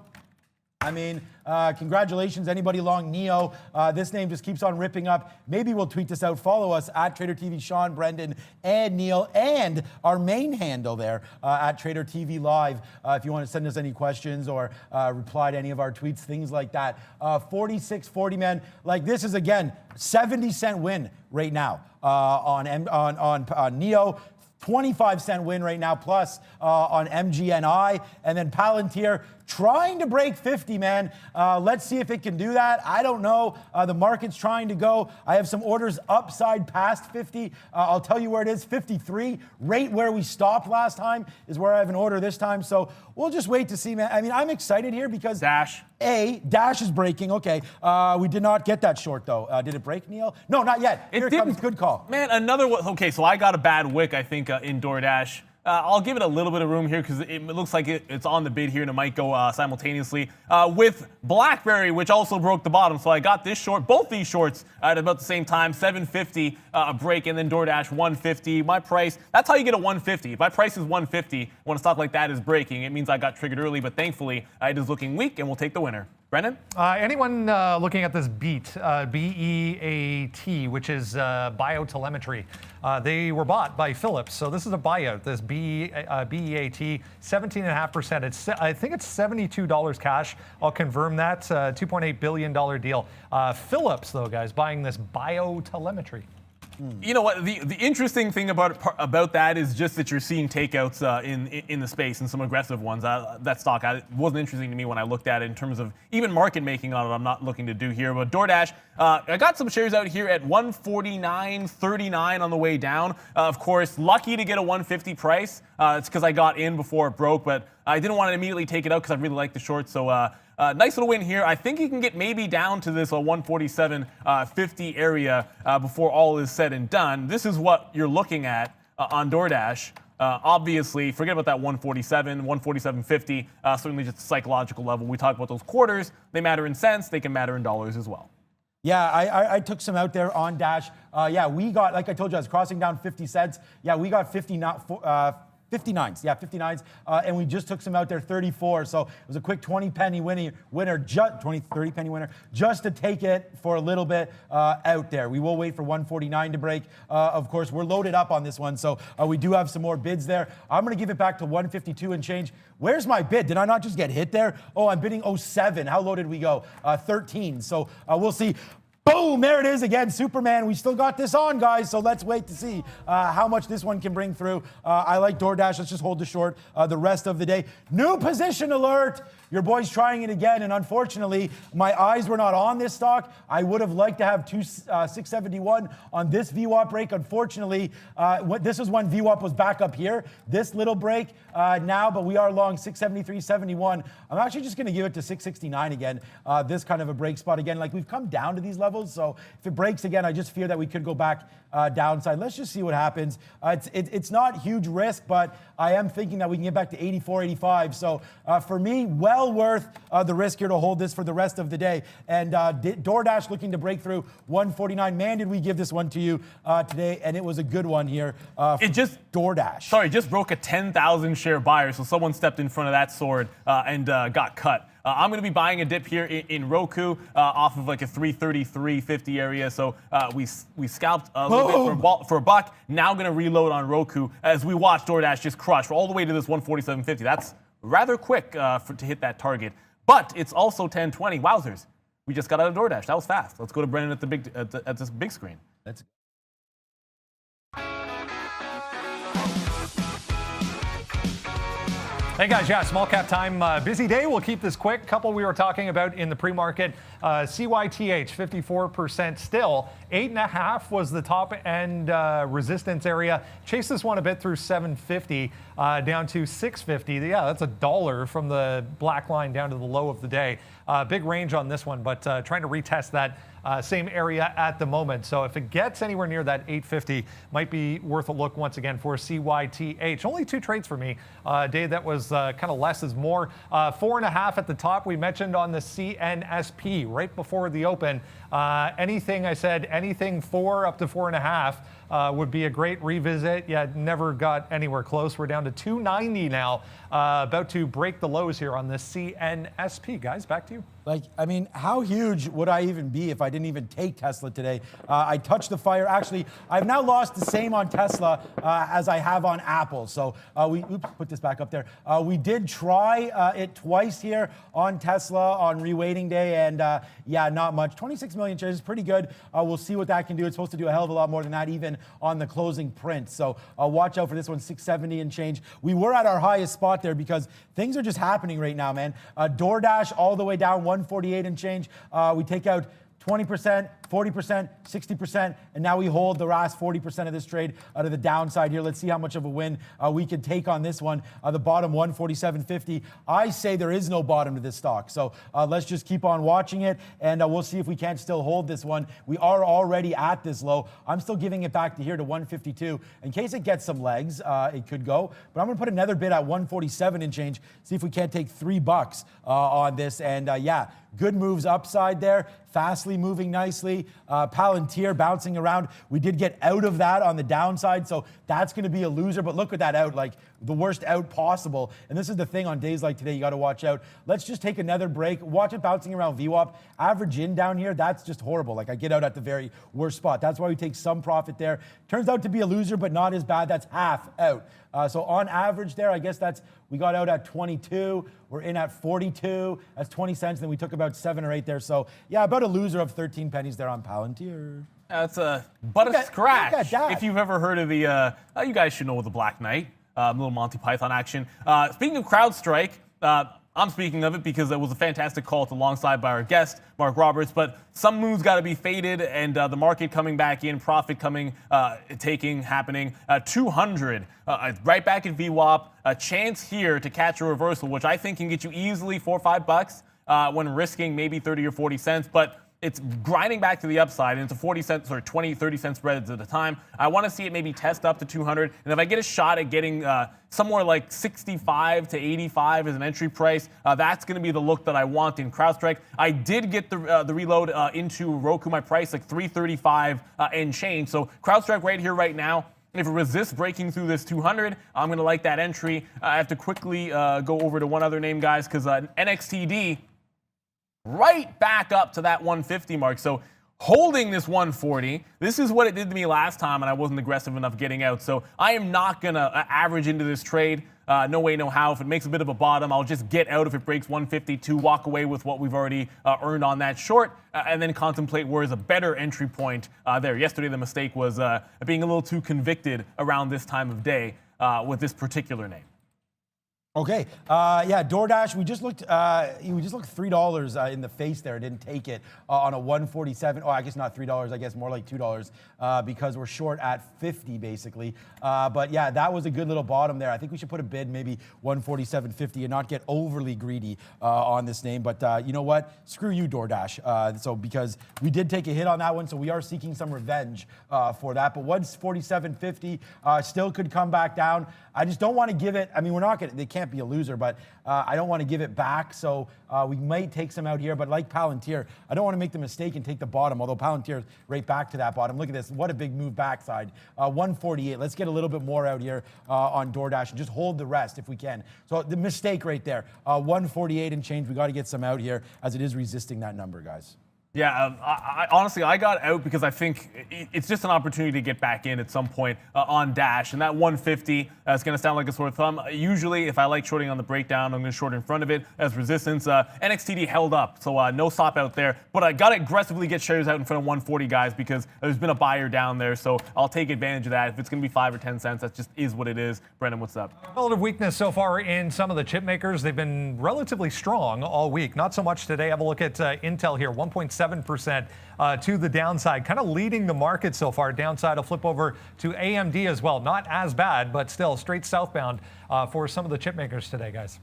I mean, congratulations, anybody long NEO. This name just keeps on ripping up. Maybe we'll tweet this out. Follow us at Trader TV, Sean, Brendan, and Neil, and our main handle there at TraderTV.live. If you want to send us any questions or reply to any of our tweets, things like that. 46.40, man. Like this is again 70-cent win right now on NEO. 25-cent win right now plus on MGNI, and then Palantir trying to break 50, man. Let's see if it can do that. I don't know. The market's trying to go. I have some orders upside past 50. I'll tell you where it is. 53, right where we stopped last time is where I have an order this time. So we'll just wait to see, man. I mean, I'm excited here because Dash is breaking. Okay, we did not get that short though. Did it break, Neil? No, not yet. Here it comes. Good call. Man, another one. Okay, so I got a bad wick, I think, in DoorDash. I'll give it a little bit of room here because it looks like it's on the bid here and it might go simultaneously with BlackBerry, which also broke the bottom. So I got this short, both these shorts at about the same time, 750 a break, and then DoorDash 150. My price, that's how you get a 150. If my price is 150 when a stock like that is breaking, it means I got triggered early, but thankfully it is looking weak and we'll take the winner. Brendan? Anyone looking at this BEAT, B-E-A-T, which is biotelemetry, they were bought by Philips. So this is a buyout, this B-E-A-T, 17.5%. I think it's $72 cash. I'll confirm that. $2.8 billion deal. Philips, though, guys, buying this biotelemetry. You know what? The interesting thing about that is just that you're seeing takeouts in the space and some aggressive ones. That stock wasn't interesting to me when I looked at it in terms of even market making on it. I'm not looking to do here. But DoorDash, I got some shares out here at 149.39 on the way down. Of course, lucky to get a 150 price. It's because I got in before it broke, but I didn't want to immediately take it out because I really like the short. So nice little win here. I think you can get maybe down to this 147.50 area before all is said and done. This is what you're looking at on DoorDash. Obviously, forget about that 147, 147.50, certainly just a psychological level. We talk about those quarters. They matter in cents. They can matter in dollars as well. Yeah, I took some out there on Dash. Yeah, we got, like I told you, I was crossing down 50 cents. Yeah, we got 59s. Yeah, 59s. And we just took some out there, 34. So it was a quick 20-penny winner, 30-penny winner, just to take it for a little bit out there. We will wait for 149 to break. Of course, we're loaded up on this one, so we do have some more bids there. I'm going to give it back to 152 and change. Where's my bid? Did I not just get hit there? Oh, I'm bidding 07. How low did we go? 13. So we'll see. Boom, there it is again, Superman. We still got this on, guys, so let's wait to see how much this one can bring through. I like DoorDash. Let's just hold the short the rest of the day. New position alert. Your boy's trying it again, and unfortunately, my eyes were not on this stock. I would have liked to have 671 on this VWAP break. Unfortunately, this is when VWAP was back up here. This little break now, but we are long 673.71. I'm actually just going to give it to 669 again. This kind of a break spot again. Like, we've come down to these levels, so if it breaks again, I just fear that we could go back downside. Let's just see what happens. It's not huge risk, but I am thinking that we can get back to 84, 85. So for me, well worth the risk here to hold this for the rest of the day. And DoorDash looking to break through 149. Man, did we give this one to you today, and it was a good one here. DoorDash. Sorry, just broke a 10,000 share buyer, so someone stepped in front of that sword and got cut. I'm going to be buying a dip here in Roku off of like a 333.50 area. So we scalped a little bit for a buck. Now going to reload on Roku as we watch DoorDash just crush all the way to this 147.50. That's rather quick to hit that target. But it's also 10:20. Wowzers. We just got out of DoorDash. That was fast. Let's go to Brendan at this big screen. Let's Hey guys, yeah, small cap time, busy day. We'll keep this quick. Couple we were talking about in the pre-market. CYTH, 54% still. 8.5 was the top end resistance area. Chased this one a bit through 750, down to 650. Yeah, that's $1 from the black line down to the low of the day. Big range on this one, but trying to retest that same area at the moment. So if it gets anywhere near that 850, might be worth a look once again for CYTH. Only 2 trades for me. Day that was kind of less is more. 4.5 at the top. We mentioned on the CNSP right before the open. Anything I said, anything 4 up to 4.5 would be a great revisit. Yeah, never got anywhere close. We're down to 290 now. About to break the lows here on the CNSP. Guys, back to you. Like, I mean, how huge would I even be if I didn't even take Tesla today? I touched the fire. Actually, I've now lost the same on Tesla as I have on Apple. So oops, put this back up there. We did try it twice here on Tesla on reweighting day, and yeah, not much. 26 million shares is pretty good. We'll see what that can do. It's supposed to do a hell of a lot more than that, even on the closing print. So watch out for this one, 670 and change. We were at our highest spot there because things are just happening right now, man. DoorDash all the way down 148 and change. We take out 20%, 40%, 60%, and now we hold the last 40% of this trade out of the downside here. Let's see how much of a win we can take on this one. The bottom 147.50. I say there is no bottom to this stock. So let's just keep on watching it, and we'll see if we can't still hold this one. We are already at this low. I'm still giving it back to here to 152. In case it gets some legs, it could go. But I'm going to put another bid at 147 and change, see if we can't take $3 on this. And yeah, good moves upside there. Fastly moving nicely. Palantir bouncing around. We did get out of that on the downside, so that's going to be a loser. But look at that out, like the worst out possible. And this is the thing on days like today, you got to watch out. Let's just take another break. Watch it bouncing around VWAP. Average in down here, that's just horrible. Like I get out at the very worst spot. That's why we take some profit there. Turns out to be a loser, but not as bad. That's half out. So on average there, I guess we got out at 22. We're in at 42. That's 20 cents. Then we took about 7 or 8 there. So yeah, about a loser of 13 pennies there on Palantir. That's a scratch. If you've ever heard of the, you guys should know the Black Knight, little Monty Python action. Speaking of CrowdStrike, I'm speaking of it because it was a fantastic call to alongside by our guest, Mark Roberts, but some moves got to be faded, and the market coming back in, profit coming, happening. 200, right back at VWAP, a chance here to catch a reversal, which I think can get you easily $4 or $5 when risking maybe 30 or 40 cents, but it's grinding back to the upside, and it's a 40 cents or 20, 30 cent spreads at a time. I want to see it maybe test up to 200, and if I get a shot at getting somewhere like 65 to 85 as an entry price, that's going to be the look that I want in CrowdStrike. I did get the reload into Roku, my price, like 335 and change. So CrowdStrike right here, right now. If it resists breaking through this 200, I'm going to like that entry. I have to quickly go over to one other name, guys, because NXTD, right back up to that 150 mark. So holding this 140, this is what it did to me last time, and I wasn't aggressive enough getting out. So I am not going to average into this trade. No way, no how. If it makes a bit of a bottom, I'll just get out if it breaks 152, walk away with what we've already earned on that short, and then contemplate where is a better entry point there. Yesterday, the mistake was being a little too convicted around this time of day with this particular name. Okay, yeah, DoorDash, we just looked $3 in the face there, didn't take it on a 147. Oh, I guess not $3, I guess more like $2 because we're short at 50 basically. But yeah, that was a good little bottom there. I think we should put a bid maybe 147.50 and not get overly greedy on this name. But you know what? Screw you, DoorDash. So because we did take a hit on that one, so we are seeking some revenge for that. But 147.50 still could come back down. I just don't want to give it. I mean, they can't be a loser, but I don't want to give it back. So we might take some out here. But like Palantir, I don't want to make the mistake and take the bottom, although Palantir is right back to that bottom. Look at this. What a big move backside. 148. Let's get a little bit more out here on DoorDash and just hold the rest if we can. So the mistake right there. 148 and change. We got to get some out here as it is resisting that number, guys. Yeah, honestly, I got out because I think it's just an opportunity to get back in at some point on Dash. And that 150 is going to sound like a sore thumb. Usually, if I like shorting on the breakdown, I'm going to short in front of it as resistance. NXTD held up, so no stop out there. But I got to aggressively get shares out in front of 140, guys, because there's been a buyer down there. So I'll take advantage of that. If it's going to be 5 or 10 cents, that just is what it is. Brendan, what's up? Relative weakness so far in some of the chip makers. They've been relatively strong all week. Not so much today. Have a look at Intel here, 1.7% to the downside, kind of leading the market so far. Downside, I'll flip over to AMD as well. Not as bad, but still straight southbound for some of the chip makers today, guys.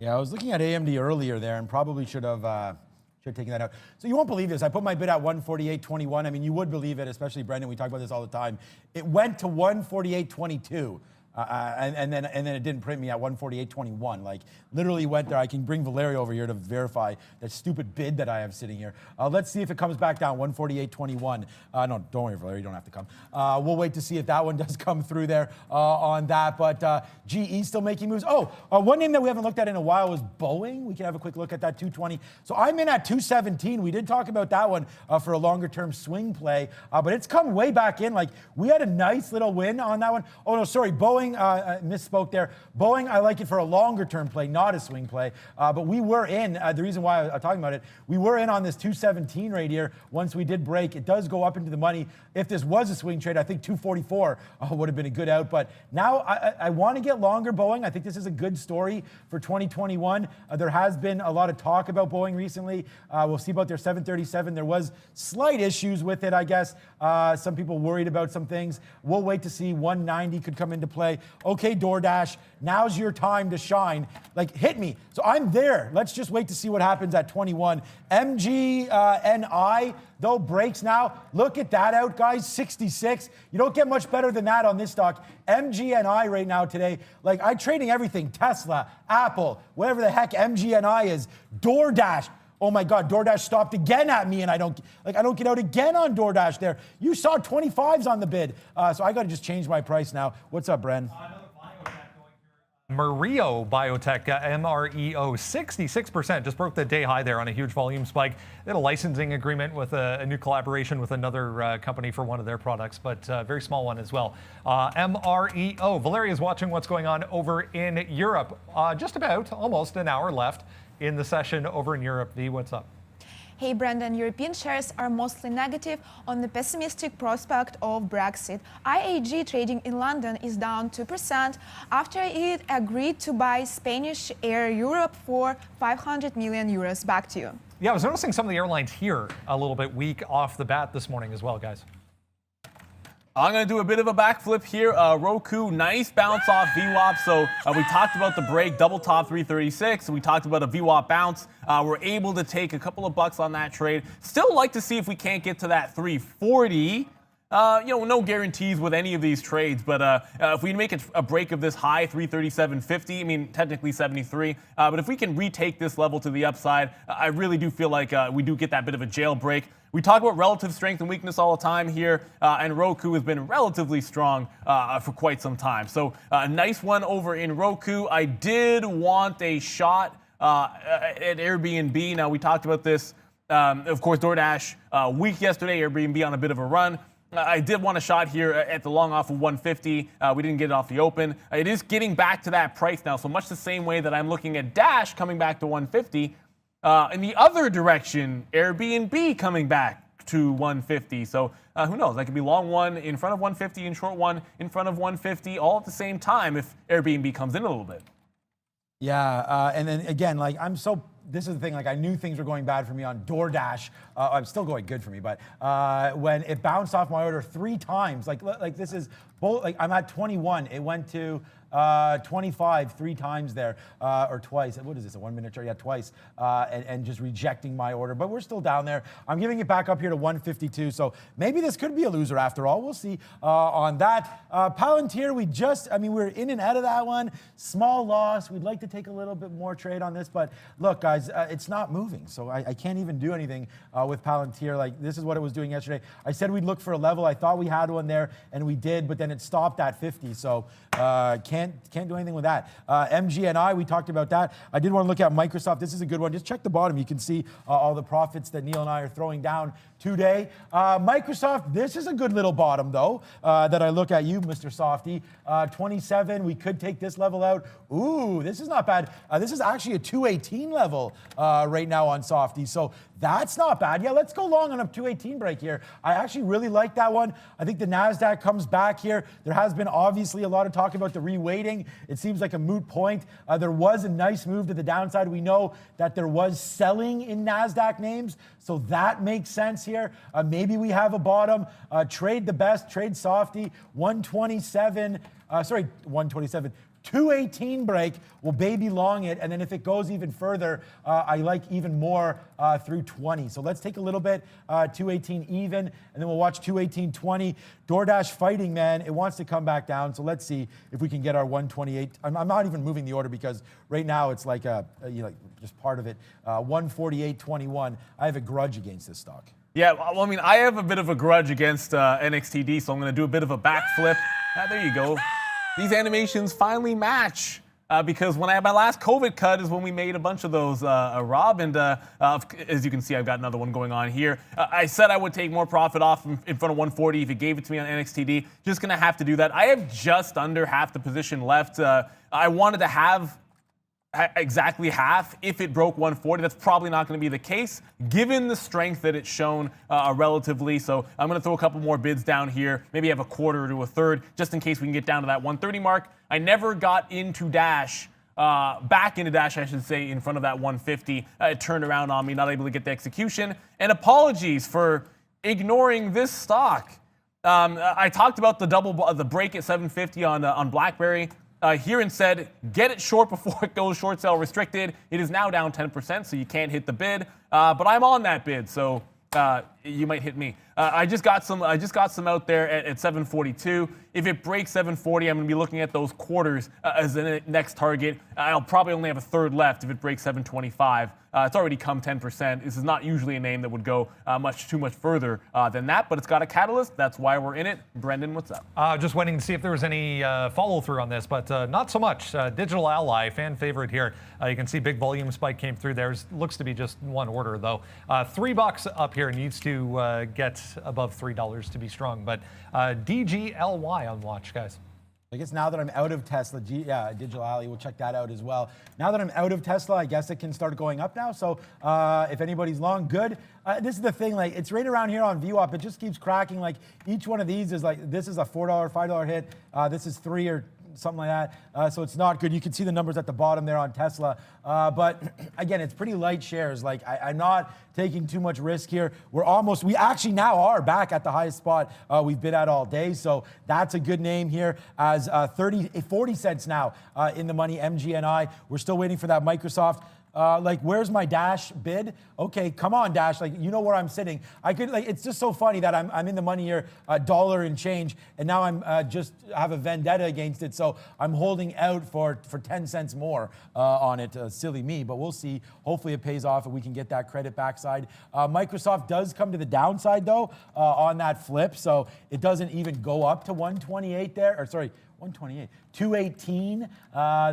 Yeah, I was looking at AMD earlier there and probably should have taken that out. So you won't believe this. I put my bid at 148.21. I mean, you would believe it, especially Brendan. We talk about this all the time. It went to 148.22. And then it didn't print me at 148.21. Like literally went there. I can bring Valerio over here to verify that stupid bid that I have sitting here. Let's see if it comes back down 148.21. No, don't worry, Valerio, you don't have to come. We'll wait to see if that one does come through there on that. But GE still making moves. One name that we haven't looked at in a while was Boeing. We can have a quick look at that 220. So I'm in at 217. We did talk about that one for a longer term swing play, but it's come way back in. Like we had a nice little win on that one. Oh no, sorry, Boeing. Misspoke there. Boeing, I like it for a longer term play, not a swing play. But we were in, the reason why I'm talking about it, we were in on this 217 right here. Once we did break, it does go up into the money. If this was a swing trade, I think 244 would have been a good out. But now I want to get longer Boeing. I think this is a good story for 2021. There has been a lot of talk about Boeing recently. We'll see about their 737. There was slight issues with it, I guess. Some people worried about some things. We'll wait to see 190 could come into play. Okay, DoorDash, now's your time to shine. Like, hit me. So I'm there. Let's just wait to see what happens at 21. MGNI, though, breaks now. Look at that out, guys, 66. You don't get much better than that on this stock. MGNI right now today, like, I'm trading everything. Tesla, Apple, whatever the heck MGNI is. DoorDash. Oh my God, DoorDash stopped again at me and I don't get out again on DoorDash there. You saw 25s on the bid. So I got to just change my price now. What's up, Bren? Mereo Biotech, MREO, 66%, just broke the day high there on a huge volume spike. They had a licensing agreement with a new collaboration with another company for one of their products, but a very small one as well. MREO. Valeria is watching what's going on over in Europe. Just about, almost an hour left in the session over in Europe. V, what's up? Hey Brendan, European shares are mostly negative on the pessimistic prospect of Brexit. IAG trading in London is down 2% after it agreed to buy Spanish Air Europe for 500 million euros. Back to you. Yeah, I was noticing some of the airlines here a little bit weak off the bat this morning as well, guys. I'm going to do a bit of a backflip here. Roku, nice bounce off VWAP. So we talked about the break, double top 336. We talked about a VWAP bounce. We're able to take a couple of bucks on that trade. Still like to see if we can't get to that 340. No guarantees with any of these trades, but if we make a break of this high, 337.50, I mean, technically 73, but if we can retake this level to the upside, I really do feel like we do get that bit of a jailbreak. We talk about relative strength and weakness all the time here, and Roku has been relatively strong for quite some time. So a nice one over in Roku. I did want a shot at Airbnb. Now, we talked about this, of course, DoorDash weak yesterday, Airbnb on a bit of a run. I did want a shot here at the long off of 150. We didn't get it off the open. It is getting back to that price now, so much the same way that I'm looking at Dash coming back to 150. In the other direction, Airbnb coming back to 150. So who knows? That could be long one in front of 150 and short one in front of 150 all at the same time if Airbnb comes in a little bit. Yeah, and then again, like this is the thing, like I knew things were going bad for me on DoorDash. I'm still going good for me, but when it bounced off my order 3 times, like this is both, like I'm at 21, it went to 25 3 times there, or twice. What is this, a 1 minute chart? Yeah, twice, and just rejecting my order. But we're still down there. I'm giving it back up here to 152. So maybe this could be a loser after all. We'll see on that. Palantir, we're in and out of that one. Small loss. We'd like to take a little bit more trade on this, but look, guys, it's not moving. So I can't even do anything with Palantir. Like this is what it was doing yesterday. I said we'd look for a level. I thought we had one there, and we did, but then it stopped at 50. So can't can't do anything with that. MGNI, we talked about that. I did want to look at Microsoft. This is a good one. Just check the bottom. You can see all the profits that Neil and I are throwing down today. Microsoft, this is a good little bottom, though, that I look at you, Mr. Softy. 27, we could take this level out. Ooh, this is not bad. This is actually a 218 level right now on Softy, so that's not bad. Yeah, let's go long on a 218 break here. I actually really like that one. I think the NASDAQ comes back here. There has been obviously a lot of talk about the reweighting. It seems like a moot point. There was a nice move to the downside. We know that there was selling in NASDAQ names, so that makes sense here. Maybe we have a bottom. Trade the best, trade Softy, 127, 218 break, we'll baby long it, and then if it goes even further, I like even more through 20. So let's take a little bit, 218 even, and then we'll watch 218.20. DoorDash fighting, man. It wants to come back down, so let's see if we can get our 128. I'm not even moving the order because right now it's like just part of it. 148.21. I have a grudge against this stock. Yeah, well, I mean, I have a bit of a grudge against NXTD, so I'm going to do a bit of a backflip. There you go. These animations finally match because when I had my last COVID cut is when we made a bunch of those, Rob, and as you can see, I've got another one going on here. I said I would take more profit off in front of 140 if you gave it to me on NXTD. Just going to have to do that. I have just under half the position left. I wanted to have exactly half if it broke 140. That's probably not going to be the case given the strength that it's shown relatively. So I'm going to throw a couple more bids down here, maybe have a quarter to a third just in case we can get down to that 130 mark. I never got into Dash, back into Dash, I should say, in front of that 150. It turned around on me, not able to get the execution. And apologies for ignoring this stock. I talked about the break at 750 on BlackBerry. Here and said, get it short before it goes short sale restricted. It is now down 10%, so you can't hit the bid. But I'm on that bid, so you might hit me. I just got some out there at 742. If it breaks 740, I'm going to be looking at those quarters as the next target. I'll probably only have a third left if it breaks 725. It's already come 10%. This is not usually a name that would go too much further than that, but it's got a catalyst. That's why we're in it. Brendan, what's up? Just waiting to see if there was any follow through on this, but not so much. Digital Ally, fan favorite here. You can see big volume spike came through there. Looks to be just one order though. $3 up here, needs to get above $3 to be strong, but DGLY on watch, guys. I guess now that I'm out of Tesla, Digital Ally, we'll check that out as well. Now that I'm out of Tesla, I guess it can start going up now. So if anybody's long, good. This is the thing, like it's right around here on VWAP. It just keeps cracking. Like each one of these is like, this is a $4, $5 hit. This is $3 or something like that. So it's not good. You can see the numbers at the bottom there on Tesla. But again, it's pretty light shares. Like I'm not taking too much risk here. We actually now are back at the highest spot we've been at all day. So that's a good name here as 40 cents now in the money, MGNI. We're still waiting for that Microsoft. Like, where's my Dash bid? Okay, come on, Dash. Like, you know where I'm sitting. It's just so funny that I'm in the money here, $1 and change, and now I'm just have a vendetta against it. So I'm holding out for 10 cents more on it. Silly me, but we'll see. Hopefully it pays off and we can get that credit backside. Microsoft does come to the downside though on that flip, so it doesn't even go up to 128 there, or sorry, 128, 218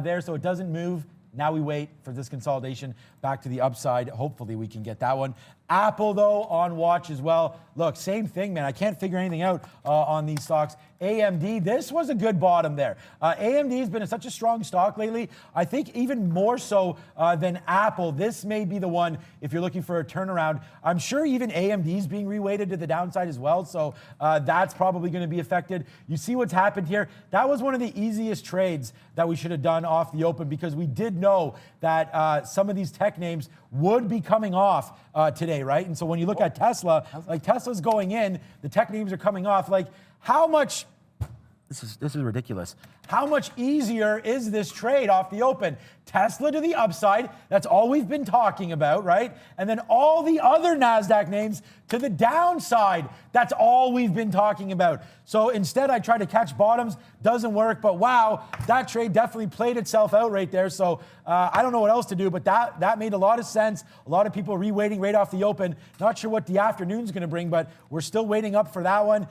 there, so it doesn't move. Now we wait for this consolidation back to the upside. Hopefully we can get that one. Apple, though, on watch as well. Look, same thing, man. I can't figure anything out on these stocks. AMD, this was a good bottom there. AMD has been such a strong stock lately. I think even more so than Apple. This may be the one if you're looking for a turnaround. I'm sure even AMD is being reweighted to the downside as well, so that's probably going to be affected. You see what's happened here? That was one of the easiest trades that we should have done off the open because we did know that some of these tech names would be coming off today, right? And so when you look at Tesla, like Tesla's going in, the tech names are coming off. Like how much, this is ridiculous. How much easier is this trade off the open? Tesla to the upside. That's all we've been talking about, right? And then all the other NASDAQ names to the downside. That's all we've been talking about. So instead, I tried to catch bottoms. Doesn't work, but wow, that trade definitely played itself out right there. So I don't know what else to do, but that made a lot of sense. A lot of people re-waiting right off the open. Not sure what the afternoon's going to bring, but we're still waiting up for that one.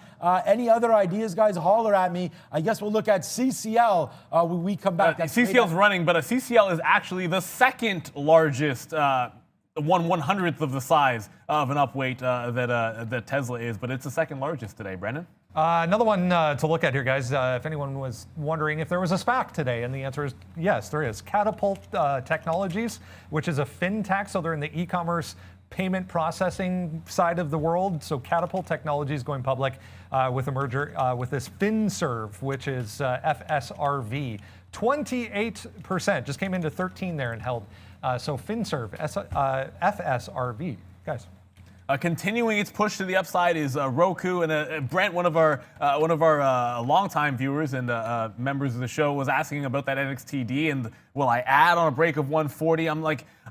Any other ideas, guys, holler at me. I guess we'll look at CCL when we come back. CCL's running, but a CCL is actually the second largest 1/100th of the size of an upweight that Tesla is, but it's the second largest today, Brendan. Another one to look at here, guys. If anyone was wondering if there was a SPAC today, and the answer is yes, there is. Catapult Technologies, which is a fintech, so they're in the e-commerce payment processing side of the world. So Catapult Technologies going public with a merger with this FinServe, which is FSRV. 28%, just came into 13 there and held. So FinServe, FSRV, guys. Continuing its push to the upside is Roku, and Brent, one of our longtime viewers and members of the show, was asking about that NXTD and will I add on a break of 140?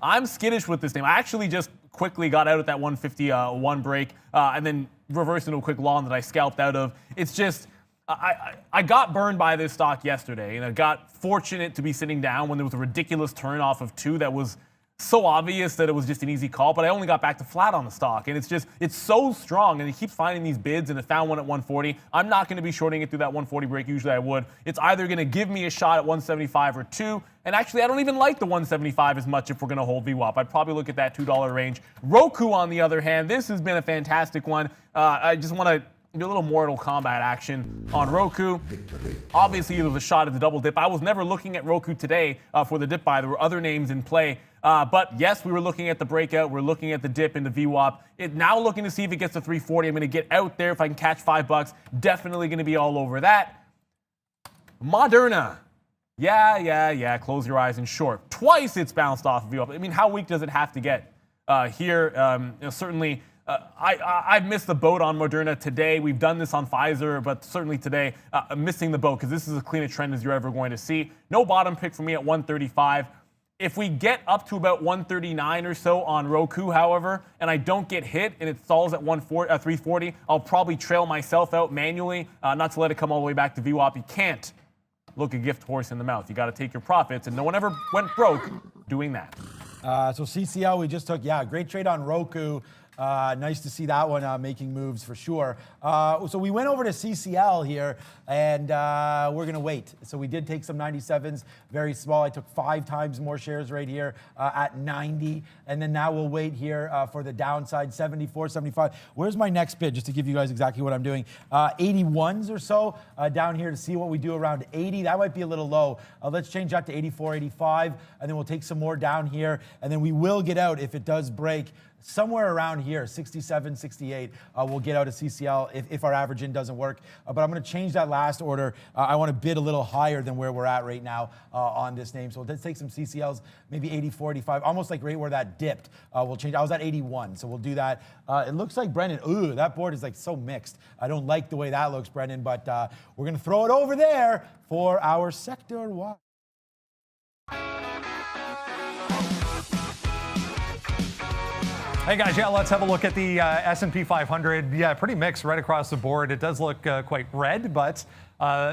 I'm skittish with this name. I actually just quickly got out at that 151 break and then reversed into a quick long that I scalped out of. It's just I got burned by this stock yesterday, and I got fortunate to be sitting down when there was a ridiculous turn off of 2 that was so obvious that it was just an easy call, but I only got back to flat on the stock, and it's so strong, and it keeps finding these bids, and it found one at 140. I'm not going to be shorting it through that 140 break. Usually I would. It's either going to give me a shot at 175 or 2, and actually I don't even like the 175 as much if we're going to hold VWAP. I'd probably look at that $2 range. Roku, on the other hand, this has been a fantastic one. I just want to do a little Mortal Kombat action on Roku. Obviously, there was a shot at the double dip. I was never looking at Roku today for the dip buy. There were other names in play. But yes, we were looking at the breakout. We're looking at the dip into VWAP. Now looking to see if it gets to 340. I'm going to get out there if I can catch $5. Definitely going to be all over that. Moderna. Yeah. Close your eyes and short. Twice it's bounced off of VWAP. I mean, how weak does it have to get here? Certainly, I've missed the boat on Moderna today. We've done this on Pfizer, but certainly today, missing the boat because this is as clean a trend as you're ever going to see. No bottom pick for me at 135. If we get up to about 139 or so on Roku, however, and I don't get hit and it stalls at 340, I'll probably trail myself out manually, not to let it come all the way back to VWAP. You can't look a gift horse in the mouth. You got to take your profits, and no one ever went broke doing that. So CCL, we just took, great trade on Roku. Nice to see that one making moves for sure. So we went over to CCL here, and we're going to wait. So we did take some 97s, very small. I took 5 times more shares right here at 90. And then now we'll wait here for the downside, 74, 75. Where's my next bid, just to give you guys exactly what I'm doing? 81s or so down here to see what we do around 80. That might be a little low. Let's change that to 84, 85, and then we'll take some more down here. And then we will get out if it does break. Somewhere around here, 67, 68, we'll get out of CCL if our average in doesn't work. But I'm going to change that last order. I want to bid a little higher than where we're at right now on this name. So let's take some CCLs, maybe 84, 85, almost like right where that dipped. We'll change. I was at 81, so we'll do that. It looks like Brendan. Ooh, that board is like so mixed. I don't like the way that looks, Brendan, but we're going to throw it over there for our sector watch. Hey guys, let's have a look at the S&P 500. Pretty mixed right across the board. It does look quite red, but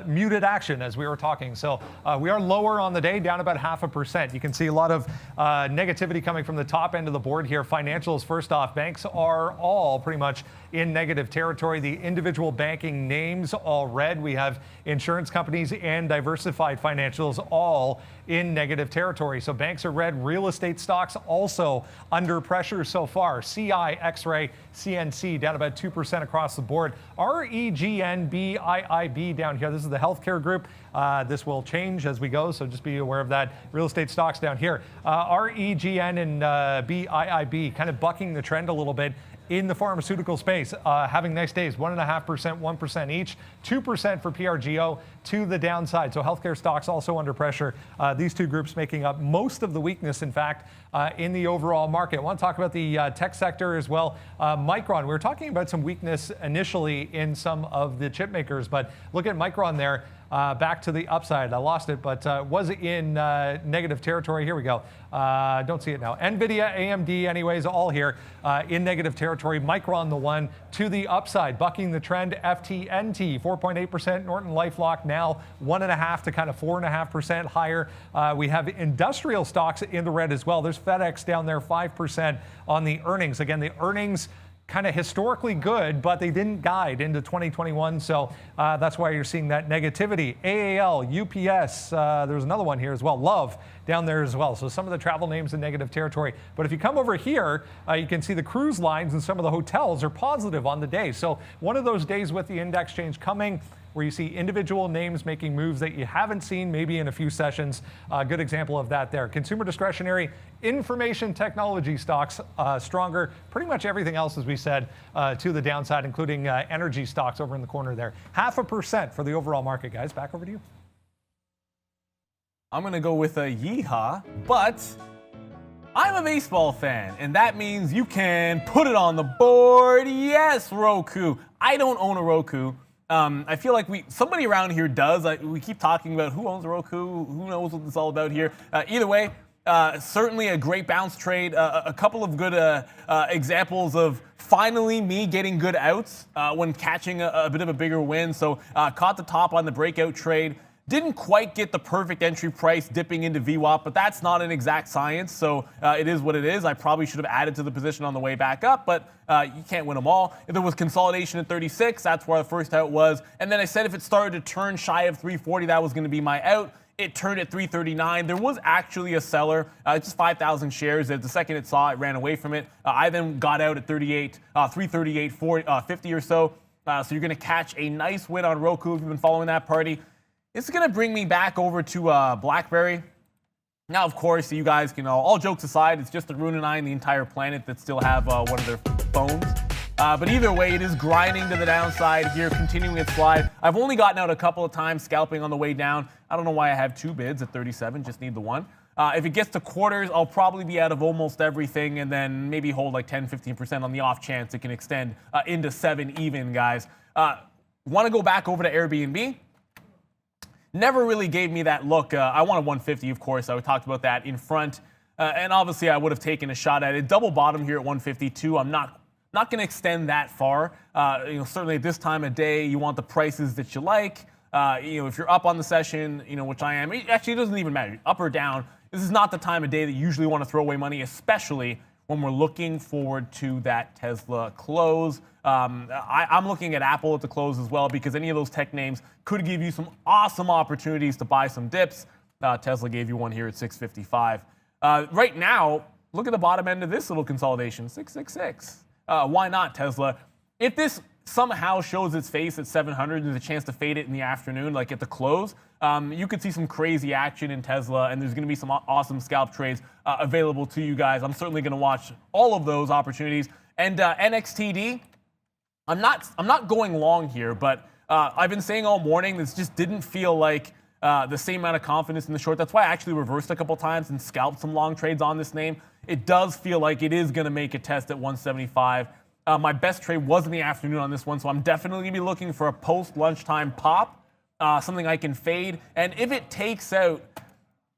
muted action as we were talking. So we are lower on the day, down about 0.5%. You can see a lot of negativity coming from the top end of the board here. Financials, first off, banks are all pretty much in negative territory. The individual banking names all red. We have insurance companies and diversified financials all in negative territory. So banks are red. Real estate stocks also under pressure so far. CI, X-Ray, CNC down about 2% across the board. REGN, BIIB down here. This is the healthcare group. This will change as we go, so just be aware of that. Real estate stocks down here. REGN and BIIB kind of bucking the trend a little bit in the pharmaceutical space, having nice days, 1.5%, 1% each, 2% for PRGO to the downside. So healthcare stocks also under pressure. These two groups making up most of the weakness, in fact, in the overall market. I want to talk about the tech sector as well. Micron, we were talking about some weakness initially in some of the chip makers, but look at Micron there. back to the upside. I lost it, but was in negative territory. Here we go. Don't see it now. NVIDIA, AMD, anyways, all here in negative territory. Micron, the one to the upside, bucking the trend. FTNT, 4.8%. Norton LifeLock now 1.5 to kind of 4.5% higher. We have industrial stocks in the red as well. There's FedEx down there 5% on the earnings. Again, the earnings kind of historically good, but they didn't guide into 2021, so that's why you're seeing that negativity. AAL, UPS, there's another one here as well. Love down there as well. So some of the travel names in negative territory. But if you come over here, you can see the cruise lines and some of the hotels are positive on the day. So one of those days with the index change coming, where you see individual names making moves that you haven't seen maybe in a few sessions. Good example of that there. Consumer discretionary, information technology stocks stronger. Pretty much everything else, as we said, to the downside, including energy stocks over in the corner there. 0.5% for the overall market, guys. Back over to you. I'm going to go with a yeehaw, but I'm a baseball fan, and that means you can put it on the board. Yes, Roku. I don't own a Roku. I feel like somebody around here does. We keep talking about who owns a Roku, who knows what it's all about here. Either way, certainly a great bounce trade. A couple of good examples of finally me getting good outs when catching a bit of a bigger win. So caught the top on the breakout trade. Didn't quite get the perfect entry price dipping into VWAP, but that's not an exact science, so it is what it is. I probably should have added to the position on the way back up, but you can't win them all. If there was consolidation at 36, that's where the first out was. And then I said if it started to turn shy of 340, that was going to be my out. It turned at 339. There was actually a seller, just 5,000 shares. The second it saw it, ran away from it. I then got out at 338.50 or so. So you're going to catch a nice win on Roku if you've been following that party. It's going to bring me back over to BlackBerry. Now, of course, you guys can all jokes aside, it's just Arun and I and the entire planet that still have one of their phones. But either way, it is grinding to the downside here, continuing its slide. I've only gotten out a couple of times, scalping on the way down. I don't know why I have 2 bids at 37, just need the one. If it gets to quarters, I'll probably be out of almost everything and then maybe hold like 10-15% on the off chance it can extend into 7 even, guys. Want to go back over to Airbnb? Never really gave me that look. I wanted 150, of course. I talked about that in front. And obviously, I would have taken a shot at it. Double bottom here at 152. I'm not going to extend that far. Certainly at this time of day, you want the prices that you like. If you're up on the session, which I am, actually, it doesn't even matter. Up or down, this is not the time of day that you usually want to throw away money, especially when we're looking forward to that Tesla close. I'm looking at Apple at the close as well because any of those tech names could give you some awesome opportunities to buy some dips. Tesla gave you one here at 655. Right now, look at the bottom end of this little consolidation, 666. Why not, Tesla? If this somehow shows its face at 700 and there's a chance to fade it in the afternoon, like at the close, you could see some crazy action in Tesla, and there's going to be some awesome scalp trades available to you guys. I'm certainly going to watch all of those opportunities. And NXTD, I'm not going long here, but I've been saying all morning this just didn't feel like the same amount of confidence in the short. That's why I actually reversed a couple times and scalped some long trades on this name. It does feel like it is going to make a test at 175. My best trade was in the afternoon on this one, so I'm definitely going to be looking for a post-lunchtime pop, something I can fade. And if it takes out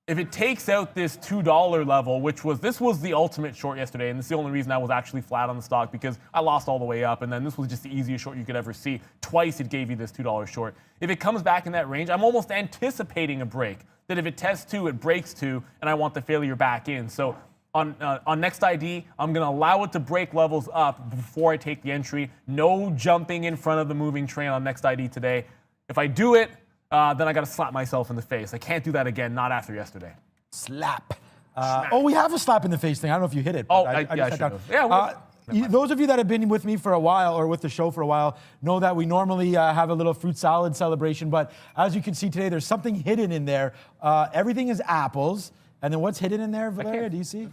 this $2 level, this was the ultimate short yesterday, and this is the only reason I was actually flat on the stock because I lost all the way up, and then this was just the easiest short you could ever see. Twice it gave you this $2 short. If it comes back in that range, I'm almost anticipating a break. That if it tests 2, it breaks 2, and I want the failure back in. So on next ID, I'm going to allow it to break levels up before I take the entry. No jumping in front of the moving train on next ID today. If I do it, then I got to slap myself in the face. I can't do that again, not after yesterday. Slap. We have a slap in the face thing. I don't know if you hit it. I should have. Yeah, those of you that have been with me for a while or with the show for a while know that we normally have a little fruit salad celebration. But as you can see today, there's something hidden in there. Everything is apples. And then what's hidden in there, Valeria? Do you see?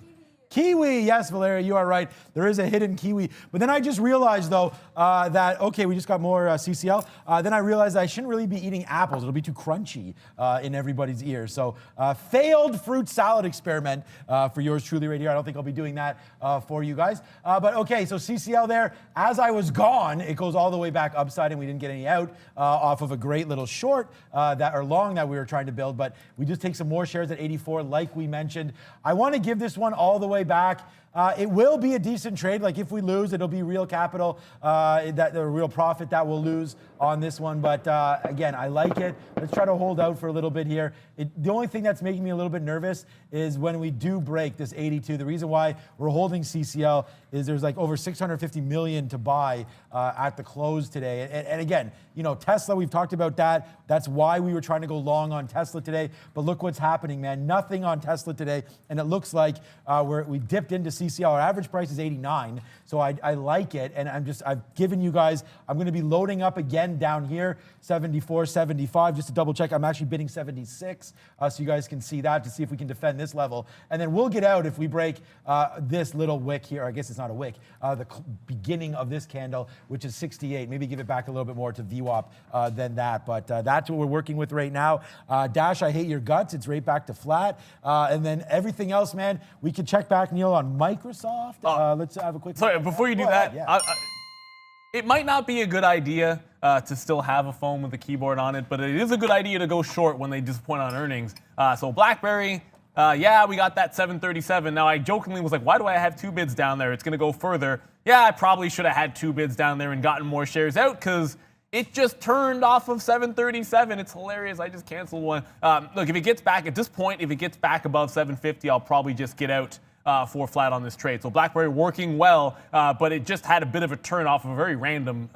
Kiwi, yes, Valeria, you are right. There is a hidden kiwi. But then I just realized, though, that, okay, we just got more CCL. Then I realized I shouldn't really be eating apples. It'll be too crunchy in everybody's ears. So failed fruit salad experiment for yours truly right here. I don't think I'll be doing that for you guys. But okay, so CCL there, as I was gone, it goes all the way back upside and we didn't get any out off of a great little short or long that we were trying to build. But we just take some more shares at 84 like we mentioned. I want to give this one all the way back. It will be a decent trade. Like if we lose, it'll be real capital, the real profit that we'll lose on this one. But again, I like it. Let's try to hold out for a little bit here. The only thing that's making me a little bit nervous is when we do break this 82. The reason why we're holding CCL is there's like over 650 million to buy at the close today. And again, you know, Tesla, we've talked about that. That's why we were trying to go long on Tesla today. But look what's happening, man. Nothing on Tesla today. And it looks like we dipped into CCL. Our average price is 89. So I like it. And I've given you guys, I'm going to be loading up again down here, 74, 75, just to double check. I'm actually bidding 76. So you guys can see that to see if we can defend this level. And then we'll get out if we break this little wick here. I guess it's not a wick. The beginning of this candle, which is 68. Maybe give it back a little bit more to VWAP than that. But that's what we're working with right now. Dash, I hate your guts. It's right back to flat. And then everything else, man, we can check back, Neil, on Microsoft. Let's have a quick... Sorry, before you do that, it might not be a good idea to still have a phone with a keyboard on it, but it is a good idea to go short when they disappoint on earnings. So BlackBerry, yeah, we got that 737. Now, I jokingly was like, why do I have two bids down there? It's going to go further. Yeah, I probably should have had two bids down there and gotten more shares out because it just turned off of 737. It's hilarious. I just canceled one. Look, if it gets back, at this point, if it gets back above 750, I'll probably just get out for flat on this trade. So BlackBerry working well, but it just had a bit of a turn off of a very random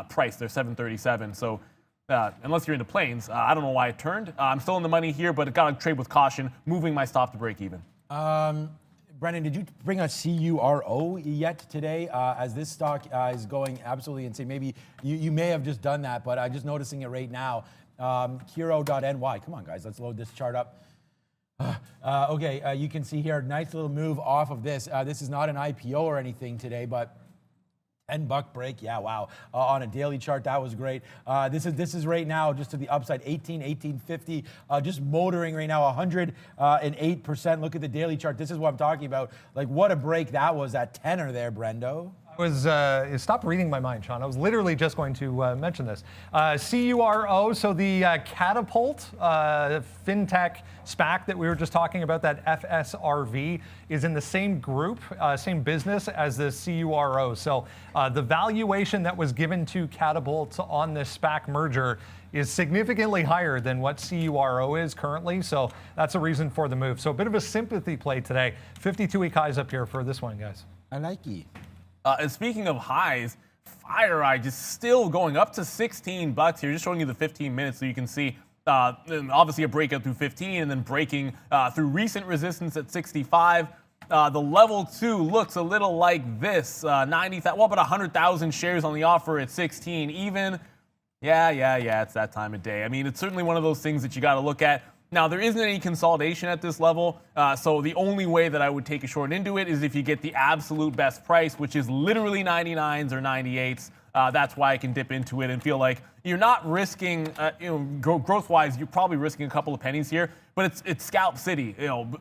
price there, 737. So unless you're into planes, I don't know why it turned. I'm still in the money here, but it got to trade with caution, moving my stop to break even. Brendan, did you bring a CURO yet today? As this stock is going absolutely insane. Maybe you may have just done that, but I'm just noticing it right now. CURO.NY. Come on, guys, let's load this chart up. Okay, you can see here, nice little move off of this. This is not an IPO or anything today, but $10 break, yeah, wow. On a daily chart, that was great. This is right now just to the upside, 1850, just motoring right now, 108%. Look at the daily chart. This is what I'm talking about. Like, what a break that was at tenor there, Brendo. Stop reading my mind, Sean. I was literally just going to mention this. CURO, so the Catapult fintech SPAC that we were just talking about, that FSRV, is in the same group, same business as the CURO. So the valuation that was given to Catapult on this SPAC merger is significantly higher than what CURO is currently. So that's a reason for the move. So a bit of a sympathy play today. 52-week highs up here for this one, guys. I like it. And speaking of highs, FireEye just still going up to $16 here. Just showing you the 15 minutes so you can see obviously a breakout through 15 and then breaking through recent resistance at 65. The level 2 looks a little like this. 90,000, well, about 100,000 shares on the offer at 16 even. Yeah, it's that time of day. I mean, it's certainly one of those things that you got to look at. Now, there isn't any consolidation at this level, so the only way that I would take a short into it is if you get the absolute best price, which is literally 99s or 98s. That's why I can dip into it and feel like you're not risking, growth-wise, you're probably risking a couple of pennies here, but it's scalp city,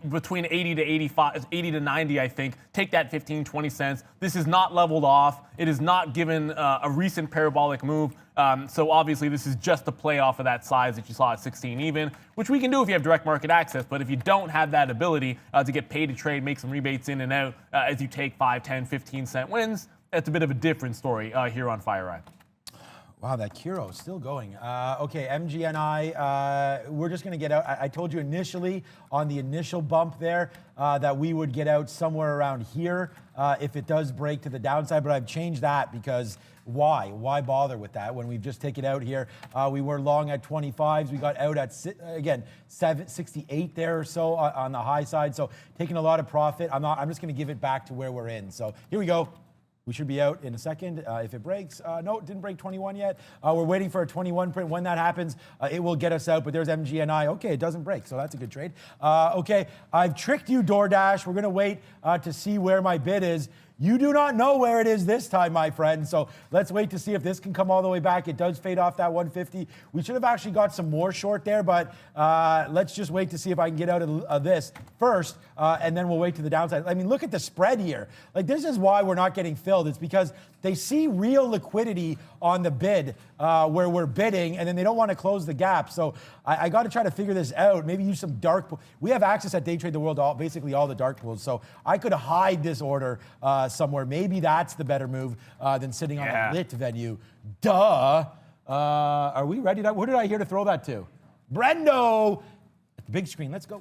between 80 to 85, 80 to 90, I think. Take that 15, 20 cents. This is not leveled off. It is not given a recent parabolic move. So obviously this is just a play off of that size that you saw at 16 even, which we can do if you have direct market access. But if you don't have that ability to get paid to trade, make some rebates in and out as you take 5, 10, 15 cent wins, that's a bit of a different story here on FireEye. Wow, that Kiro is still going. Okay, MGNI, we're just going to get out. I told you initially on the initial bump there that we would get out somewhere around here if it does break to the downside, but I've changed that because why? Why bother with that when we've just taken it out here? We were long at 25s. We got out at, again, 68 there or so on the high side. So taking a lot of profit. I'm just going to give it back to where we're in. So here we go. We should be out in a second if it breaks. No, it didn't break 21 yet. We're waiting for a 21 print. When that happens, it will get us out. But there's MGNI. Okay, it doesn't break, so that's a good trade. Okay, I've tricked you, DoorDash. We're going to wait to see where my bid is. You do not know where it is this time, my friend. So let's wait to see if this can come all the way back. It does fade off that 150. We should have actually got some more short there, but let's just wait to see if I can get out of this first, and then we'll wait to the downside. I mean, look at the spread here. Like, this is why we're not getting filled. It's because they see real liquidity on the bid where we're bidding, and then they don't want to close the gap. So I got to try to figure this out. Maybe use some dark pool. We have access at Day Trade the World to basically all the dark pools. So I could hide this order somewhere. Maybe that's the better move than sitting on a lit venue. Duh. Are we ready? Who did I hear to throw that to? Brendo. At the big screen. Let's go.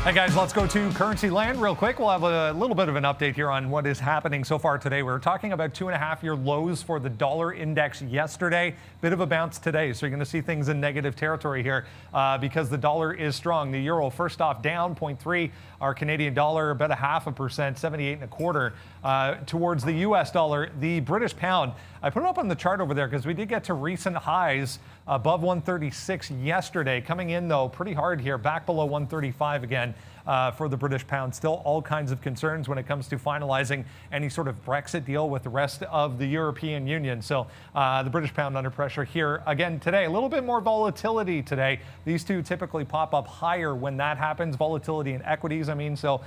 Hey guys, let's go to currency land real quick. We'll have a little bit of an update here on what is happening so far today. We were talking about 2.5-year lows for the dollar index yesterday. Bit of a bounce today, so you're going to see things in negative territory here because the dollar is strong. The euro first off down 0.3. Our Canadian dollar about 0.5%, 78.25 towards the U.S. dollar. The British pound, I put it up on the chart over there because we did get to recent highs above 136 yesterday. Coming in, though, pretty hard here, back below 135 again for the British pound. Still all kinds of concerns when it comes to finalizing any sort of Brexit deal with the rest of the European Union. So the British pound under pressure here again today. A little bit more volatility today. These two typically pop up higher when that happens. Volatility in equities, I mean. So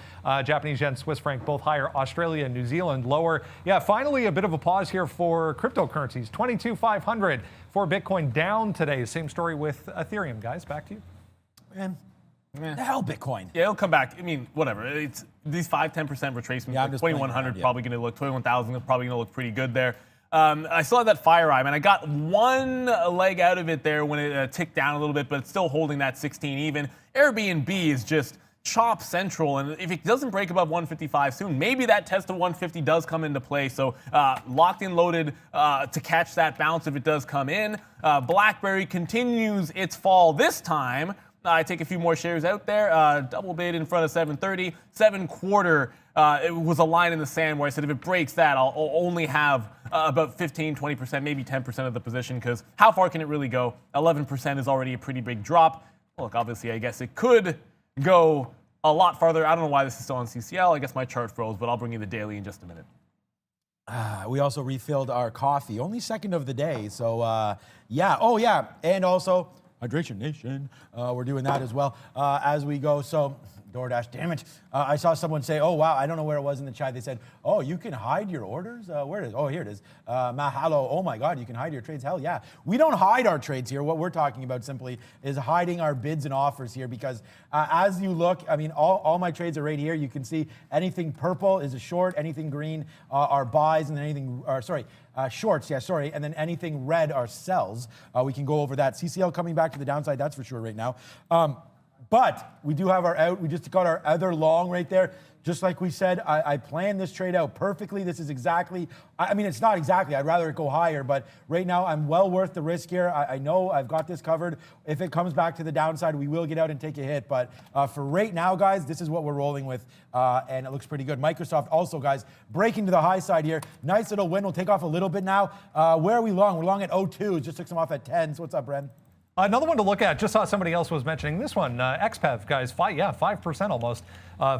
Japanese yen, Swiss franc, both higher. Australia and New Zealand lower. Yeah, finally a bit of a pause here for cryptocurrencies. 22,500 for Bitcoin down today. Same story with Ethereum, guys. Back to you. Man. The hell, Bitcoin. Yeah, it'll come back. I mean, whatever. It's these 5-10% retracements. Yeah, like 2,100 probably going to look. 21,000 probably going to look pretty good there. I still have that fire eye, man. I got one leg out of it there when it ticked down a little bit, but it's still holding that 16 even. Airbnb is just chop central, and if it doesn't break above 155 soon, maybe that test of 150 does come into play. So locked and loaded to catch that bounce if it does come in. BlackBerry continues its fall this time. I take a few more shares out there. Double bid in front of 730. 7.25. It was a line in the sand where I said if it breaks that, I'll only have about 15, 20%, maybe 10% of the position, because how far can it really go? 11% is already a pretty big drop. Look, obviously, I guess it could go a lot farther. I don't know why this is still on CCL. I guess my chart froze, but I'll bring you the daily in just a minute. We also refilled our coffee. Only second of the day. So, yeah. Oh, yeah. And also, Hydration Nation. We're doing that as well as we go. So, DoorDash, damn it. I saw someone say, oh, wow, I don't know where it was in the chat. They said, oh, you can hide your orders? Where it is? Oh, here it is. Mahalo. Oh, my God, you can hide your trades? Hell yeah. We don't hide our trades here. What we're talking about simply is hiding our bids and offers here because as you look, I mean, all my trades are right here. You can see anything purple is a short, anything green are buys, and then anything, shorts, yeah, sorry, and then anything red are sells. We can go over that. CCL coming back to the downside, that's for sure right now. But we do have our out. We just got our other long right there. Just like we said, I planned this trade out perfectly. This is exactly, I mean, it's not exactly. I'd rather it go higher, but right now I'm well worth the risk here. I know I've got this covered. If it comes back to the downside, we will get out and take a hit. But for right now, guys, this is what we're rolling with, and it looks pretty good. Microsoft also, guys, breaking to the high side here. Nice little win. We'll take off a little bit now. Where are we long? We're long at 02. Just took some off at 10. So what's up, Bren? Another one to look at, just saw somebody else was mentioning this one, XPEV, guys, 5% almost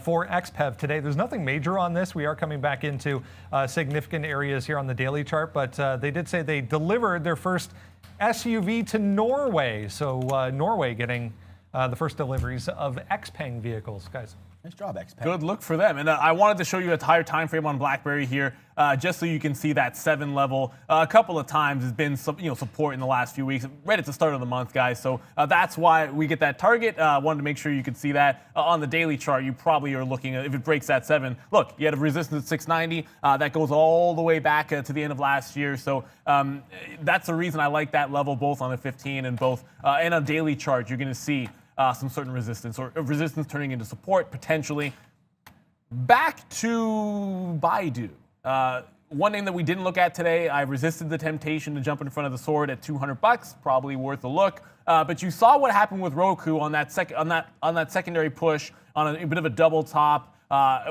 for XPEV today. There's nothing major on this. We are coming back into significant areas here on the daily chart, but they did say they delivered their first SUV to Norway. So Norway getting the first deliveries of XPeng vehicles, guys. Nice job, XPeng. Good look for them. And I wanted to show you a higher time frame on BlackBerry here, just so you can see that 7 level. A couple of times has been some, support in the last few weeks, right at the start of the month, guys. So that's why we get that target. Wanted to make sure you could see that on the daily chart. You probably are looking at if it breaks that 7. Look, you had a resistance at 690. That goes all the way back to the end of last year. So that's the reason I like that level, both on the 15 and both and a daily chart. You're going to see some certain resistance or resistance turning into support potentially. Back to Baidu. one name that we didn't look at today, I resisted the temptation to jump in front of the sword at $200, probably worth a look. But you saw what happened with Roku on that secondary push on a bit of a double top.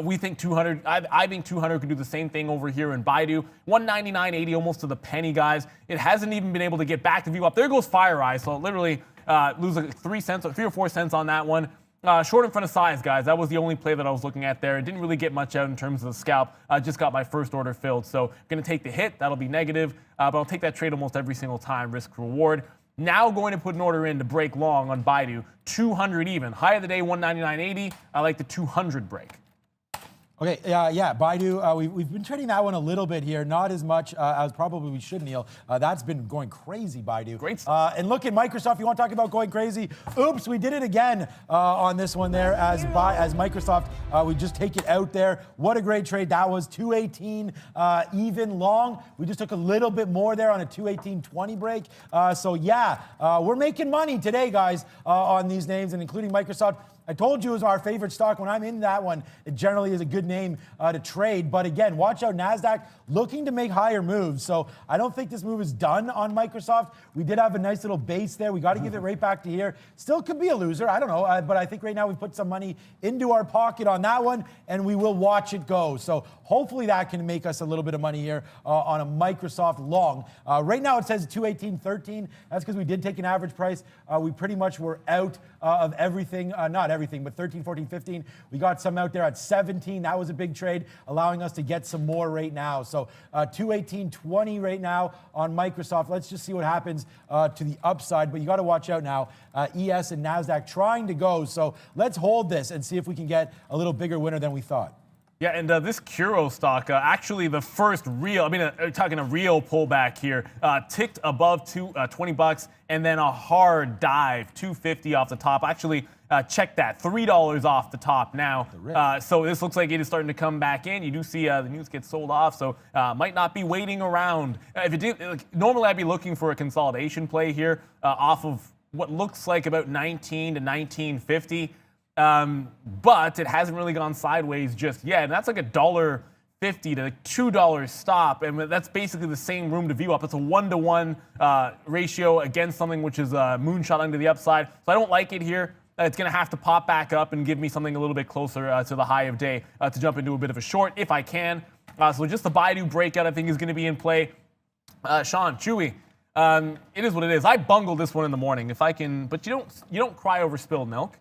We think 200. I think 200 could do the same thing over here in Baidu. 199.80, almost to the penny, guys. It hasn't even been able to get back to view up. There goes FireEye. So literally lose like 3 or 4 cents on that one. Short in front of size, guys. That was the only play that I was looking at there. It didn't really get much out in terms of the scalp. I just got my first order filled. So going to take the hit. That'll be negative. But I'll take that trade almost every single time, risk reward. Now going to put an order in to break long on Baidu. 200 even. High of the day, 199.80. I like the 200 break. Okay, yeah, Baidu, we've been trading that one a little bit here, not as much as probably we should, Neil. That's been going crazy, Baidu. Great. And look at Microsoft, you want to talk about going crazy? Oops, we did it again on this one there as Microsoft. We just take it out there. What a great trade that was, 218 even long. We just took a little bit more there on a 218.20 break. So yeah, we're making money today, guys, on these names, and including Microsoft. I told you it was our favorite stock. When I'm in that one, it generally is a good name to trade. But again, watch out, NASDAQ looking to make higher moves. So I don't think this move is done on Microsoft. We did have a nice little base there. We got to give it right back to here. Still could be a loser. I don't know. But I think right now we've put some money into our pocket on that one, and we will watch it go. So hopefully that can make us a little bit of money here on a Microsoft long. Right now it says 218.13. That's because we did take an average price. We pretty much were out of everything, not everything, but 13, 14, 15. We got some out there at 17. That was a big trade, allowing us to get some more right now. So 218.20 right now on Microsoft. Let's just see what happens to the upside. But you got to watch out now. ES and NASDAQ trying to go. So let's hold this and see if we can get a little bigger winner than we thought. Yeah, and this Curo stock, actually the first real, talking a real pullback here, ticked above $20, and then a hard dive, $2.50 off the top. Actually, check that, $3 off the top now. So this looks like it is starting to come back in. You do see the news get sold off, so might not be waiting around. If it did, normally I'd be looking for a consolidation play here off of what looks like about 19 to 19.50. But it hasn't really gone sideways just yet. And that's like $1.50 to $2 stop. And that's basically the same room to view up. It's a 1-to-1 ratio against something which is a moonshot into the upside. So I don't like it here. It's going to have to pop back up and give me something a little bit closer to the high of day to jump into a bit of a short if I can. So just the Baidu breakout I think is going to be in play. Sean, Chewy, it is what it is. I bungled this one in the morning if I can, but you don't cry over spilled milk.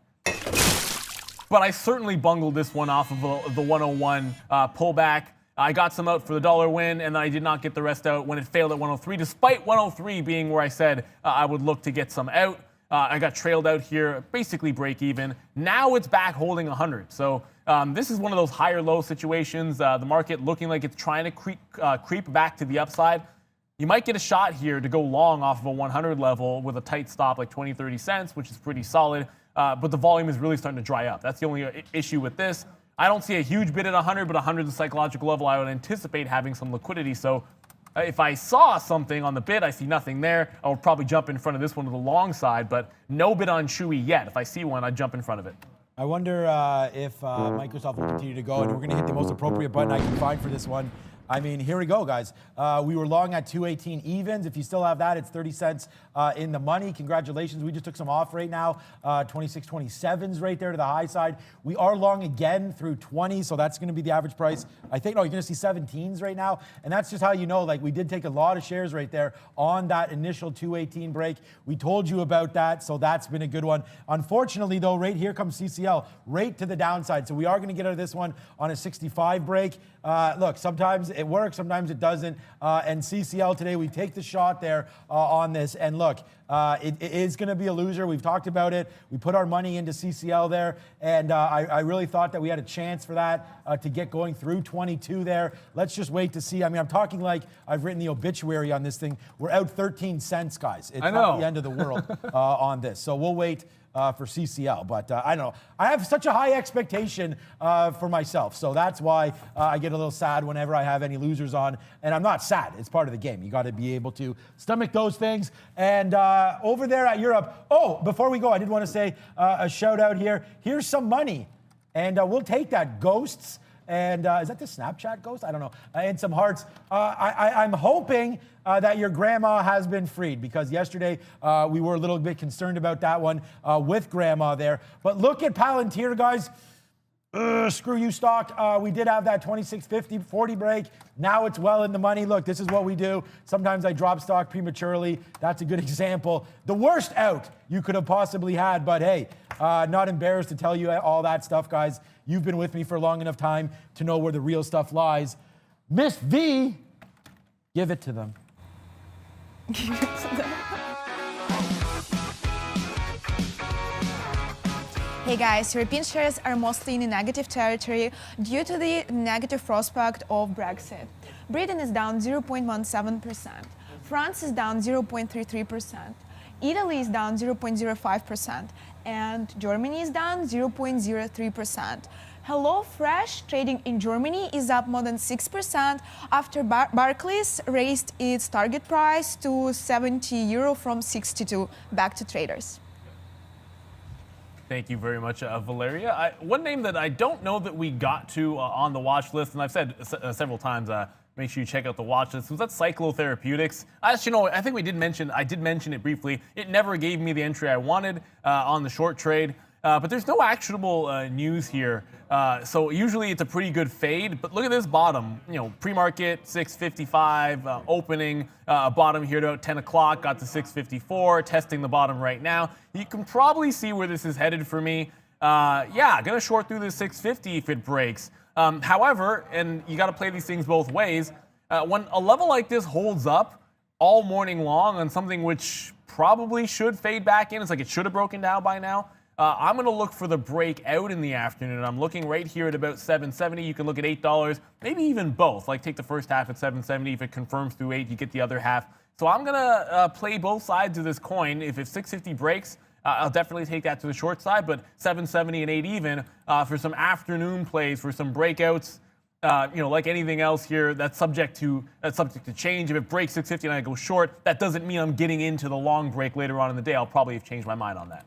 But I certainly bungled this one off of the 101 pullback. I got some out for the dollar win, and I did not get the rest out when it failed at 103, despite 103 being where I said I would look to get some out. I got trailed out here, basically break even. Now it's back holding 100. So this is one of those higher low situations. The market looking like it's trying to creep back to the upside. You might get a shot here to go long off of a 100 level with a tight stop like 20, 30 cents, which is pretty solid. But the volume is really starting to dry up. That's the only issue with this. I don't see a huge bid at 100, but 100 is a psychological level. I would anticipate having some liquidity. So if I saw something on the bid, I see nothing there. I would probably jump in front of this one to the long side, but no bid on Chewy yet. If I see one, I'd jump in front of it. I wonder if Microsoft will continue to go, and we're going to hit the most appropriate button I can find for this one. I mean, here we go, guys. We were long at 218 evens. If you still have that, it's 30 cents in the money. Congratulations. We just took some off right now. 26, 27s right there to the high side. We are long again through 20, so that's going to be the average price. I think, no, you're going to see 17s right now. And that's just how you know, like, we did take a lot of shares right there on that initial 218 break. We told you about that, so that's been a good one. Unfortunately, though, right here comes CCL, right to the downside. So we are going to get out of this one on a 65 break. Look, sometimes it works, sometimes it doesn't. And CCL today, we take the shot there on this. And look, it is going to be a loser. We've talked about it. We put our money into CCL there. And I really thought that we had a chance for that to get going through 22 there. Let's just wait to see. I mean, I'm talking like I've written the obituary on this thing. We're out 13 cents, guys. It's not the end of the world on this. So we'll wait for CCL, but I don't know. I have such a high expectation for myself, so that's why I get a little sad whenever I have any losers on, and I'm not sad. It's part of the game. You got to be able to stomach those things. And over there at Europe, oh, before we go, I did want to say a shout out here. Here's some money, and we'll take that. Ghosts and is that the Snapchat ghost? I don't know. And some hearts. I'm hoping that your grandma has been freed, because yesterday we were a little bit concerned about that one with grandma there. But look at Palantir, guys. Screw you, stock. We did have that 26.50 40 break. Now it's well in the money. Look, this is what we do. Sometimes I drop stock prematurely. That's a good example. The worst out you could have possibly had, but hey, not embarrassed to tell you all that stuff, guys. You've been with me for long enough time to know where the real stuff lies. Miss V, give it to them. Hey guys, European shares are mostly in a negative territory due to the negative prospect of Brexit. Britain is down 0.17%, France is down 0.33%, Italy is down 0.05%, and Germany is down 0.03%. HelloFresh trading in Germany is up more than 6% after Barclays raised its target price to 70 euro from 62. Back to traders. Thank you very much, Valeria. One name that I don't know that we got to on the watch list, and I've said several times, make sure you check out the watch list, was that Cyclotherapeutics. Actually, you know, I think I did mention it briefly. It never gave me the entry I wanted on the short trade. But there's no actionable news here. So usually it's a pretty good fade. But look at this bottom. You know, pre-market 655, opening bottom here at about 10 o'clock, got to 654, testing the bottom right now. You can probably see where this is headed for me. Yeah, gonna short through this 650 if it breaks. However, and you got to play these things both ways. When a level like this holds up all morning long on something which probably should fade back in, it's like it should have broken down by now. I'm going to look for the breakout in the afternoon. I'm looking right here at about 770. You can look at $8, maybe even both. Like take the first half at 770. If it confirms through 8, you get the other half. So I'm going to play both sides of this coin. If 650 breaks, I'll definitely take that to the short side. But 770 and 8 even for some afternoon plays, for some breakouts. You know, like anything else here, that's subject to change. If it breaks 650 and I go short, that doesn't mean I'm getting into the long break later on in the day. I'll probably have changed my mind on that.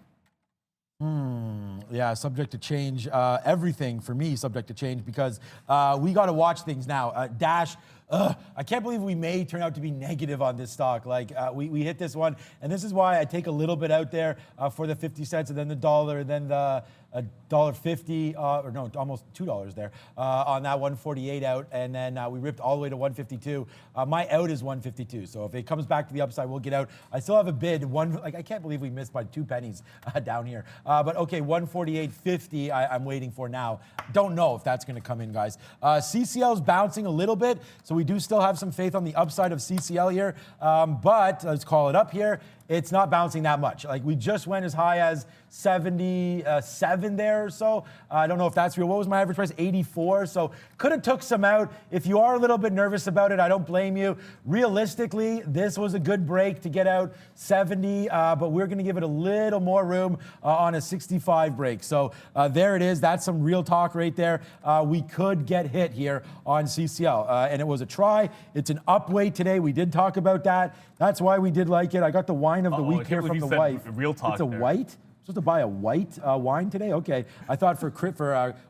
Yeah, subject to change. Everything for me subject to change, because we got to watch things now. Dash, I can't believe we may turn out to be negative on this stock. Like we hit this one, and this is why I take a little bit out there for the 50 cents, and then the dollar, and then the $1.50, or no, almost $2 there on that 148 out, and then we ripped all the way to 152. My out is 152, so if it comes back to the upside, we'll get out. I still have a bid. I can't believe we missed by 2 pennies down here. But okay, 148.50 I'm waiting for now. Don't know if that's going to come in, guys. CCL is bouncing a little bit, so we do still have some faith on the upside of CCL here. But let's call it up here. It's not bouncing that much. Like we just went as high as 77 there or so. I don't know if that's real. What was my average price? 84. So could have took some out. If you are a little bit nervous about it, I don't blame you. Realistically, this was a good break to get out 70, but we're going to give it a little more room on a 65 break. So there it is. That's some real talk right there. We could get hit here on CCL, and it was a try. It's an up weight today. We did talk about that. That's why we did like it. I got the wine of the week here from the wife. Real talk. It's a there. white. Supposed to buy a white wine today? Okay. I thought for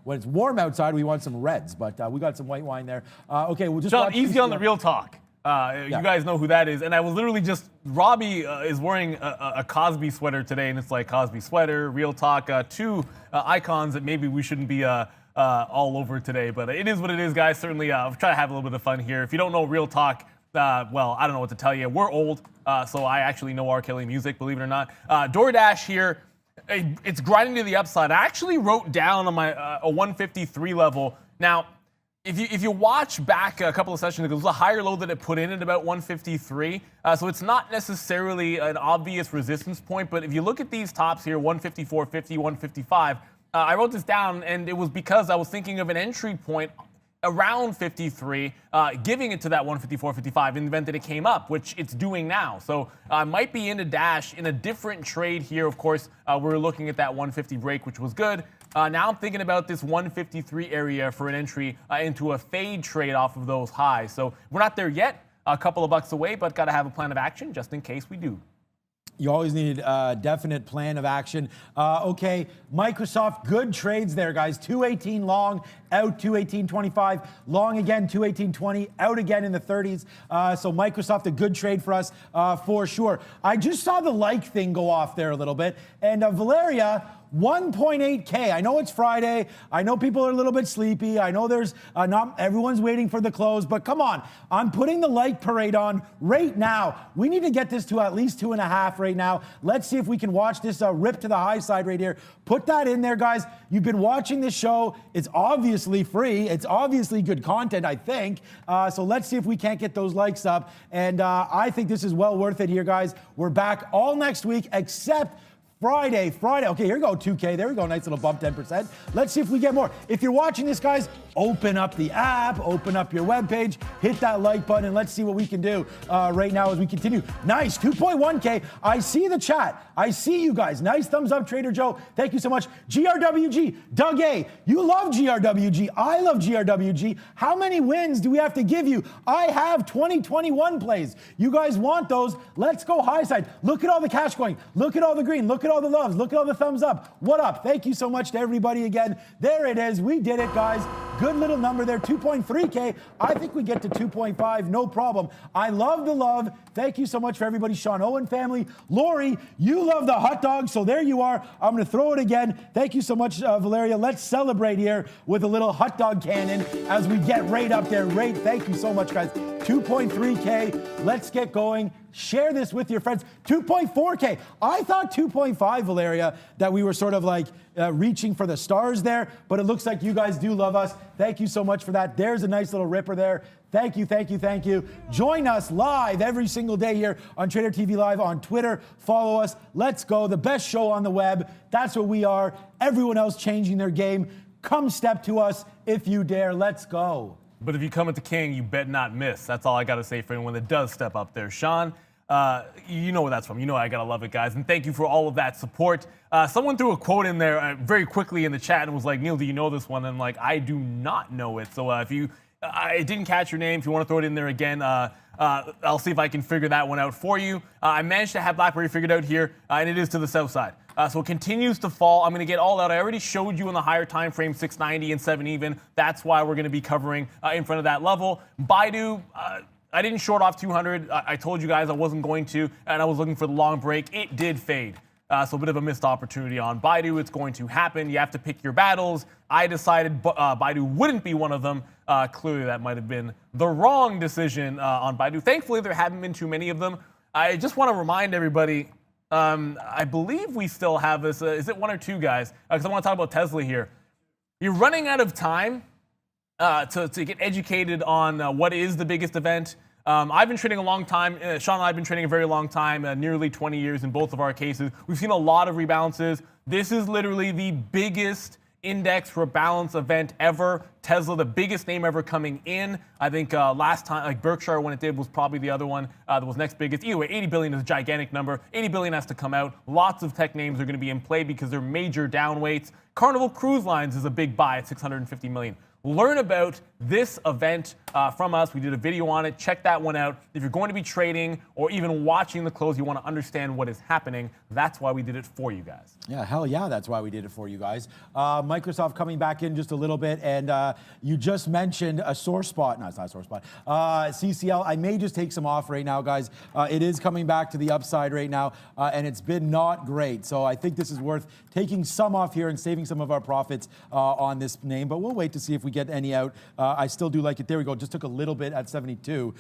when it's warm outside, we want some reds, but we got some white wine there. Okay, we'll just John, easy on the real talk. You guys know who that is. And I was literally just, Robbie is wearing a Cosby sweater today, and it's like Cosby sweater, real talk, 2 icons that maybe we shouldn't be all over today. But it is what it is, guys. Certainly, I'll try to have a little bit of fun here. If you don't know real talk, well, I don't know what to tell you. We're old, so I actually know R. Kelly music, believe it or not. DoorDash here, it's grinding to the upside. I actually wrote down on my a 153 level. Now, if you watch back a couple of sessions ago, it was a higher low that it put in at about 153. So it's not necessarily an obvious resistance point, but if you look at these tops here, 154.50, 155, I wrote this down, and it was because I was thinking of an entry point around 53, giving it to that 154.55 in the event that it came up, which it's doing now. So I might be into Dash in a different trade here. Of course, we're looking at that 150 break, which was good. Now I'm thinking about this 153 area for an entry into a fade trade off of those highs. So we're not there yet, a couple of bucks away, but got to have a plan of action just in case we do. You always need a definite plan of action. Okay, Microsoft, good trades there, guys. 218 long, out 218.25. Long again, 218.20, out again in the 30s. So Microsoft, a good trade for us for sure. I just saw the like thing go off there a little bit. And Valeria, 1.8K. I know it's Friday. I know people are a little bit sleepy. I know there's not everyone's waiting for the close, but come on. I'm putting the like parade on right now. We need to get this to at least 2.5 right now. Let's see if we can watch this rip to the high side right here. Put that in there, guys. You've been watching this show. It's obviously free. It's obviously good content, I think. So let's see if we can't get those likes up. And I think this is well worth it here, guys. We're back all next week except Friday. Okay, here we go, 2K. There we go, nice little bump, 10%. Let's see if we get more. If you're watching this, guys, open up the app, open up your webpage, hit that like button, and let's see what we can do right now as we continue. Nice, 2.1K. I see the chat. I see you guys. Nice thumbs up, Trader Joe. Thank you so much. GRWG, Doug A. You love GRWG. I love GRWG. How many wins do we have to give you? I have 2021 plays. You guys want those? Let's go high side. Look at all the cash going. Look at all the green. Look at all the loves. Look at all the thumbs up. What up? Thank you so much to everybody again. There it is. We did it, guys. Good little number there, 2.3K. I think we get to 2.5, no problem. I love the love. Thank you so much for everybody. Sean Owen family. Lori, you love the hot dog, so there you are. I'm going to throw it again. Thank you so much, Valeria. Let's celebrate here with a little hot dog cannon as we get right up there. Thank you so much, guys. 2.3K. Let's get going. Share this with your friends. 2.4K. I thought 2.5, Valeria, that we were sort of like reaching for the stars there, but it looks like you guys do love us. Thank you so much for that. There's a nice little ripper there. Thank you, thank you, thank you. Join us live every single day here on Trader TV Live on Twitter. Follow us. Let's go. The best show on the web. That's what we are. Everyone else changing their game. Come step to us if you dare. Let's go. But if you come into King, you bet not miss. That's all I got to say for anyone that does step up there. Sean, you know where that's from. You know I got to love it, guys. And thank you for all of that support. Someone threw a quote in there very quickly in the chat and was like, Neil, do you know this one? And I'm like, I do not know it. So if you, I didn't catch your name. If you want to throw it in there again, I'll see if I can figure that one out for you. I managed to have BlackBerry figured out here, and it is to the south side. So it continues to fall. I'm going to get all out. I already showed you in the higher time frame, 690 and 7 even. That's why we're going to be covering in front of that level. Baidu, I didn't short off 200. I told you guys I wasn't going to, and I was looking for the long break. It did fade. So a bit of a missed opportunity on Baidu. It's going to happen. You have to pick your battles. I decided Baidu wouldn't be one of them. Clearly, that might have been the wrong decision on Baidu. Thankfully, there haven't been too many of them. I just want to remind everybody, I believe we still have this. Is it one or two, guys? Because I want to talk about Tesla here. You're running out of time to get educated on what is the biggest event. I've been trading a long time. Sean and I have been trading a very long time, nearly 20 years in both of our cases. We've seen a lot of rebalances. This is literally the biggest index rebalance event ever. Tesla, the biggest name ever coming in. I think last time, like Berkshire, when it did, was probably the other one that was next biggest. Either way, 80 billion is a gigantic number. 80 billion has to come out. Lots of tech names are going to be in play because they're major downweights. Carnival Cruise Lines is a big buy at 650 million. Learn about this event from us. We did a video on it. Check that one out. If you're going to be trading or even watching the close, you want to understand what is happening. That's why we did it for you guys. Yeah, hell yeah, that's why we did it for you guys. Microsoft coming back in just a little bit, and you just mentioned a sore spot. No, it's not a sore spot. CCL, I may just take some off right now, guys. It is coming back to the upside right now, and it's been not great. So I think this is worth taking some off here and saving some of our profits on this name, but we'll wait to see if we get any out. I still do like it. There we go. Just took a little bit at 72.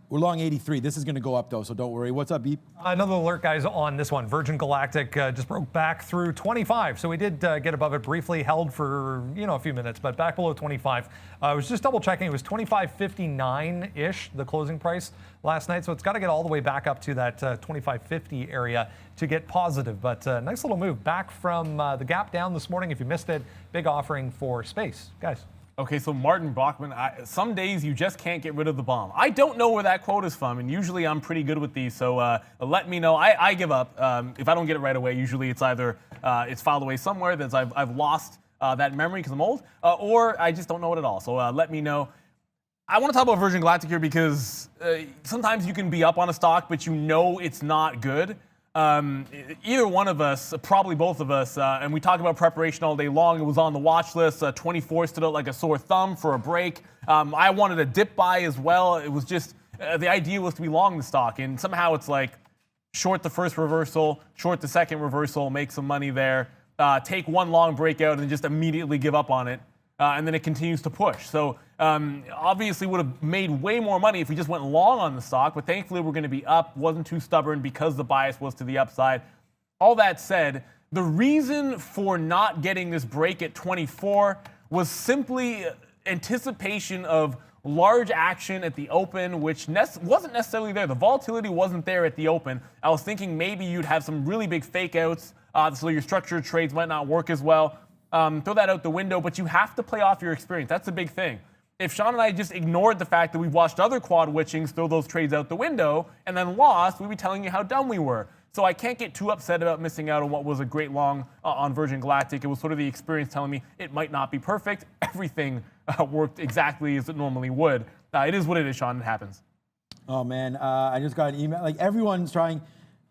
We're long 83. This is going to go up, though, so don't worry. What's up, Beep? Another alert, guys, on this one. Virgin Galactic just broke back through 25. So we did get above it briefly, held for, a few minutes, but back below 25. I was just double checking. It was 25.59-ish, the closing price last night. So it's got to get all the way back up to that 25.50 area to get positive. But nice little move back from the gap down this morning. If you missed it, big offering for space. Guys. Okay, so Martin Bachman, some days you just can't get rid of the bomb. I don't know where that quote is from, and usually I'm pretty good with these, so let me know. I give up. If I don't get it right away, usually it's either it's filed away somewhere that I've lost that memory because I'm old, or I just don't know it at all. So let me know. I want to talk about Virgin Galactic here because sometimes you can be up on a stock, but you know it's not good. either one of us, probably both of us, and we talk about preparation all day long. It was on the watch list. 24 stood out like a sore thumb for a break. I wanted a dip buy as well. It was just the idea was to be long the stock, and somehow it's like short the first reversal, short the second reversal, make some money there, take one long breakout and just immediately give up on it. And then it continues to push. So obviously would have made way more money if we just went long on the stock, but thankfully we're going to be up. Wasn't too stubborn because the bias was to the upside. All that said, the reason for not getting this break at 24 was simply anticipation of large action at the open, which wasn't necessarily there. The volatility wasn't there at the open. I was thinking maybe you'd have some really big fake outs, so your structured trades might not work as well. Throw that out the window, but you have to play off your experience. That's a big thing. If Sean and I just ignored the fact that we've watched other quad witchings throw those trades out the window and then lost, we'd be telling you how dumb we were. So I can't get too upset about missing out on what was a great long on Virgin Galactic. It was sort of the experience telling me it might not be perfect. Everything worked exactly as it normally would. It is what it is, Sean. It happens. Oh, man. I just got an email. Like, everyone's trying.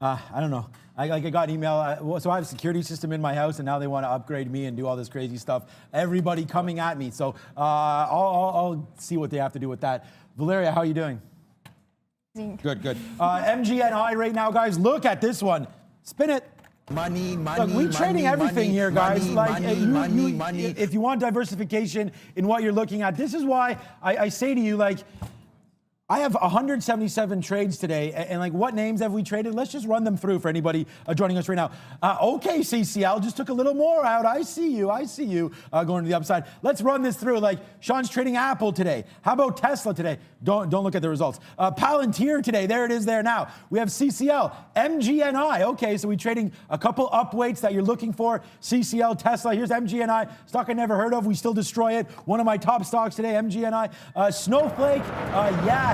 I don't know. I got an email. So I have a security system in my house, and now they want to upgrade me and do all this crazy stuff. Everybody coming at me. So I'll see what they have to do with that. Valeria, how are you doing? Good, good. MGNI right now, guys. Look at this one. Spin it. Money, Look, we're trading everything here, guys. Money. If you want diversification in what you're looking at, this is why I say to you, like, I have 177 trades today, and like, what names have we traded? Let's just run them through for anybody joining us right now. Okay, CCL just took a little more out. I see you going to the upside. Let's run this through. Like, Sean's trading Apple today. How about Tesla today? Don't look at the results. Palantir today. There it is there now. We have CCL, MGNI. Okay, so we're trading a couple up weights that you're looking for. CCL, Tesla. Here's MGNI, stock I never heard of. We still destroy it. One of my top stocks today, MGNI. Snowflake.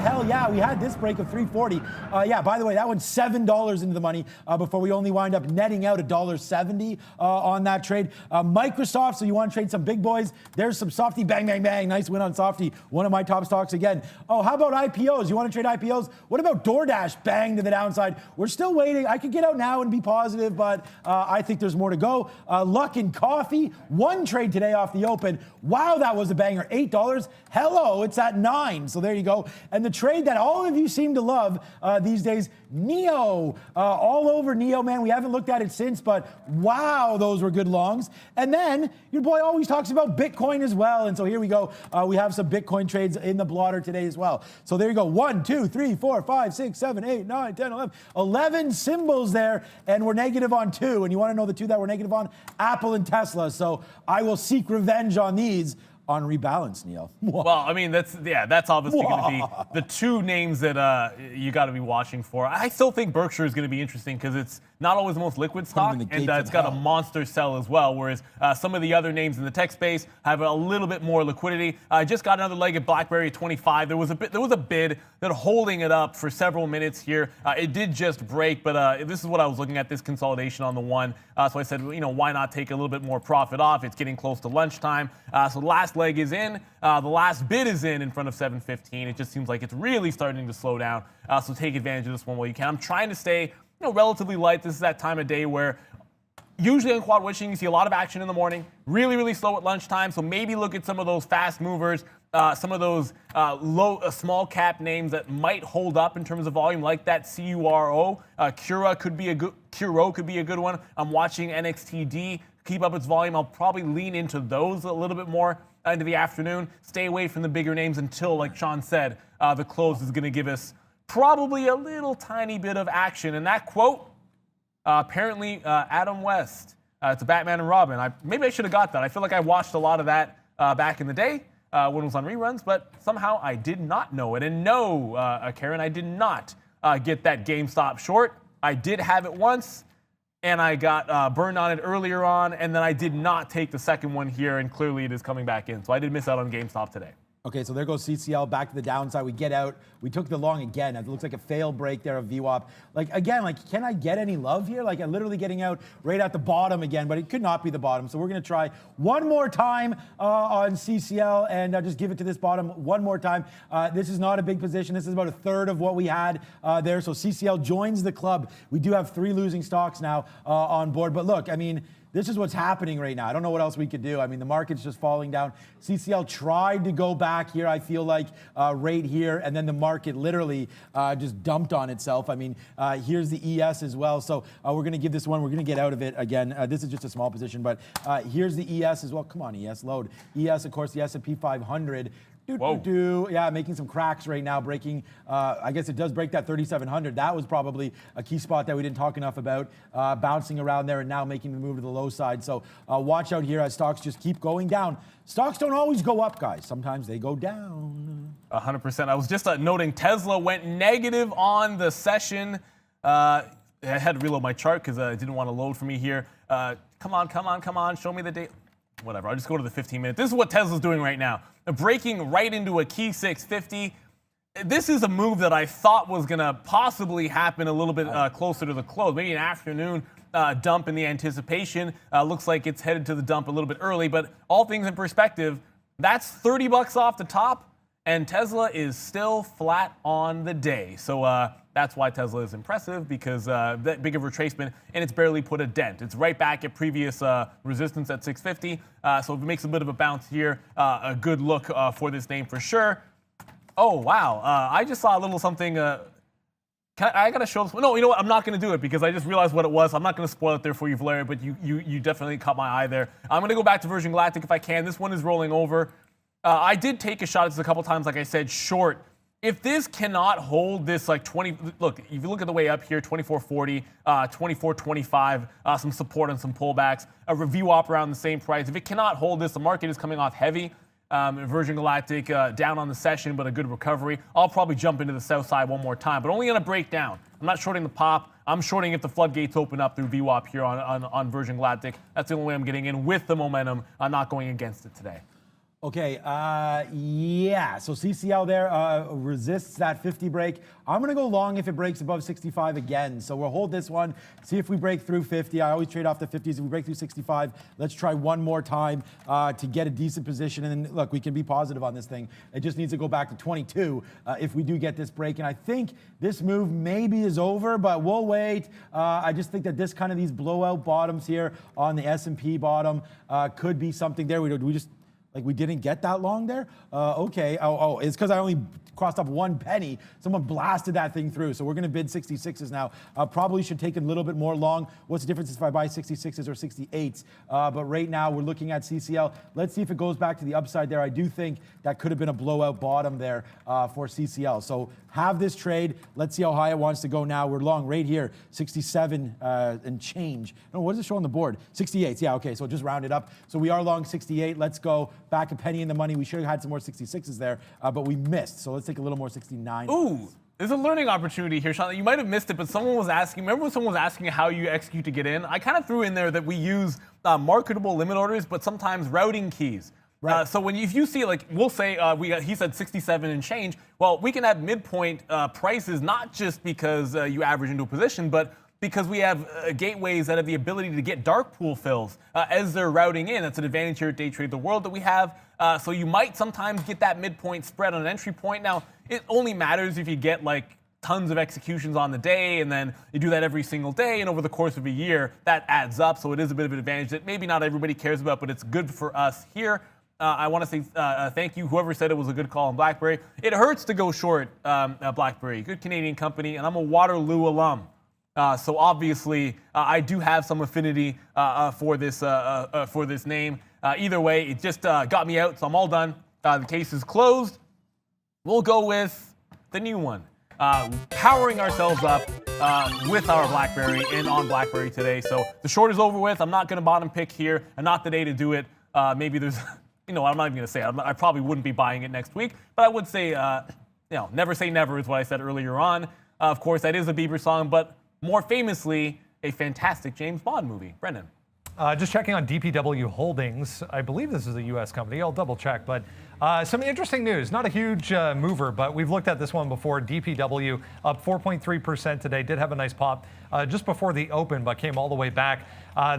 Hell yeah, we had this break of 340. Yeah, by the way, that went $7 into the money before we only wind up netting out $1.70 on that trade. Microsoft, so you want to trade some big boys. There's some Softy, bang, bang, bang. Nice win on Softy. One of my top stocks again. Oh, how about IPOs? You want to trade IPOs? What about DoorDash? Bang to the downside. We're still waiting. I could get out now and be positive, but I think there's more to go. Luck and Coffee, one trade today off the open. Wow, that was a banger. $8. Hello, it's at 9. So there you go. And the trade that all of you seem to love these days, NEO. All over NEO, man. We haven't looked at it since, but wow, those were good longs. And then your boy always talks about Bitcoin as well. And so here we go. We have some Bitcoin trades in the blotter today as well. So there you go. 1, 2, 3, 4, 5, 6, 7, 8, 9, 10, 11. 11 symbols there, and we're negative on 2. And you want to know the 2 that we're negative on? Apple and Tesla. So I will seek revenge on these on rebalance, Neil. Well, I mean, that's obviously going to be the two names that you got to be watching for. I still think Berkshire is going to be interesting because it's not always the most liquid stock, and it's got a monster sell as well, whereas some of the other names in the tech space have a little bit more liquidity. I just got another leg at BlackBerry at 25. There was a bid that holding it up for several minutes here. It did just break, but this is what I was looking at, this consolidation on the one. So I said, why not take a little bit more profit off? It's getting close to lunchtime. So the last leg is in. The last bid is in front of 715. It just seems like it's really starting to slow down. So take advantage of this one while you can. I'm trying to stay relatively light. This is that time of day where usually on quad witching, you see a lot of action in the morning, really, really slow at lunchtime. So maybe look at some of those fast movers, some of those small cap names that might hold up in terms of volume, like that CURO. Cura could be a good one. I'm watching NXTD keep up its volume. I'll probably lean into those a little bit more into the afternoon. Stay away from the bigger names until, like Sean said, the close is going to give us probably a little tiny bit of action. And that quote, apparently Adam West. It's a Batman and Robin. Maybe I should have got that. I feel like I watched a lot of that back in the day when it was on reruns, but somehow I did not know it. And no, Karen, I did not get that GameStop short. I did have it once, and I got burned on it earlier on, and then I did not take the second one here, and clearly it is coming back in. So I did miss out on GameStop today. Okay, so there goes CCL back to the downside. We get out. We took the long again. It looks like a failed break there of VWAP. Can I get any love here? I'm literally getting out right at the bottom again, but it could not be the bottom. So we're going to try one more time on CCL and just give it to this bottom one more time. This is not a big position. This is about a third of what we had there. So CCL joins the club. We do have 3 losing stocks now on board. But look, this is what's happening right now. I don't know what else we could do. The market's just falling down. CCL tried to go back here, I feel like, right here, and then the market literally just dumped on itself. Here's the ES as well. So we're going to give this one, we're going to get out of it again. This is just a small position, but here's the ES as well. Come on, ES, load. ES, of course, the S&P 500. Yeah, making some cracks right now, breaking, I guess it does break that 3,700. That was probably a key spot that we didn't talk enough about, bouncing around there and now making the move to the low side. So watch out here as stocks just keep going down. Stocks don't always go up, guys. Sometimes they go down. 100%. I was just noting Tesla went negative on the session. I had to reload my chart because it didn't want to load for me here. Come on. Show me the date. Whatever, I'll just go to the 15-minute. This is what Tesla's doing right now. Breaking right into a key 650. This is a move that I thought was going to possibly happen a little bit closer to the close. Maybe an afternoon dump in the anticipation. Looks like it's headed to the dump a little bit early, but all things in perspective, that's $30 off the top, and Tesla is still flat on the day. So that's why Tesla is impressive, because that big of a retracement, and it's barely put a dent. It's right back at previous resistance at 650. So if it makes a bit of a bounce here, a good look for this name for sure. Oh, wow. I just saw a little something. I got to show this. No, you know what? I'm not going to do it because I just realized what it was. I'm not going to spoil it there for you, Valeria, but you definitely caught my eye there. I'm going to go back to Virgin Galactic if I can. This one is rolling over. I did take a shot at this a couple times, like I said, short. If this cannot hold this 20, look, if you look at the way up here, 24.40, 24.25, some support and some pullbacks, a review op around the same price. If it cannot hold this, the market is coming off heavy. Virgin Galactic down on the session, but a good recovery. I'll probably jump into the south side one more time, but only going to break down. I'm not shorting the pop. I'm shorting if the floodgates open up through VWAP here on Virgin Galactic. That's the only way I'm getting in with the momentum. I'm not going against it today. Okay, yeah, so CCL there resists that 50 break. I'm going to go long if it breaks above 65 again. So we'll hold this one, see if we break through 50. I always trade off the 50s. If we break through 65, let's try one more time to get a decent position. And then, look, we can be positive on this thing. It just needs to go back to 22 if we do get this break. And I think this move maybe is over, but we'll wait. I just think that this kind of these blowout bottoms here on the S&P bottom could be something there. We didn't get that long there? Okay. Oh, it's because I only crossed up 1 penny. Someone blasted that thing through. So we're going to bid 66s now. Probably should take a little bit more long. What's the difference if I buy 66s or 68s? But right now we're looking at CCL. Let's see if it goes back to the upside there. I do think that could have been a blowout bottom there for CCL. So have this trade. Let's see how high it wants to go now. We're long right here, 67 and change. No, what does it show on the board? 68. Yeah, okay, so just round it up. So we are long 68. Let's go back a penny in the money. We should have had some more 66s there, but we missed. So let's take a little more 69. Ooh, there's a learning opportunity here, Sean. You might have missed it, but someone was asking, remember when someone was asking how you execute to get in? I kind of threw in there that we use marketable limit orders, but sometimes routing keys. Right. So if you see, we'll say he said 67 and change. Well, we can have midpoint prices, not just because you average into a position, but because we have gateways that have the ability to get dark pool fills as they're routing in. That's an advantage here at Day Trade the World that we have. So you might sometimes get that midpoint spread on an entry point. Now, it only matters if you get tons of executions on the day, and then you do that every single day, and over the course of a year, that adds up. So it is a bit of an advantage that maybe not everybody cares about, but it's good for us here. I want to say thank you, whoever said it was a good call on BlackBerry. It hurts to go short BlackBerry, good Canadian company, and I'm a Waterloo alum. So obviously, I do have some affinity for this name. Either way, it just got me out, so I'm all done. The case is closed. We'll go with the new one. Powering ourselves up with our BlackBerry and on BlackBerry today. So the short is over with. I'm not going to bottom pick here, and not the day to do it. Maybe there's... I'm not even going to say it. I probably wouldn't be buying it next week, but I would say, never say never is what I said earlier on. Of course, that is a Bieber song, but more famously, a fantastic James Bond movie. Brendan. Just checking on DTTW Holdings. I believe this is a U.S. company. I'll double check. But some interesting news. Not a huge mover, but we've looked at this one before. DTTW up 4.3% today. Did have a nice pop just before the open, but came all the way back.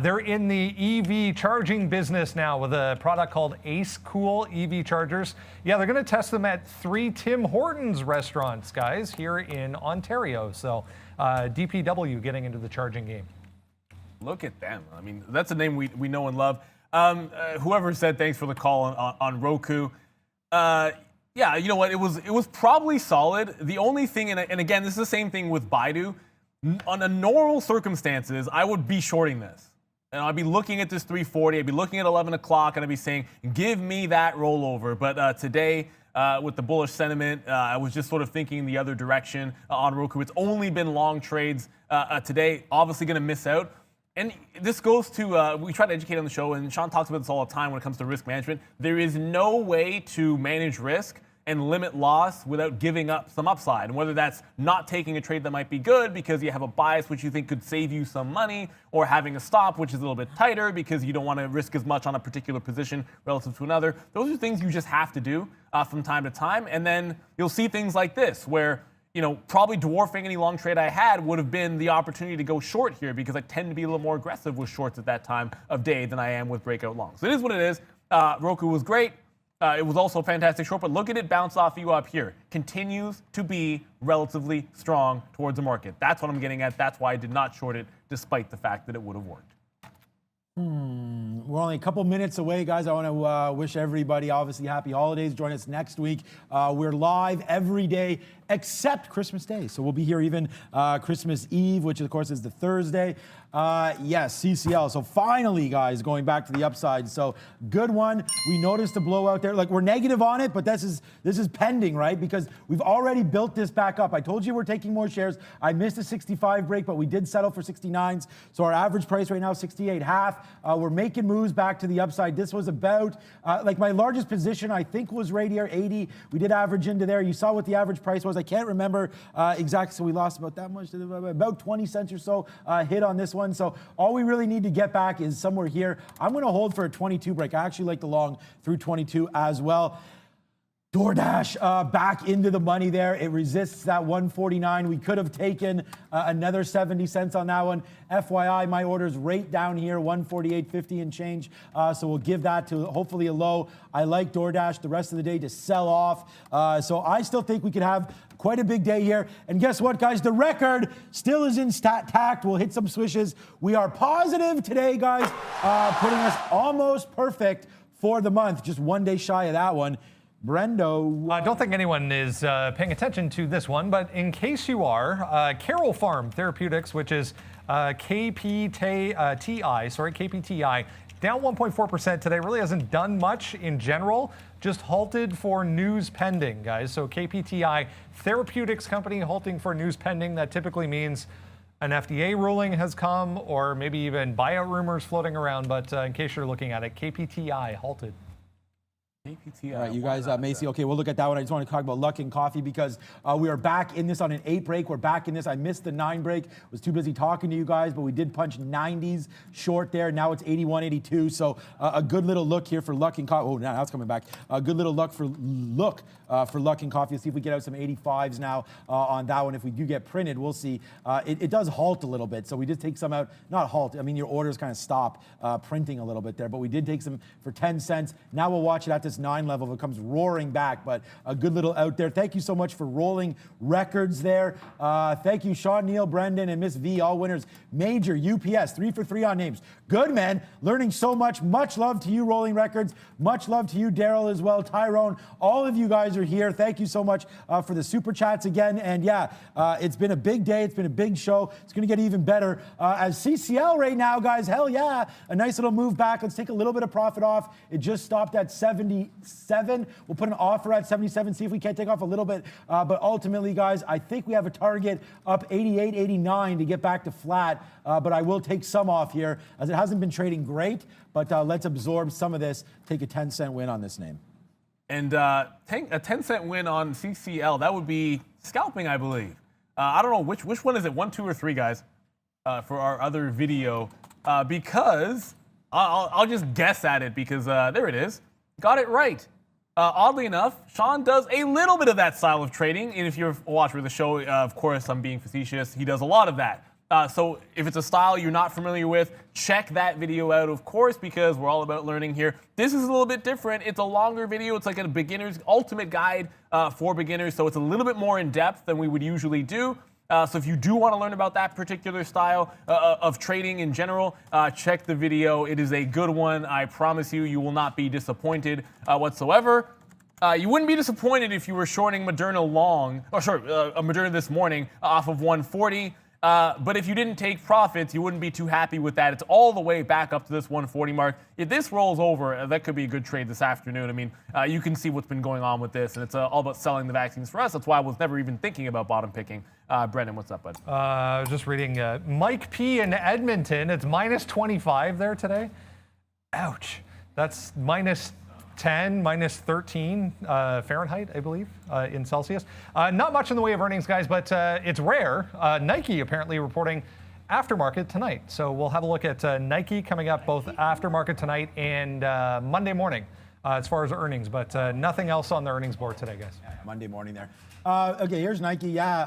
They're in the EV charging business now with a product called Ace Cool EV chargers. Yeah, they're going to test them at 3 Tim Hortons restaurants, guys, here in Ontario. So DTTW getting into the charging game. Look at them. I mean, that's a name we know and love. Whoever said thanks for the call on Roku. Yeah, you know what? It was probably solid. The only thing, and again, this is the same thing with Baidu. Under normal circumstances, I would be shorting this. And I'd be looking at this 340. I'd be looking at 11 o'clock, and I'd be saying, give me that rollover. But today, with the bullish sentiment, I was just sort of thinking the other direction on Roku. It's only been long trades today. Obviously going to miss out. And this goes to, we try to educate on the show, and Sean talks about this all the time when it comes to risk management. There is no way to manage risk and limit loss without giving up some upside. And whether that's not taking a trade that might be good because you have a bias which you think could save you some money, or having a stop which is a little bit tighter because you don't want to risk as much on a particular position relative to another. Those are things you just have to do from time to time. And then you'll see things like this where, you know, probably dwarfing any long trade I had would have been the opportunity to go short here because I tend to be a little more aggressive with shorts at that time of day than I am with breakout longs. So it is what it is. Roku was great. It was also a fantastic short, but look at it bounce off you up here. Continues to be relatively strong towards the market. That's what I'm getting at. That's why I did not short it, despite the fact that it would have worked. We're only a couple minutes away, guys. I want to wish everybody, obviously, happy holidays. Join us next week. We're live every day except Christmas Day. So we'll be here even Christmas Eve, which, of course, is the Thursday. Yes, CCL. So finally, guys, going back to the upside. So good one. We noticed a blowout there. Like, we're negative on it, but this is pending, right? Because we've already built this back up. I told you we're taking more shares. I missed a 65 break, but we did settle for 69s. So our average price right now is 68.5. We're making moves back to the upside. This was about, like, my largest position, I think, was right here, 80. We did average into there. You saw what the average price was. I can't remember exactly, so we lost about that much, about 20 cents or so hit on this one. So all we really need to get back is somewhere here. I'm going to hold for a 22 break. I actually like the long through 22 as well. DoorDash back into the money there. It resists that 149. We could have taken another 70 cents on that one. FYI, my order's right down here, 148.50 and change. So we'll give that to hopefully a low. I like DoorDash the rest of the day to sell off. So I still think we could have quite a big day here. And guess what, guys? The record still is intact. We'll hit some swishes. We are positive today, guys, putting us almost perfect for the month. Just one day shy of that one. Brendo. I don't think anyone is paying attention to this one, but in case you are, Carol Farm Therapeutics, which is KPTI, down 1.4% today. Really hasn't done much in general, just halted for news pending, guys. So KPTI Therapeutics company halting for news pending. That typically means an FDA ruling has come or maybe even buyout rumors floating around. But in case you're looking at it, KPTI halted. All right, you guys, Macy, okay, we'll look at that one. I just want to talk about Luckin Coffee because we are back in this on an 8 break. We're back in this. I missed the 9 break. Was too busy talking to you guys, but we did punch 90s short there. Now it's 81, 82. So a good little look here for Luckin Coffee. Oh, now it's coming back. A good little look for Luckin Coffee. Let's see if we get out some 85s now on that one. If we do get printed, we'll see. It does halt a little bit. So we did take some out. Not halt. I mean, your orders kind of stop printing a little bit there. But we did take some for 10 cents. Now we'll watch it at this 9 level. If it comes roaring back, but a good little out there. Thank you so much for rolling records there. Thank you, Sean, Neil, Brendan, and Miss V, all winners. Major UPS, 3 for 3 on names. Good, man. Learning so much. Much love to you, rolling records. Much love to you, Daryl, as well. Tyrone, all of you guys are here. Thank you so much for the super chats again. And yeah, it's been a big day. It's been a big show. It's going to get even better. As CCL right now, guys, hell yeah. A nice little move back. Let's take a little bit of profit off. It just stopped at 77. We'll put an offer at 77, see if we can't take off a little bit. But ultimately, guys, I think we have a target up 88, 89 to get back to flat. But I will take some off here, as it hasn't been trading great. But let's absorb some of this. Take a 10-cent win on this name. And a 10-cent win on CCL, that would be scalping, I believe. I don't know, which one is it, 1, 2, or 3, guys, for our other video. Because I'll just guess at it because there it is. Got it right. Oddly enough, Sean does a little bit of that style of trading. And if you're a watcher of the show, of course, I'm being facetious. He does a lot of that. So if it's a style you're not familiar with, check that video out, of course, because we're all about learning here. This is a little bit different. It's a longer video. It's like a beginner's ultimate guide for beginners. So it's a little bit more in depth than we would usually do. So if you do want to learn about that particular style of trading in general, check the video. It is a good one. I promise you, you will not be disappointed whatsoever. You wouldn't be disappointed if you were shorting Moderna long, or sorry, Moderna this morning off of 140. But if you didn't take profits, you wouldn't be too happy with that. It's all the way back up to this 140 mark. If this rolls over, that could be a good trade this afternoon. I mean, you can see what's been going on with this, and it's all about selling the vaccines for us. That's why I was never even thinking about bottom picking. Brendan, what's up, bud? Just reading Mike P. in Edmonton. It's minus 25 there today. Ouch. That's minus 10, minus 13 Fahrenheit, I believe, in Celsius. Not much in the way of earnings, guys, but it's rare. Nike apparently reporting aftermarket tonight. So we'll have a look at Nike coming up both aftermarket tonight and Monday morning as far as earnings, but nothing else on the earnings board today, guys. Monday morning there. Okay, here's Nike. Yeah,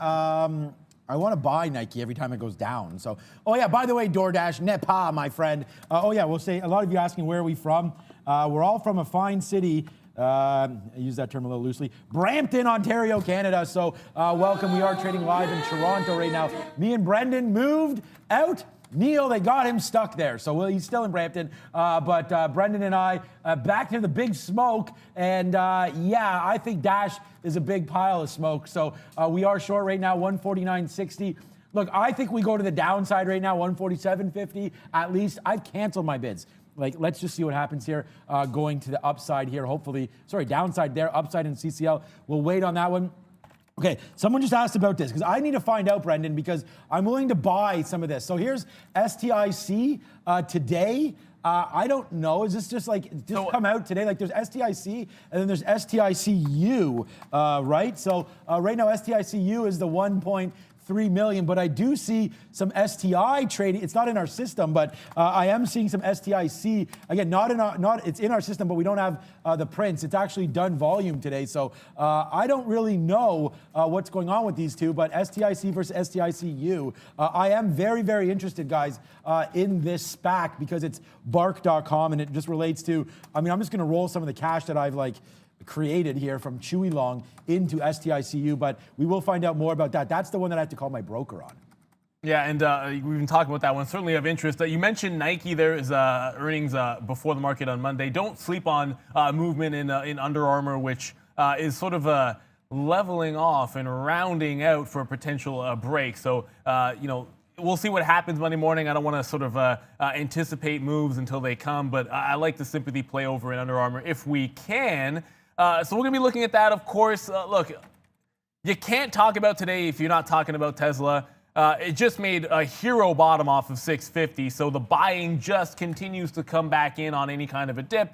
I want to buy Nike every time it goes down. So, oh yeah, by the way, DoorDash, Nepa, my friend. Oh yeah, we'll say, a lot of you asking where are we from. We're all from a fine city. I use that term a little loosely. Brampton, Ontario, Canada. So welcome. We are trading live in Toronto right now. Me and Brendan moved out. Neil, they got him stuck there. So he's still in Brampton. But Brendan and I back to the big smoke. And yeah, I think Dash is a big pile of smoke. So we are short right now, 149.60. Look, I think we go to the downside right now, 147.50 at least. I've canceled my bids. Like, let's just see what happens here. Going to the upside here, hopefully. Sorry, downside there, upside in CCL. We'll wait on that one. Okay, someone just asked about this because I need to find out, Brendan, because I'm willing to buy some of this. So here's STIC today. I don't know. Is this just like come out today? Like there's STIC and then there's STICU, right? So right now STICU is the 1.3 million, but I do see some STI trading. It's not in our system, but I am seeing some STIC. Again, it's in our system, but we don't have the prints. It's actually done volume today. So I don't really know what's going on with these two, but STIC versus STICU. I am very, very interested, guys, in this SPAC because it's bark.com and it just relates to, I mean, I'm just going to roll some of the cash that I've created here from Chewy Long into STICU, but we will find out more about that. That's the one that I have to call my broker on. Yeah, and we've been talking about that one. Certainly of interest. You mentioned Nike. There is earnings before the market on Monday. Don't sleep on movement in Under Armour, which is sort of leveling off and rounding out for a potential break. So, you know, we'll see what happens Monday morning. I don't want to sort of anticipate moves until they come, but I like the sympathy play over in Under Armour if we can. So we're going to be looking at that, of course. Look, you can't talk about today if you're not talking about Tesla. It just made a hero bottom off of 650, so the buying just continues to come back in on any kind of a dip.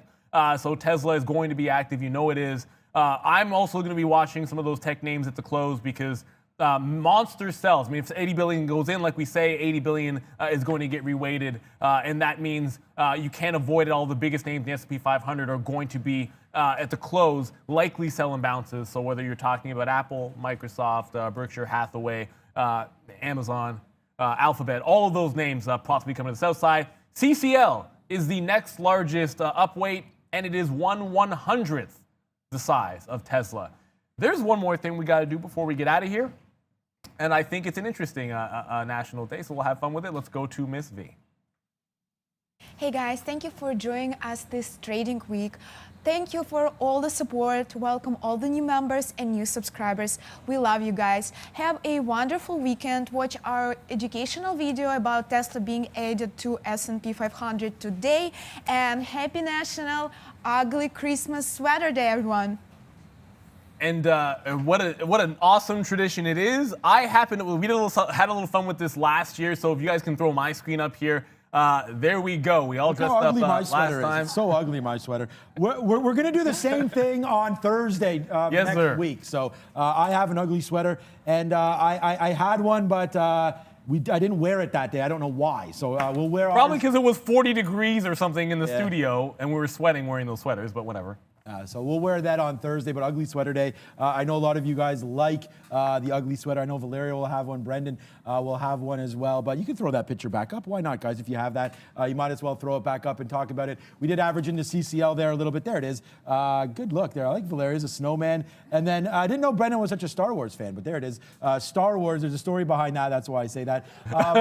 So Tesla is going to be active. You know it is. I'm also going to be watching some of those tech names at the close because monster sells. I mean, if 80 billion goes in, like we say, 80 billion is going to get reweighted, and that means you can't avoid it. All the biggest names in the S&P 500 are going to be at the close likely selling bounces. So whether you're talking about Apple, Microsoft, Berkshire Hathaway, Amazon, Alphabet, all of those names possibly coming to the south side. CCL is the next largest upweight, and it is 1/100th the size of Tesla. There's one more thing we got to do before we get out of here, and I think it's an interesting national day, so we'll have fun with it. Let's go to Miss V. Hey guys, thank you for joining us this trading week. Thank you for all the support. Welcome all the new members and new subscribers. We love you guys. Have a wonderful weekend. Watch our educational video about Tesla being added to S&P 500 today. And happy National Ugly Christmas Sweater Day, everyone. And what an awesome tradition it is. We had a little fun with this last year, so if you guys can throw my screen up here. There we go. We all dressed up last time. It's so ugly, my sweater. We're going to do the same thing on Thursday next week. So I have an ugly sweater, and I had one, but I didn't wear it that day. I don't know why. So we'll wear Probably ours. because it was 40 degrees or something in the studio, and we were sweating wearing those sweaters, but whatever. So we'll wear that on Thursday, but Ugly Sweater Day. I know a lot of you guys like the ugly sweater. I know Valeria will have one. Brendan will have one as well. But you can throw that picture back up. Why not, guys? If you have that, you might as well throw it back up and talk about it. We did average into CCL there a little bit. There it is. Good look there. I like Valeria's a snowman. And then I didn't know Brendan was such a Star Wars fan, but there it is. Star Wars, there's a story behind that. That's why I say that.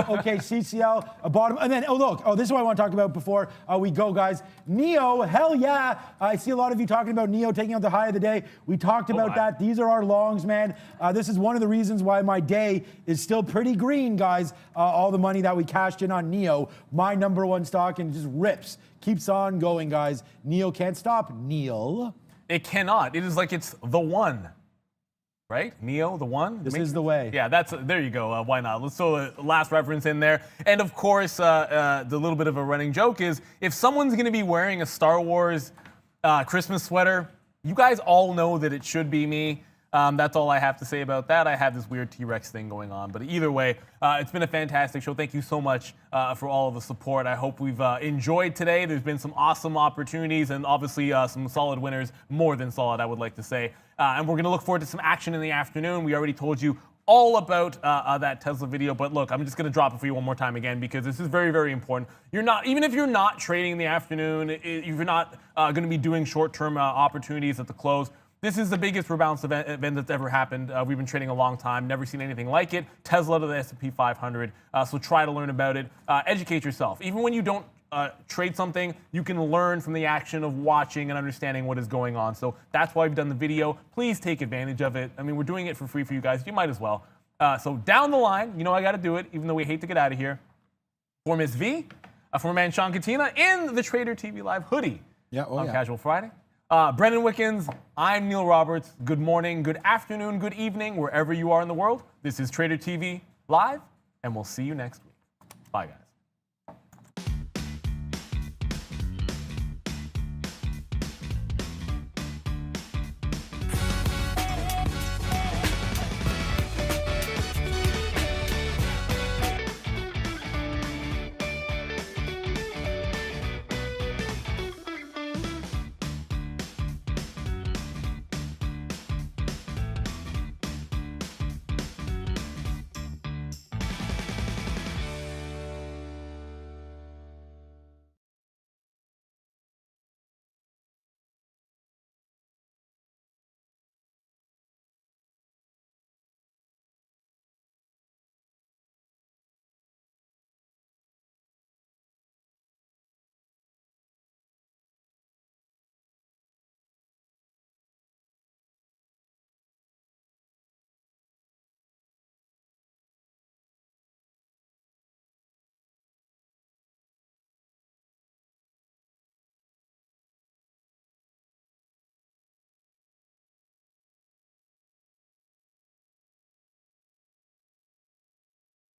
Okay, CCL, bottom. And then, this is what I want to talk about before we go, guys. Neo, hell yeah. I see a lot of you talking about Neo taking out the high of the day. We talked about that. These are our longs, man. This is one of the reasons why my day is still pretty green, guys. All the money that we cashed in on Neo, my number one stock, and it just rips. Keeps on going, guys. Neo can't stop. Neil. It cannot. It is like it's the one. Right? Neo, the one? This is the way. Yeah, there you go. Why not? Let's throw a last reference in there. And of course, the little bit of a running joke is if someone's going to be wearing a Star Wars Christmas sweater, you guys all know that it should be me. That's all I have to say about that. I have this weird T-Rex thing going on. But either way, it's been a fantastic show. Thank you so much for all of the support. I hope we've enjoyed today. There's been some awesome opportunities and obviously some solid winners, more than solid, I would like to say. And we're going to look forward to some action in the afternoon. We already told you all about that Tesla video, but look, I'm just going to drop it for you one more time again because this is very, very important. Even if you're not trading in the afternoon, if you're not going to be doing short-term opportunities at the close, this is the biggest rebalance event that's ever happened. We've been trading a long time, never seen anything like it. Tesla to the S&P 500, so try to learn about it. Educate yourself. Even when you don't trade something, you can learn from the action of watching and understanding what is going on. So that's why we've done the video. Please take advantage of it. I mean, we're doing it for free for you guys. You might as well. So down the line, you know I got to do it, even though we hate to get out of here. For Miss V, for my man Sean Katina in the Trader TV Live hoodie on Casual Friday. Brendan Wickens, I'm Neil Roberts. Good morning, good afternoon, good evening, wherever you are in the world. This is Trader TV Live, and we'll see you next week. Bye, guys.